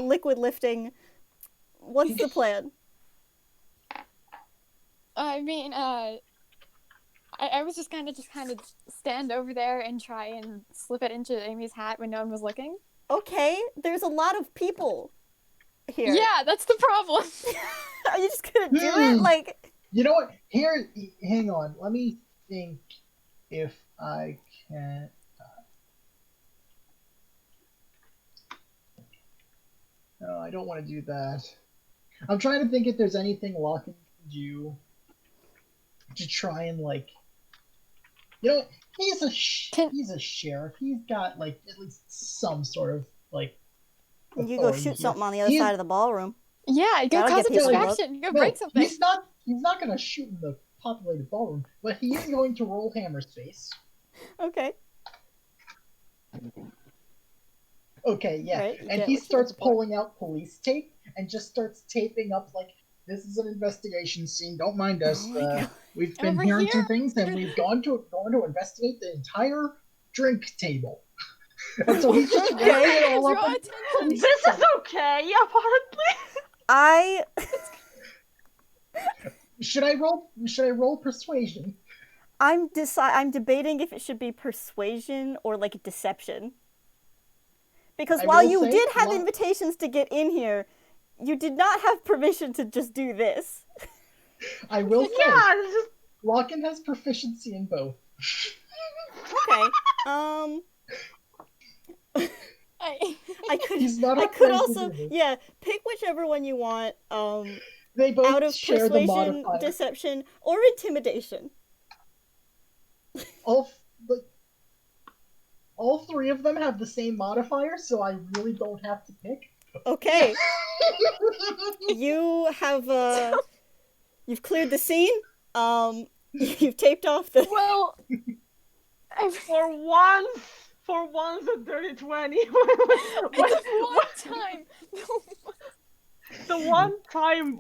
B: liquid lifting. What's the plan?
E: I mean, I was just kind of stand over there and try and slip it into Amy's hat when no one was looking.
B: Okay, there's a lot of people here.
E: Yeah, that's the problem.
B: Are you just gonna do it? Like,
C: you know what? Here, hang on. Let me think if I can. No, I don't want to do that. I'm trying to think if there's anything Loccan can do to try and like. You know, he's a sheriff. He's got like at least some sort of like.
B: You go shoot something on the other side of the ballroom.
E: Yeah, go cause a distraction. Go break something.
C: He's not going to shoot in the populated ballroom, but he is going to roll Hammer's face.
B: Okay.
C: Okay, yeah. Right, and he starts pulling out police tape and just starts taping up like, this is an investigation scene. Don't mind us. We've been hearing some things, and we've gone to investigate the entire drink table. And so he's just wrapping it all up.
D: This is okay, apparently.
C: Should I roll persuasion?
B: I'm debating if it should be persuasion or like deception. Because while you did have invitations to get in here, you did not have permission to just do this.
C: I will say, Loccan has proficiency in both.
B: Okay. I could also pick whichever one you want.
C: They both
B: out of
C: share
B: persuasion,
C: the
B: deception, or intimidation.
C: All three of them have the same modifier, so I really don't have to pick.
B: Okay. You have, you've cleared the scene. You've taped off the...
D: Well, for once, a dirty 20.
E: One time.
D: The one time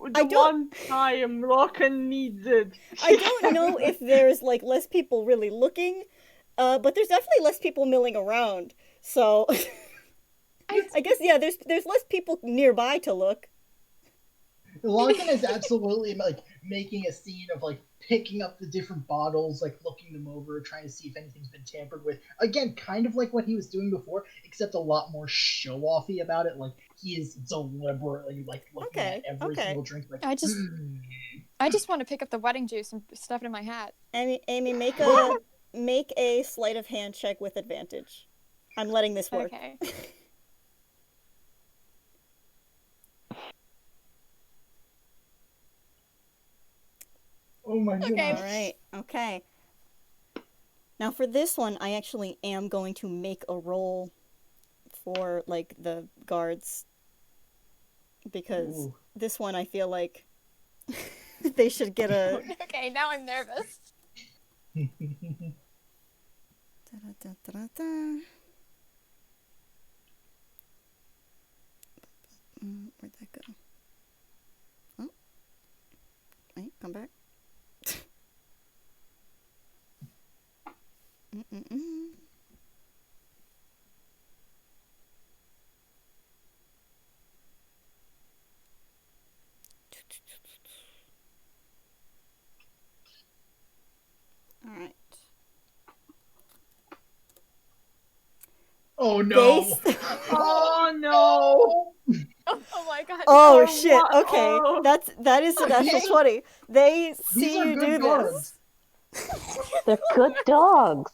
D: Loccan needs it.
B: I don't know if there's, like, less people really looking, but there's definitely less people milling around, so... I guess, yeah, there's less people nearby to look.
C: Loccan is absolutely, like, making a scene of, like, picking up the different bottles, like, looking them over, trying to see if anything's been tampered with. Again, kind of like what he was doing before, except a lot more show-offy about it. Like, he is deliberately, like, looking at every single drink. Like,
E: I just want to pick up the wedding juice and stuff it in my hat.
B: Amy, make a sleight of hand check with advantage. I'm letting this work.
E: Okay.
C: Oh my god.
B: Okay. Alright, okay. Now for this one, I actually am going to make a roll for, like, the guards. Because this one I feel like they should get a...
E: Okay, now I'm nervous.
B: Where'd that go? Oh. Wait, come back. Alright.
C: Oh no!
D: Oh no!
E: Oh my god.
B: Oh shit, okay. That is a natural 20. They see you do
C: guards.
B: this.
A: They're good dogs.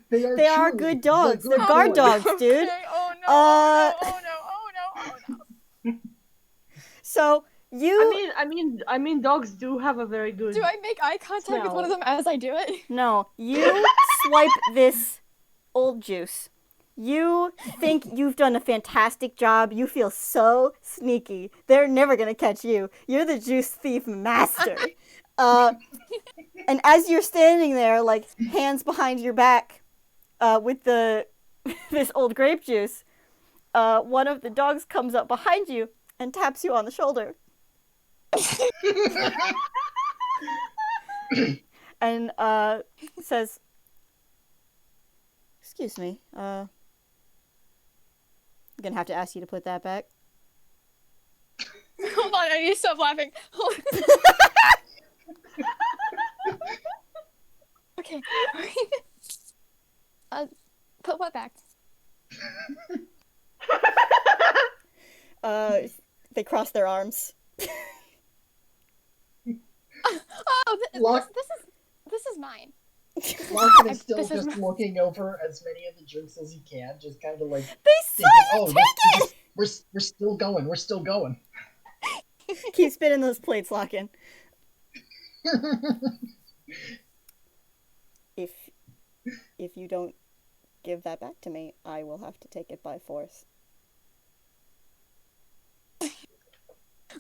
C: They
B: are good dogs. They're guard dogs, dude.
E: Okay. Oh no, oh no.
B: So you...
D: I mean, dogs do have a very good...
E: Do I make eye contact with one of them as I do it?
B: No, you swipe this old juice. You think you've done a fantastic job. You feel so sneaky. They're never gonna catch you. You're the juice thief master. And as you're standing there, like, hands behind your back, with this old grape juice, one of the dogs comes up behind you and taps you on the shoulder. And says, "Excuse me, I'm gonna have to ask you to put that back."
E: Hold on, I need to stop laughing. Okay. Put what back?
B: They cross their arms.
E: This is mine.
C: Loccan is still just looking over as many of the drinks as he can, just kind of like...
B: They saw you take it!
C: We're still going, we're still going.
B: Keep spinning those plates, Loccan. If you don't give that back to me, I will have to take it by force.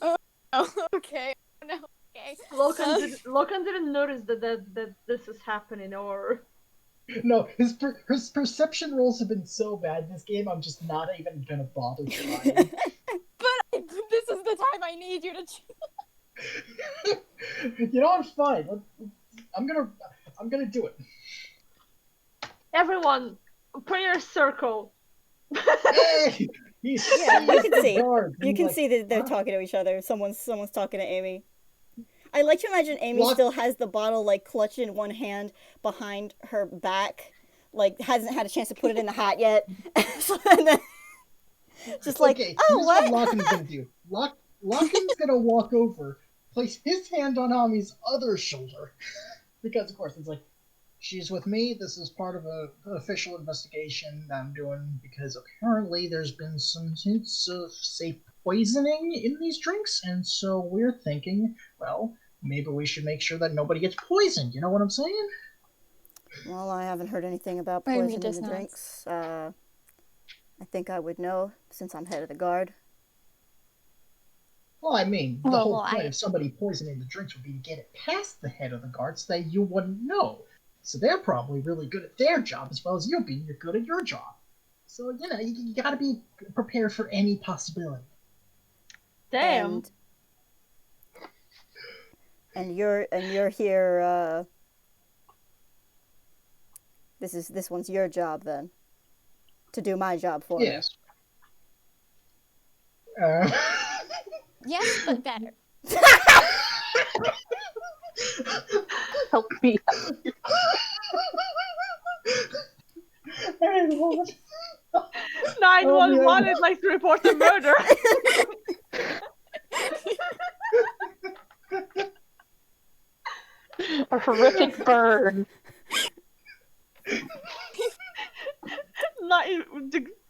E: Oh, okay. No, okay.
D: Loccan didn't notice that this is happening, or...
C: No, his perception rolls have been so bad this game, I'm just not even gonna bother trying.
E: But this is the time I need you to...
C: You know, I'm fine. I'm gonna do it.
D: Everyone, prayer circle.
C: Hey!
B: You can see. You can see that they're talking to each other. Someone's talking to Amy. I like to imagine Amy still has the bottle, like, clutched in one hand behind her back, like, hasn't had a chance to put it in the hat yet. And then, just like,
C: okay,
B: oh, what?
C: What Loccan's gonna do. Loccan's gonna walk over, place his hand on Ami's other shoulder, because, of course, it's like, she's with me. This is part of an official investigation that I'm doing because apparently there's been some hints of, say, poisoning in these drinks, and so we're thinking, well, maybe we should make sure that nobody gets poisoned. You know what I'm saying?
B: Well, I haven't heard anything about poison in the drinks. I think I would know, since I'm head of the guard.
C: Well, I mean, the whole point of somebody poisoning the drinks would be to get it past the head of the guard so that you wouldn't know. So they're probably really good at their job as well as you being good at your job. So, you gotta be prepared for any possibility.
D: Damn.
B: And you're here, this one's your job then. To do my job for me.
C: Yes.
E: Yes, but better.
A: Help me.
D: 911 would like to report a murder.
A: A horrific burn.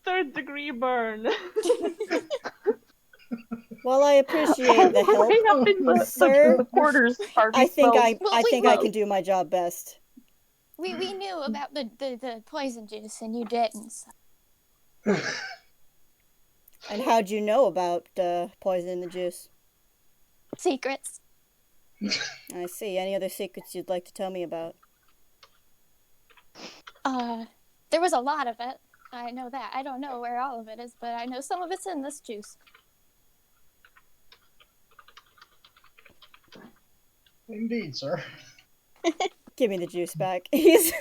D: Third degree burn.
B: While I appreciate the help,
A: Up in
B: sir,
A: the quarters,
B: I think I
E: Well,
B: can do my job best.
E: We knew about the poison juice and you didn't. So.
B: And how'd you know about poison in the juice?
E: Secrets.
B: I see. Any other secrets you'd like to tell me about?
E: There was a lot of it. I know that. I don't know where all of it is, but I know some of it's in this juice.
C: Indeed, sir.
B: Give me the juice back. He's...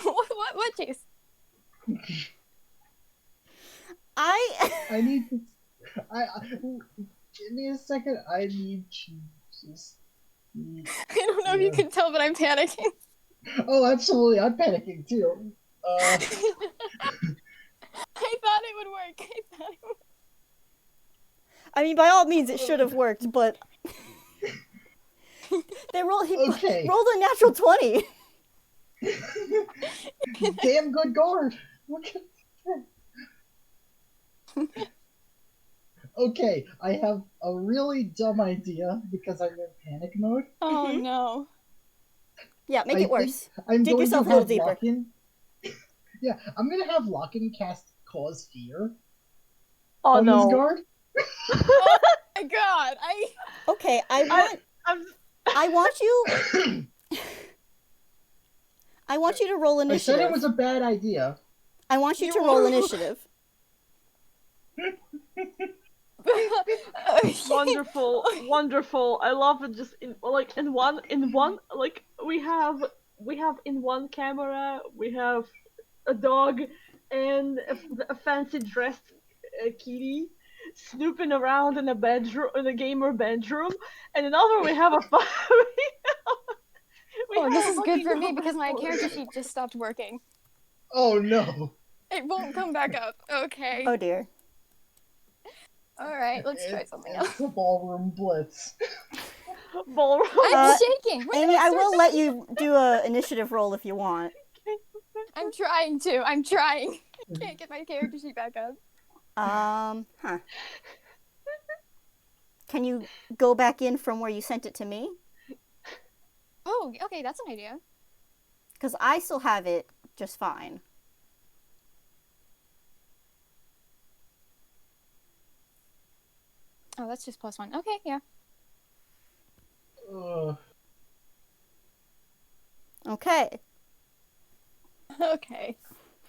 E: What juice?
B: I
C: need to... give me a second. I need to just...
E: I don't know if you can tell, but I'm panicking.
C: Oh, absolutely. I'm panicking, too.
E: I thought it would work.
B: I mean, by all means, it should have worked, but... He rolled a natural 20.
C: Damn good guard. Okay, I have a really dumb idea because I'm in panic mode.
E: Oh no.
B: Yeah, make it worse.
C: Dig
B: yourself a little deeper.
C: Loccan... Yeah, I'm gonna have Loccan cast Cause Fear
D: on
C: this guard.
E: Oh my god,
B: Okay, I want you to roll initiative.
C: I said it was a bad idea.
B: I want you to roll initiative.
D: Wonderful. I love it. Just in one like we have in one camera we have a dog and a fancy dressed kitty snooping around in a bedroom, in a gamer bedroom, and another we have a
E: this is good for me because my character sheet just stopped working.
C: Oh no.
E: It won't come back up. Okay.
B: Oh dear.
E: Alright, let's try something else.
C: It's a ballroom blitz.
D: Ballroom.
E: I'm shaking.
B: Amy, I will let you do a initiative roll if you want.
E: I'm trying to. I can't get my character sheet back up.
B: Can you go back in from where you sent it to me?
E: Oh, okay, that's an idea.
B: Because I still have it just fine.
E: Oh, that's just +1. Okay, yeah.
B: Okay.
E: Okay.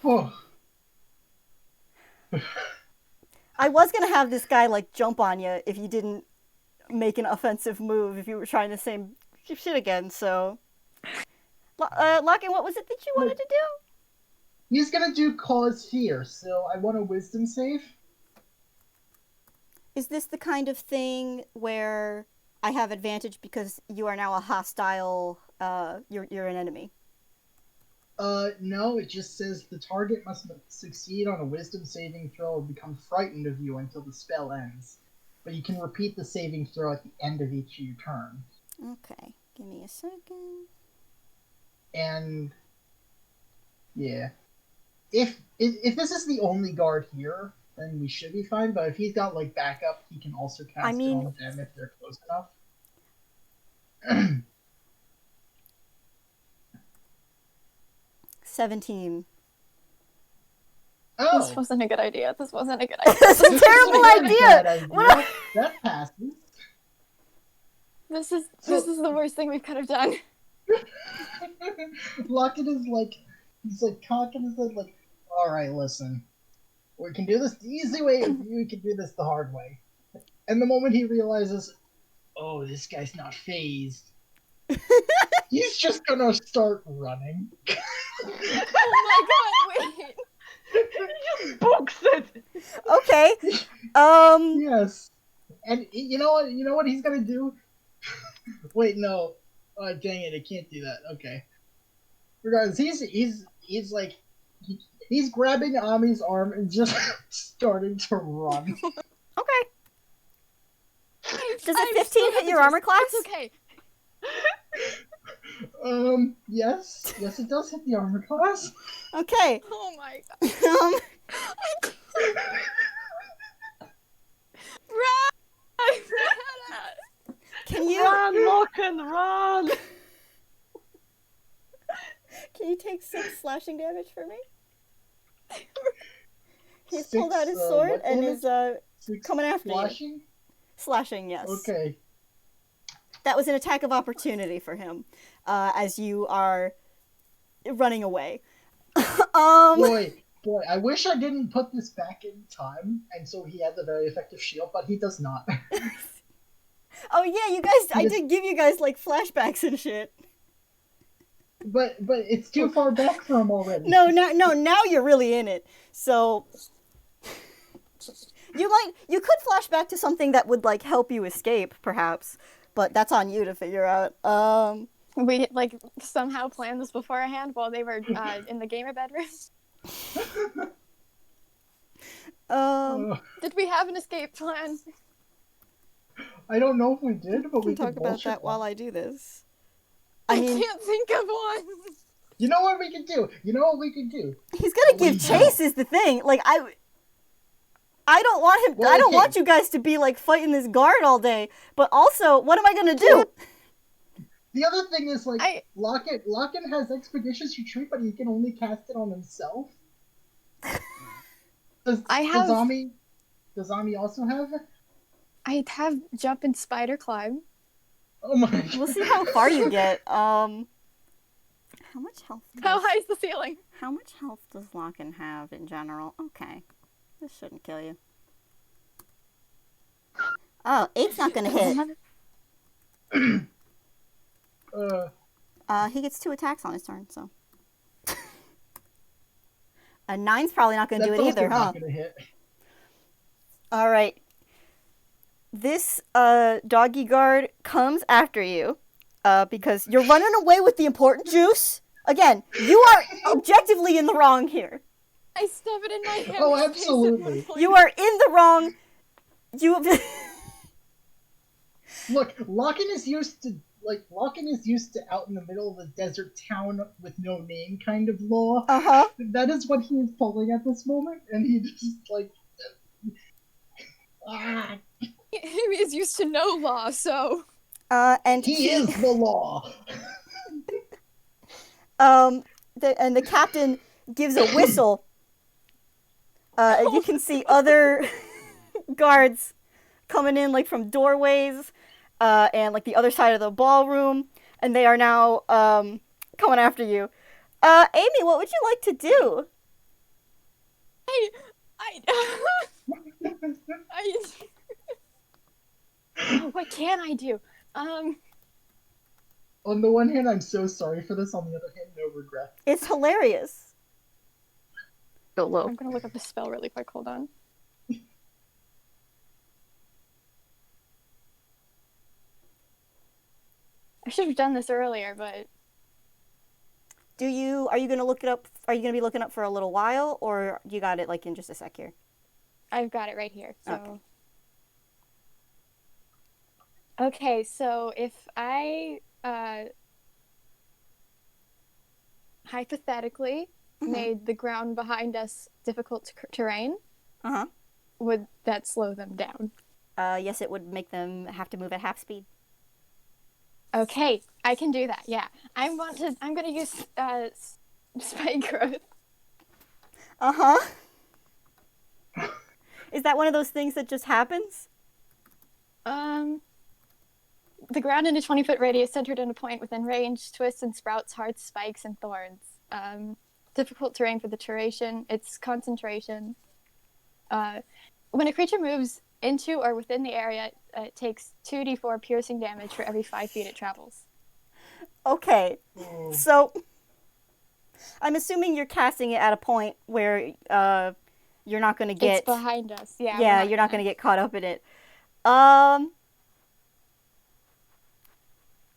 C: Oh.
B: I was gonna have this guy jump on you if you didn't make an offensive move, if you were trying the same shit again. So, Loccan, what was it that you wanted to do?
C: He's gonna do Cause Fear, so I want a Wisdom save.
B: Is this the kind of thing where I have advantage because you are now a hostile? You're an enemy.
C: No, it just says the target must succeed on a Wisdom saving throw or become frightened of you until the spell ends. But you can repeat the saving throw at the end of each of your turn.
B: Okay, give me a second.
C: And yeah, if this is the only guard here, then we should be fine. But if he's got backup, he can also cast it on them if they're close enough.
B: 17.
E: Oh. This wasn't a good idea. This wasn't a good idea.
B: This is a terrible idea.
C: What? That passes.
E: This is the worst thing we could have done.
C: Loccan is like, he's like cocking his head like, all right, listen, we can do this the easy way, or you can do this the hard way. And the moment he realizes, oh, this guy's not phased, he's just gonna start running.
E: Oh my god, wait.
D: He just books it.
B: Okay.
C: Yes. And you know what he's gonna do? Wait, no. Oh, dang it, I can't do that. Okay. Regardless, he's like, he's grabbing Ami's arm and just starting to run.
B: Okay. Does a 15 hit your armor class?
E: It's okay.
C: Yes. Yes, it does hit the armor class.
B: Okay.
E: Oh my god. Run!
B: Can you
D: run, Loccan, run?
B: Can you take 6 slashing damage for me? He's pulled out his sword and is coming after you. Slashing, yes.
C: Okay.
B: That was an attack of opportunity for him, as you are running away.
C: Boy, I wish I didn't put this back in time, and so he has a very effective shield, but he does not.
B: Oh yeah, you guys, I did give you guys like flashbacks and shit.
C: But it's too far back for him already.
B: No, now you're really in it. So you could flash back to something that would like help you escape, perhaps, but that's on you to figure out.
E: We like somehow planned this beforehand while they were in the gamer bedroom. Did we have an escape plan?
C: I don't know if we did, but we
B: can talk about that while I do this. I
E: can't think of one.
C: You know what we could do?
B: He's gonna give chase is the thing. Like I don't want him. Well, I don't want you guys to be like fighting this guard all day. But also, what am I gonna do?
C: The other thing is like Loccan has Expeditious Retreat, but he can only cast it on himself. Does Ami also have it?
E: I have Jump and Spider Climb.
C: Oh my god.
B: We'll see how far you get. How much health?
E: How high is the ceiling?
B: How much health does Loccan have in general? Okay. This shouldn't kill you. Oh, 8's not gonna hit. He gets 2 attacks on his turn, so. A 9's probably not gonna do it either, huh?
C: Not gonna hit.
B: Alright. This doggy guard comes after you because you're running away with the important juice. Again, you are objectively in the wrong here.
E: I stuff it in my hand.
C: Oh, absolutely.
B: You are in the wrong.
C: Look, Loccan is used to out in the middle of a desert town with no name kind of law.
B: Uh-huh.
C: That is what he is pulling at this moment, and he just like
E: He is used to no law, so
B: and
C: he is the law.
B: And the captain gives a whistle. And you can see other guards coming in like from doorways and like the other side of the ballroom, and they are now coming after you. Amy, what would you like to do?
E: What can I do?
C: On the one hand, I'm so sorry for this. On the other hand, no regret.
B: It's hilarious.
A: Go low.
E: I'm gonna look up the spell really quick. Hold on. I should have done this earlier, but.
B: Are you gonna look it up? Are you gonna be looking up for a little while, or you got it like in just a sec here?
E: I've got it right here. So. Okay, so if I hypothetically made the ground behind us difficult terrain, would that slow them down?
B: Yes, it would make them have to move at half speed.
E: Okay, I can do that. Yeah, I'm gonna use spike growth.
B: Uh-huh. Is that one of those things that just happens?
E: The ground in a 20-foot radius centered in a point within range twists and sprouts hard spikes and thorns. Difficult terrain for the duration. Its concentration. When a creature moves into or within the area, it takes 2d4 piercing damage for every 5 feet it travels.
B: Okay, so I'm assuming you're casting it at a point where you're not going to get...
E: It's behind us, yeah.
B: Yeah, you're not going to get caught up in it.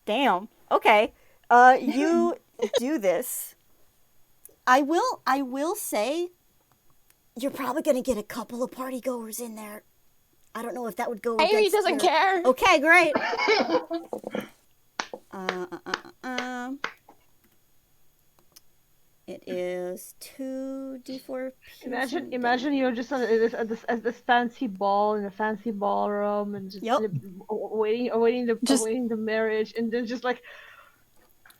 B: Damn. Okay. You do this. I will say, you're probably going to get a couple of party goers in there. I don't know if that would go against
E: Amy doesn't care.
B: Okay, great. It is 2d4.
D: Imagine you're just at this fancy ball in a fancy ballroom and just awaiting the marriage, and then just like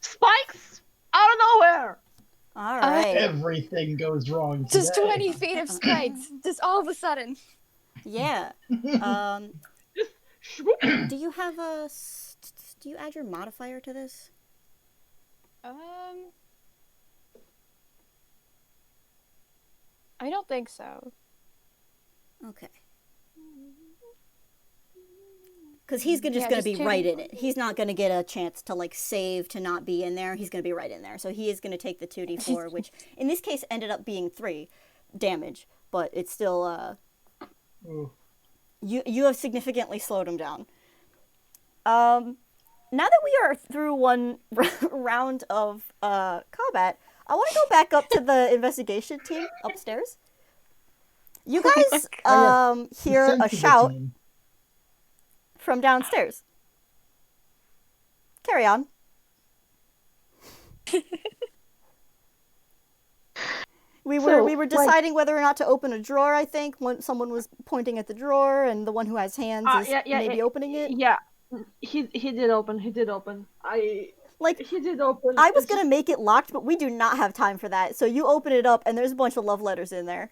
D: spikes out of nowhere.
B: All right.
C: Everything goes wrong today.
E: Just 20 feet of spikes, just all of a sudden.
B: Yeah.
D: Just swoop.
B: Do you have a? Do you add your modifier to this?
E: I don't think so.
B: Okay. Because he's just going to be right in it. He's not going to get a chance to, like, save to not be in there. He's going to be right in there. So he is going to take the 2d4, which in this case ended up being 3 damage. But it's still, You have significantly slowed him down. Now that we are through one round of combat, I want to go back up to the investigation team upstairs. You guys hear a shout from downstairs. Carry on. We were deciding whether or not to open a drawer, I think. When someone was pointing at the drawer, and the one who has hands is maybe opening it.
D: Yeah, he did open. He did open. He did open.
B: I was going to make it locked, but we do not have time for that. So you open it up, and there's a bunch of love letters in there.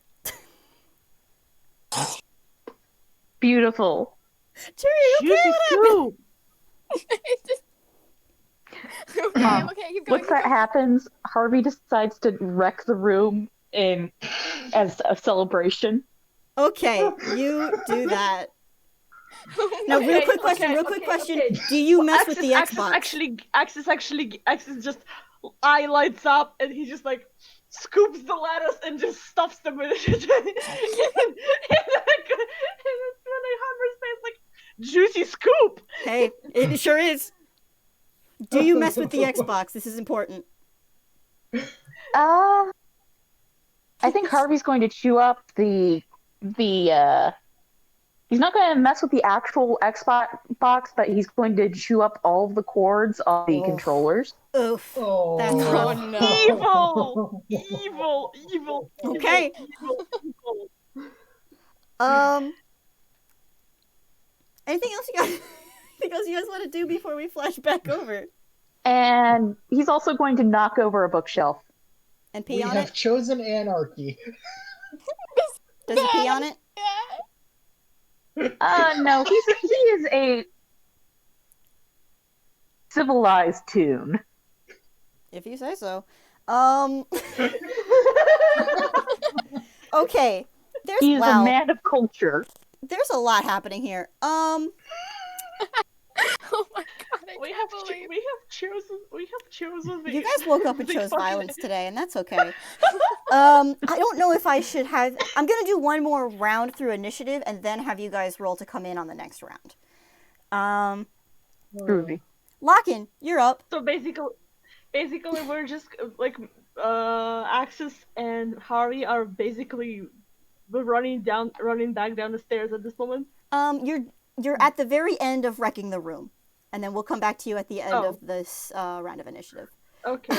A: Beautiful.
B: Cherry, okay,
E: okay, keep going.
A: Once that happens, Harvey decides to wreck the room as a celebration.
B: Okay, you do that. Now, real quick question. Do you mess with the Xbox?
D: Axis just eye lights up, and he just like scoops the lettuce and just stuffs them in it. and when they Humber's face, like, juicy scoop.
B: Hey, it sure is. Do you mess with the Xbox? This is important.
A: I think Harvey's going to chew up the he's not going to mess with the actual Xbox, but he's going to chew up all of the cords of the controllers.
B: Oof.
C: Oh,
B: that's
D: no. Evil.
B: Okay.
D: Evil.
B: Anything else you guys want to do before we flash back over?
A: And he's also going to knock over a bookshelf.
B: And pee on it?
C: We have chosen anarchy.
B: Does he pee on it?
A: No, he is a civilized toon.
B: If you say so. Okay.
A: He's a man of culture.
B: There's a lot happening here.
E: Oh my god!
D: We have chosen.
B: You guys woke up and chose violence today, and that's okay. I don't know if I should have. I'm gonna do one more round through initiative, and then have you guys roll to come in on the next round.
A: Groovy.
B: Loccan, you're up.
D: So basically, we're just like Axis and Harvey are basically running back down the stairs at this moment.
B: You're at the very end of wrecking the room, and then we'll come back to you at the end of this round of initiative.
D: Okay.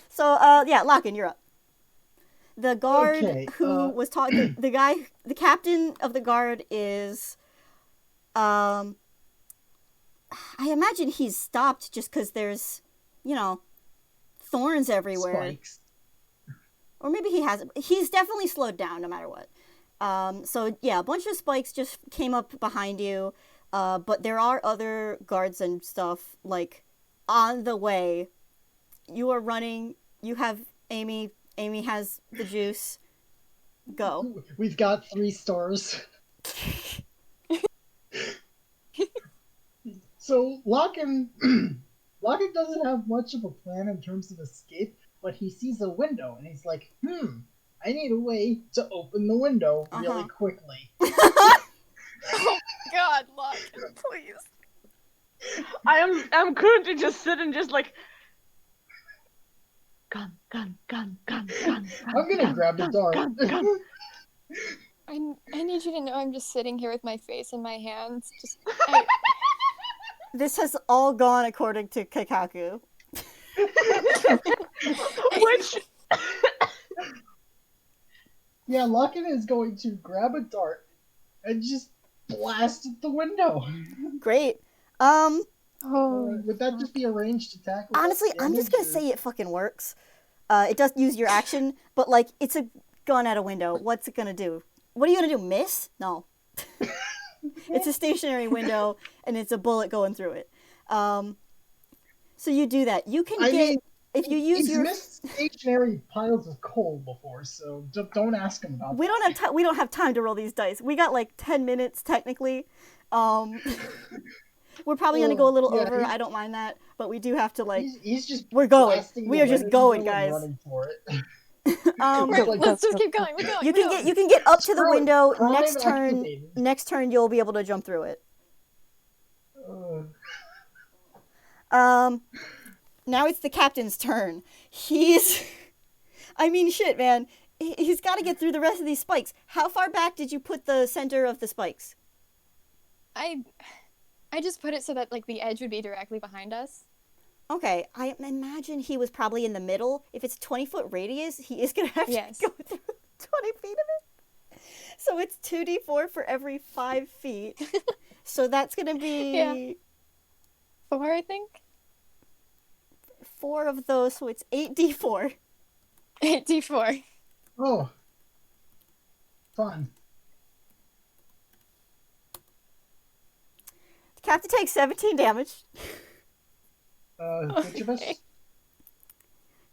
B: So, yeah, Loccan, you're up. The guard who was talking, the captain of the guard is, I imagine he's stopped just because there's, thorns everywhere.
C: Spikes.
B: Or maybe he hasn't. He's definitely slowed down no matter what. So yeah, a bunch of spikes just came up behind you. But there are other guards and stuff, like, on the way. You are running. You have Amy. Amy has the juice. Go.
C: We've got 3 stars. So Loccan doesn't have much of a plan in terms of escape, but he sees a window and he's like, I need a way to open the window really quickly.
E: Oh God, Loccan, please.
D: I'm currently just sitting, just like gun.
C: I'm gonna grab the dart.
E: I need you to know I'm just sitting here with my face in my hands.
B: This has all gone according to Kakaku.
D: Which
C: yeah, Loccan is going to grab a dart and just blast at the window.
B: Great.
C: Would that just be a ranged attack?
B: Honestly, I'm just gonna say it fucking works. It does use your action, but like, it's a gun at a window. What's it gonna do? What are you gonna do? Miss? No. It's a stationary window, and it's a bullet going through it. So you do that. You can if you use your.
C: He's missed stationary piles of coal before, so don't ask him about.
B: We don't have time to roll these dice. We got like 10 minutes technically. We're probably gonna go a little over. I don't mind that, but we do have to like.
C: He's just.
B: We're going. We are just going, guys.
C: Running for it.
E: Let's just keep going. We're going.
B: You can get up to the window next turn. You'll be able to jump through it. Now it's the captain's turn. I mean, shit, man. He's got to get through the rest of these spikes. How far back did you put the center of the spikes?
E: I just put it so that like the edge would be directly behind us.
B: Okay, I imagine he was probably in the middle. If it's a 20-foot radius, he is going to have to go through 20 feet of it. So it's 2d4 for every 5 feet. So that's going to be...
E: 4, I think?
B: 4 of those, so it's 8d4.
E: 8d4.
C: Oh. Fun.
B: The captain takes 17 damage.
C: Which of us?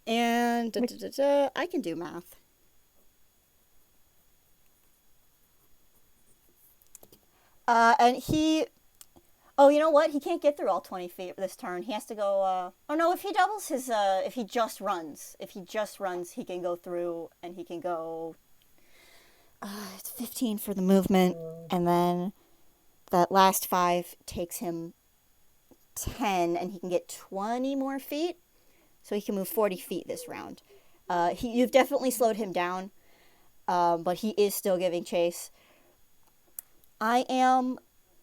B: And I can do math. And he... Oh, you know what? He can't get through all 20 feet this turn. He has to go... Oh, no, if he doubles his... If he just runs, he can go through, and he can go... it's 15 for the movement, and then that last 5 takes him 10, and he can get 20 more feet, so he can move 40 feet this round. You've definitely slowed him down, but he is still giving chase. I am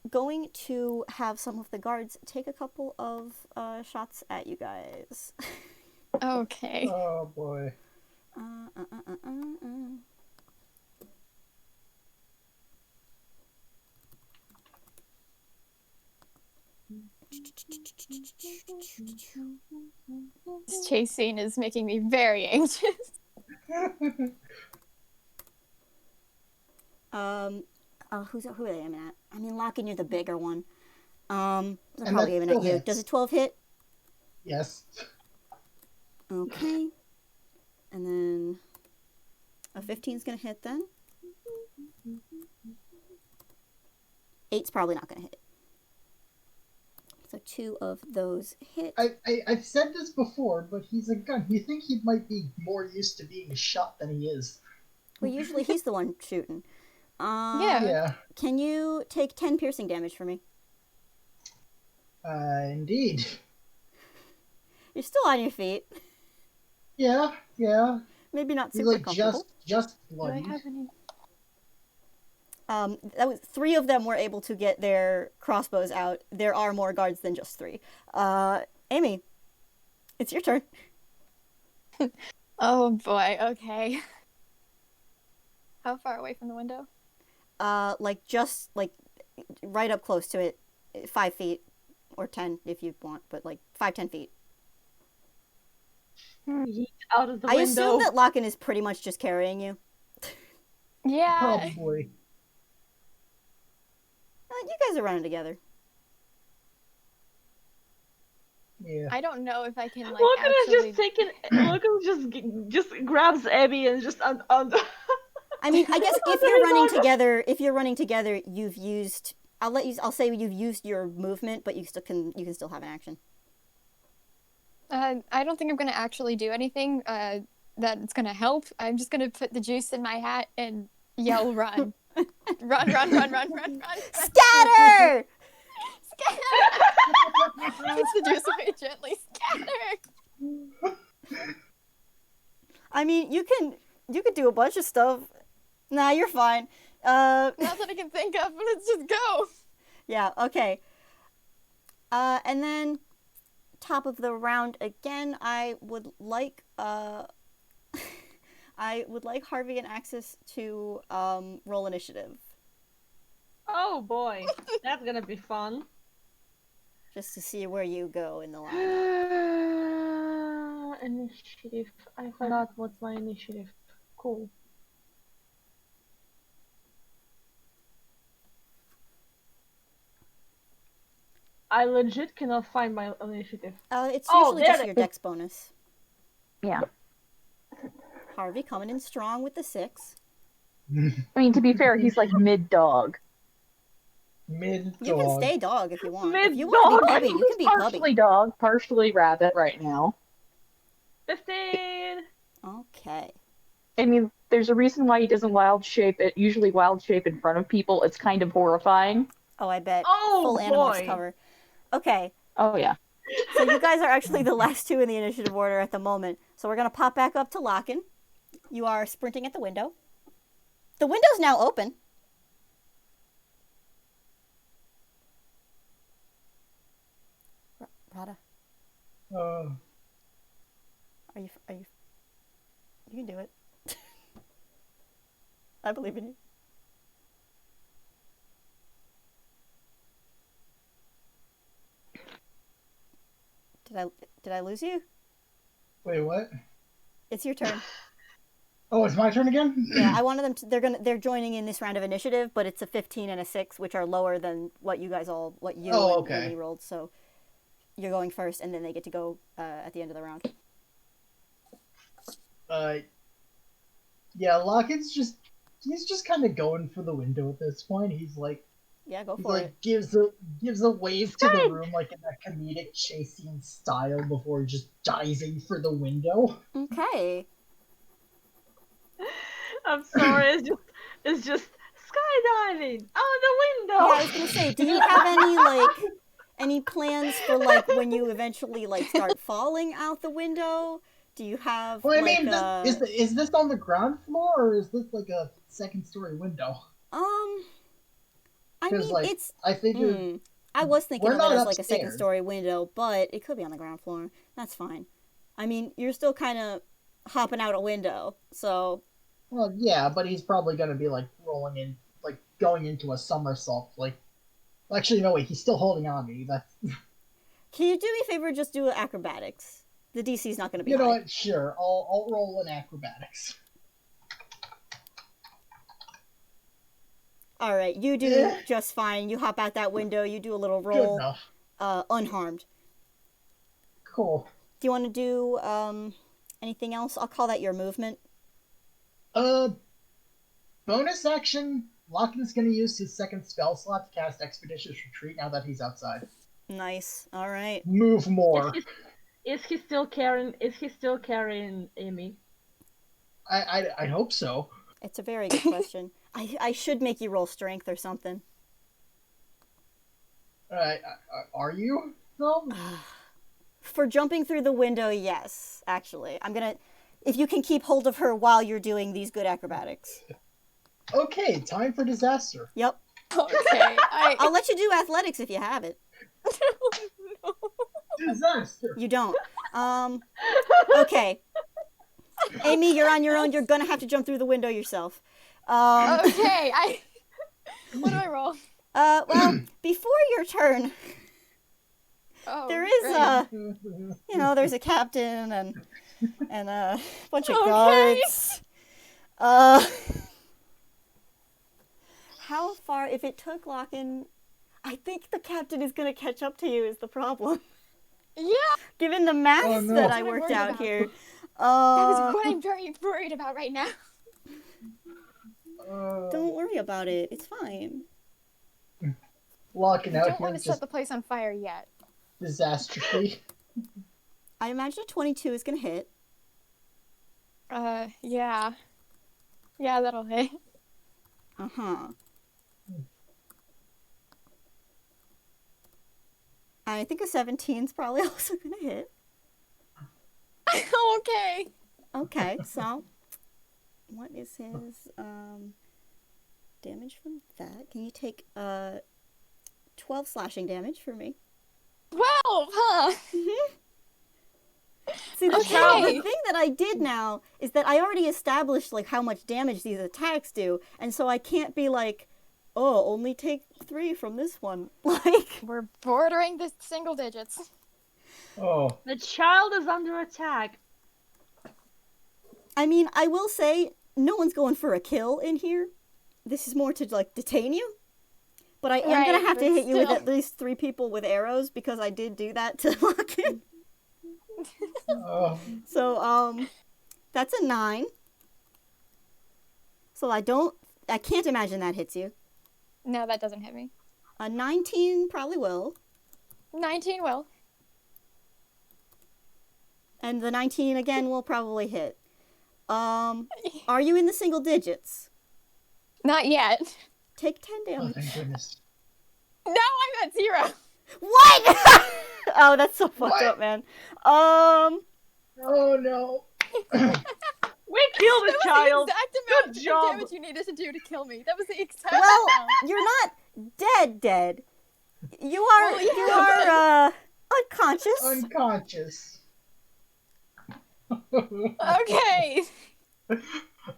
B: going to have some of the guards take a couple of shots at you guys.
E: Okay.
C: Oh boy.
E: This chase scene is making me very anxious.
B: Who are they aiming at? I mean, Loccan, you're the bigger one. They're probably aiming at you. Does a 12 hit?
C: Yes.
B: Okay. And then a 15's gonna hit then. 8's probably not gonna hit. So 2 of those hit.
C: I've said this before, but he's a gun. You think he might be more used to being shot than he is.
B: Well, usually he's the one shooting.
C: Yeah.
B: Can you take 10 piercing damage for me?
C: Indeed.
B: You're still on your feet.
C: Yeah.
B: Maybe not super comfortable.
C: Just bloody.
E: Do I have any...
B: That was 3 of them were able to get their crossbows out. There are more guards than just 3. Amy, it's your turn.
E: Oh boy, okay. How far away from the window?
B: Just right up close to it. 5 feet, or 10 if you want, but 5-10 feet.
D: Yeet out of the
B: I
D: window.
B: assume that Loccan is pretty much just carrying you.
E: Yeah.
C: Probably.
B: You guys are running together.
C: Yeah.
E: I don't know if I can like.
D: Loccan
E: actually...
D: is just taking. Loccan just grabs Abby and just
B: I mean, I guess if you're running together, you've used. I'll say you've used your movement, but you can still have an action.
E: I don't think I'm gonna actually do anything that's gonna help. I'm just gonna put the juice in my hat and yell, "Run, run, run, run, run, run, run!"
B: Scatter!
E: Scatter! Puts the juice away gently. Scatter!
B: I mean, you could do a bunch of stuff. Nah, you're fine.
E: Not that I can think of, but let's just go.
B: Yeah. Okay. And then. Top of the round again, I would like Harvey and Axis to roll initiative.
D: Oh boy, that's gonna be fun.
B: Just to see where you go in the line.
D: Initiative. I forgot what's my initiative. Cool. I legit cannot find my initiative.
B: It's usually just your dex bonus.
A: Yeah.
B: Harvey coming in strong with the 6.
A: I mean, to be fair, he's like mid-dog.
C: Mid-dog.
B: You can stay dog if you want.
D: Mid-dog.
B: If you want to be puppy, you can be
A: partially
B: puppy.
A: dog, partially rabbit right now.
D: 15!
B: Okay.
A: I mean, there's a reason why he doesn't wild shape. It usually wild shape in front of people. It's kind of horrifying.
B: Oh, I bet.
D: Oh,
B: full
D: boy.
B: Animorphs cover. Okay.
A: Oh, yeah.
B: So you guys are actually the last 2 in the initiative order at the moment. So we're going to pop back up to Loccan. You are sprinting at the window. The window's now open. Radda. Are you... You can do it. I believe in you. Did I lose you?
C: Wait, what?
B: It's your turn.
C: Oh, it's my turn again?
B: Yeah, I wanted them to. They're joining in this round of initiative, but it's a 15 and a 6, which are lower than what you and Amy rolled. So you're going first, and then they get to go at the end of the round.
C: Yeah, Loccan's he's just kind of going for the window at this point. He's like,
B: yeah, go for it.
C: Gives a wave to the room like in that comedic chase scene style before just diving for the window.
B: Okay.
D: I'm sorry, it's just skydiving out the window.
B: Yeah, I was gonna say, do you have any plans for when you eventually start falling out the window? Do you have?
C: Well, I mean, is this on the ground floor or is this like a second-story window?
B: I mean,
C: I figured.
B: I was thinking of it as like a
C: upstairs.
B: second-story window, but it could be on the ground floor. That's fine. I mean, you're still kind of hopping out a window, so.
C: Well, yeah, but he's probably gonna be rolling in, going into a somersault. Actually, no, wait, he's still holding on to me. That's.
B: Can you do me a favor? Just do acrobatics. The DC's not gonna be.
C: You know what? Sure, I'll roll in acrobatics.
B: All right, you do just fine. You hop out that window. You do a little roll.
C: Good enough.
B: Unharmed.
C: Cool.
B: Do you want to do anything else? I'll call that your movement.
C: Bonus action. Loccan's gonna use his second spell slot to cast Expeditious Retreat now that he's outside.
B: Nice. All right.
C: Move more.
D: Is he still carrying Amy?
C: I hope so.
B: It's a very good question. I should make you roll strength or something.
C: Are you though?
B: For jumping through the window, yes. Actually, I'm gonna. If you can keep hold of her while you're doing these good acrobatics.
C: Okay, time for disaster.
B: Yep.
E: Okay.
B: I'll let you do athletics if you have it.
E: No.
C: Disaster.
B: You don't. Okay. Amy, you're on your own. You're gonna have to jump through the window yourself.
E: Okay. What do I roll?
B: Well, before your turn, there is
E: great.
B: there's a captain and and a bunch of guards. How far? If it took Loccan, I think the captain is gonna catch up to you. Is the problem?
E: Yeah.
B: Given the math that I worked out here.
E: That is what I'm very worried about right now.
B: Don't worry about it. It's fine.
C: Locking out
E: don't want to set the place on fire yet.
C: Disastrously.
B: I imagine a 22 is gonna hit.
E: Yeah. Yeah, that'll hit.
B: Uh-huh. I think a 17 is probably also gonna hit.
E: Okay.
B: Okay, so what is his damage from that? Can you take 12 slashing damage for me?
E: 12, huh?
B: See, the thing that I did now is that I already established like how much damage these attacks do, and so I can't be like, oh, only take 3 from this one. Like,
E: we're bordering the single digits.
C: Oh.
D: The child is under attack.
B: I mean, I will say, no one's going for a kill in here. This is more to, like, detain you. But I am going to have to hit you with at least 3 people with arrows, because I did do that to Loccan. So, that's a 9. So I can't imagine that hits you.
E: No, that doesn't hit me.
B: A 19 probably will.
E: 19 will.
B: And the 19 again will probably hit. Are you in the single digits?
E: Not yet.
B: Take 10 damage.
C: Oh, thank goodness.
E: No, I'm at 0.
B: What? Oh, that's so fucked up, man.
C: Oh no.
D: We killed the child.
E: That was the exact amount
D: Good job.
E: of damage you needed to do to kill me. That was the exact
B: Well,
E: amount.
B: you're not dead. You are unconscious.
C: Unconscious.
E: Okay.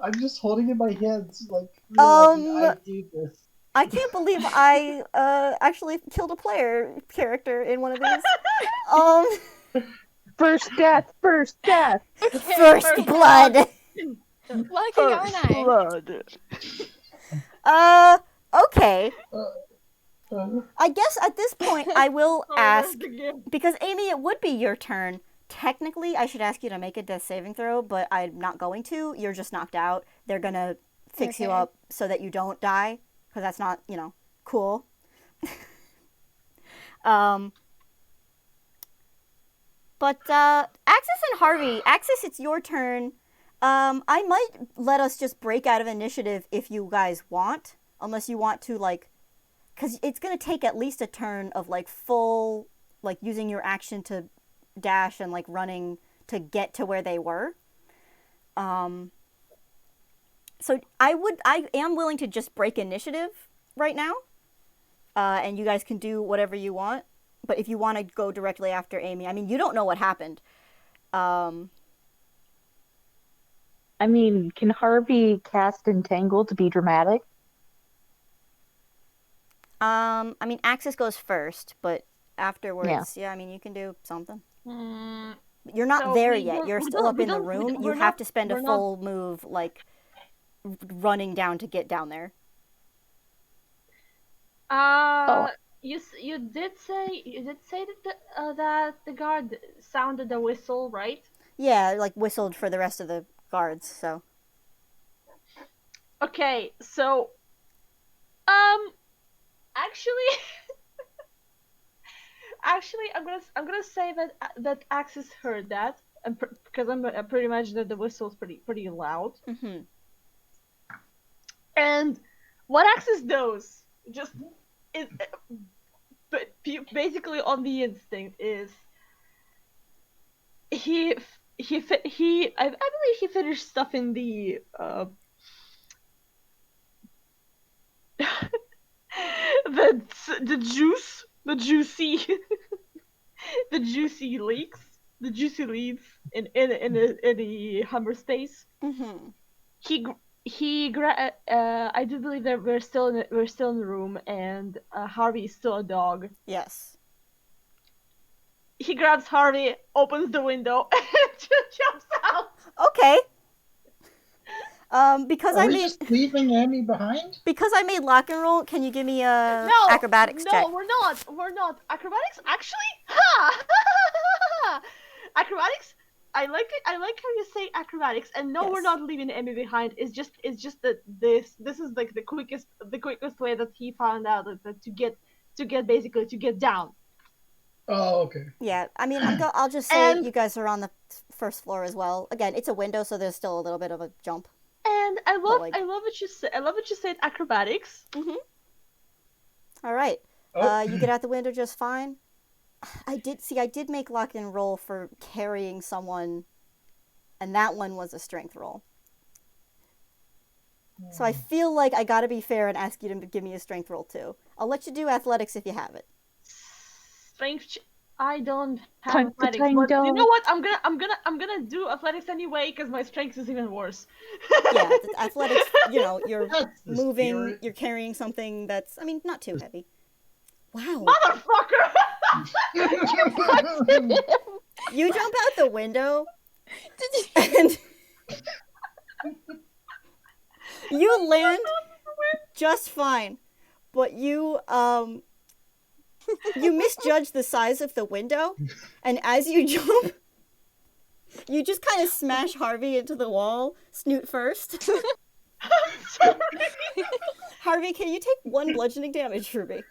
C: I'm just holding in my hands, like, I do this.
B: I can't believe I actually killed a player character in one of these.
A: First death.
B: Okay, first blood.
E: Lucky aren't I?
A: Blood.
B: Okay. I guess at this point I will ask, because Amy, it would be your turn. Technically, I should ask you to make a death saving throw, but I'm not going to. You're just knocked out. They're gonna fix you up so that you don't die, because that's not, cool. But Axis and Harvey, Axis, it's your turn. I might let us just break out of initiative if you guys want, unless you want to, like, because it's gonna take at least a turn of, like, full, like, using your action to dash and, like, running to get to where they were. So I am willing to just break initiative right now, and you guys can do whatever you want. But if you want to go directly after Amy, I mean, you don't know what happened.
A: I mean, can Harvey cast Entangle to be dramatic?
B: I mean, Axis goes first, but afterwards, yeah, I mean, you can do something. You're not there yet. You're still up in the room. You have to spend a full move, like, running down to get down there.
D: You did say that the guard sounded a whistle, right?
B: Yeah, like whistled for the rest of the guards. So.
D: Okay, so, actually, I'm gonna say that Axis heard that, because I pretty imagine that the whistle's pretty loud.
B: Mm-hmm.
D: And what Axis does, but basically on the instinct, is I believe he finished stuff in the the juicy leaks in the Humber space.
B: Mm-hmm.
D: I do believe that we're still in the room, and Harvey is still a dog.
B: Yes.
D: He grabs Harvey, opens the window, and jumps
B: Okay. Because
C: Are we just leaving Amy behind?
B: Because I made lock and roll, can you give me a acrobatics check?
D: No, we're not. Acrobatics, actually? Ha! Acrobatics? I like it. I like how you say acrobatics. And no, we're not leaving Amy behind. It's just that this is like the quickest way that he found out that to get down.
C: Oh, okay.
B: Yeah, I mean, I'll just say you guys are on the first floor as well. Again, it's a window, so there's still a little bit of a jump.
D: And I love what you said. I love what you said. Acrobatics.
B: Mhm. All right. You get out the window just fine. I did make lock and roll for carrying someone, and that one was a strength roll. So I feel like I gotta be fair and ask you to give me a strength roll too. I'll let you do athletics if you have it.
D: Strength. I don't have athletics, but you know what? I'm gonna do athletics anyway because my strength is even worse.
B: Yeah, athletics. You know, you're moving, you're carrying something that's, I mean, not too heavy. Wow.
D: Motherfucker!
B: You jump out the window, and you land just fine, but you misjudge the size of the window, and as you jump, you just kind of smash Harvey into the wall, snoot first. Harvey, can you take 1 bludgeoning damage for me?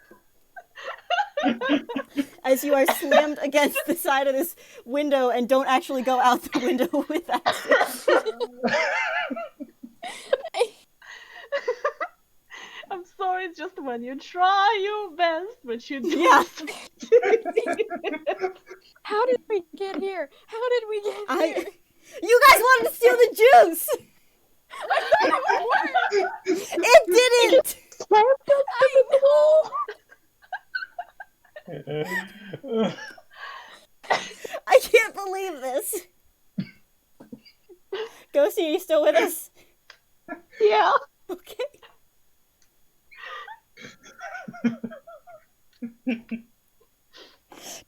B: As you are slammed against the side of this window and don't actually go out the window with that.
D: I'm sorry, it's just when you try your best, but you do.
B: Yeah.
E: How did we get here? How did we get here?
B: You guys wanted to steal the juice! It didn't! I can't believe this. Ghosty, are you still with us?
D: Yeah.
B: Okay.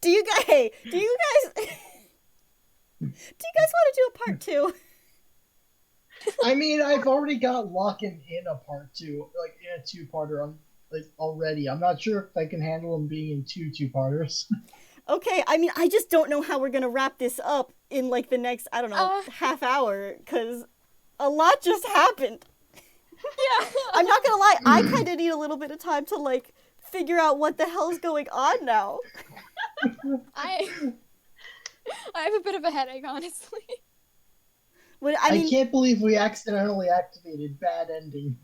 B: Do you guys want to do a part 2?
C: I mean, I've already got Loccan in a part 2, like in a 2-parter already. I'm not sure if I can handle him being in 2 2-parters.
B: Okay, I mean, I just don't know how we're gonna wrap this up in like the next, I don't know, half hour, because a lot just happened.
E: Yeah.
B: I'm not gonna lie, I kind of need a little bit of time to like figure out what the hell's going on now.
E: I have a bit of a headache, honestly.
C: I can't believe we accidentally activated bad ending.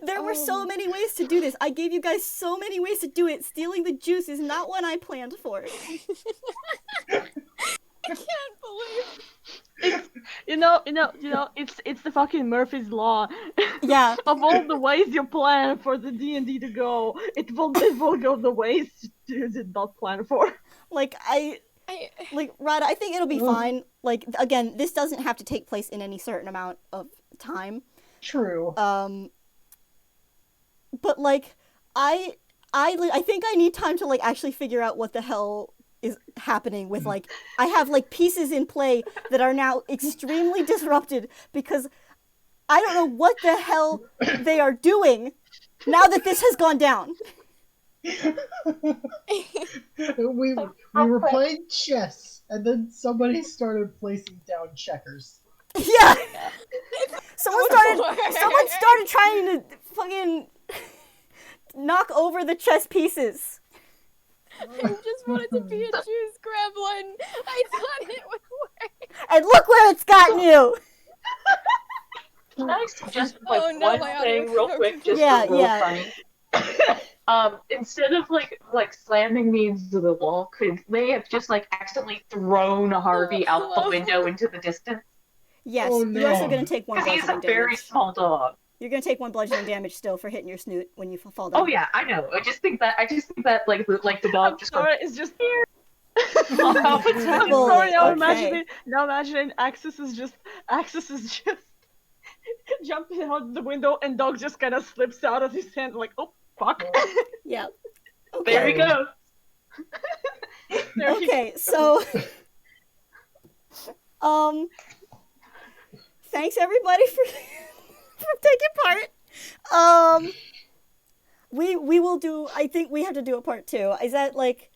B: There were so many ways to do this. I gave you guys so many ways to do it. Stealing the juice is not one I planned for.
E: I can't believe
D: you know, it's the fucking Murphy's Law.
B: Yeah.
D: Of all the ways you plan for the D&D to go, it will go the ways you did not plan for.
B: Like, Radda, I think it'll be fine. Like, again, this doesn't have to take place in any certain amount of time.
C: True.
B: But, like, I think I need time to, like, actually figure out what the hell is happening with, like, I have, like, pieces in play that are now extremely disrupted because I don't know what the hell they are doing now that this has gone down.
C: we were playing chess, and then somebody started placing down checkers.
B: Yeah. Someone started trying to fucking knock over the chess pieces.
E: I just wanted to be a juice gremlin. I thought it would work.
B: And look where it's gotten you!
A: Can I suggest one thing real quick, just funny? Instead of like slamming me into the wall, could they have just like accidentally thrown Harvey out the window into the distance?
B: Yes, you're also going to take 1 bludgeoning damage.
A: He's a very small dog.
B: You're going to take 1 bludgeoning damage still for hitting your snoot when you fall down.
A: Oh yeah, I know. I just think that like the dog just goes.
D: It's just here. Sorry, now imagine Axis is just jumping out the window and dog just kind of slips out of his hand like, oh fuck.
B: Yeah. Okay.
A: There we go.
B: Okay, so thanks everybody for taking part. We will do. I think we have to do a part 2. Is that like?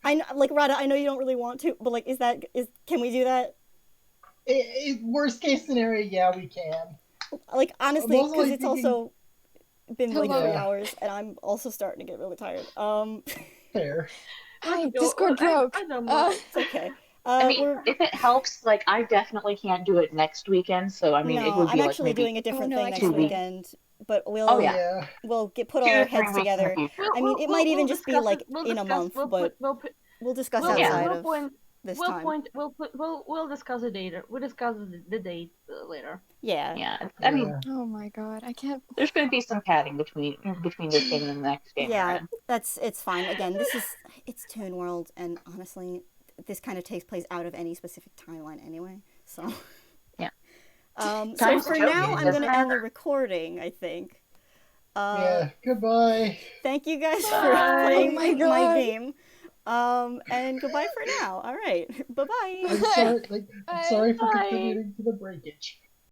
B: Radda, I know you don't really want to, but like, can we do that?
C: Worst case scenario, yeah, we can.
B: Like, honestly, because it's also been like 3 hours, and I'm also starting to get really tired.
C: Fair.
E: Hi, Discord broke.
B: It's okay.
A: I mean, if it helps, like, I definitely can't do it next weekend, so I mean, it would be
B: I'm actually doing a different thing next weekend, but we'll put all our heads together. I mean, it might even just be like in a month, but we'll discuss outside of this time.
D: We'll discuss the date. We'll discuss the date later.
B: Yeah.
A: I mean,
E: oh my god, I can't.
A: There's going to be some padding between this game and the next game.
B: Yeah, it's fine. Again, it's Toon World, and honestly, this kind of takes place out of any specific timeline anyway. So
A: yeah.
B: So for now, I'm going to end the recording, I think.
C: Goodbye.
B: Thank you guys for playing my game. And goodbye for now. All right. Bye-bye.
C: I'm sorry for contributing to the breakage.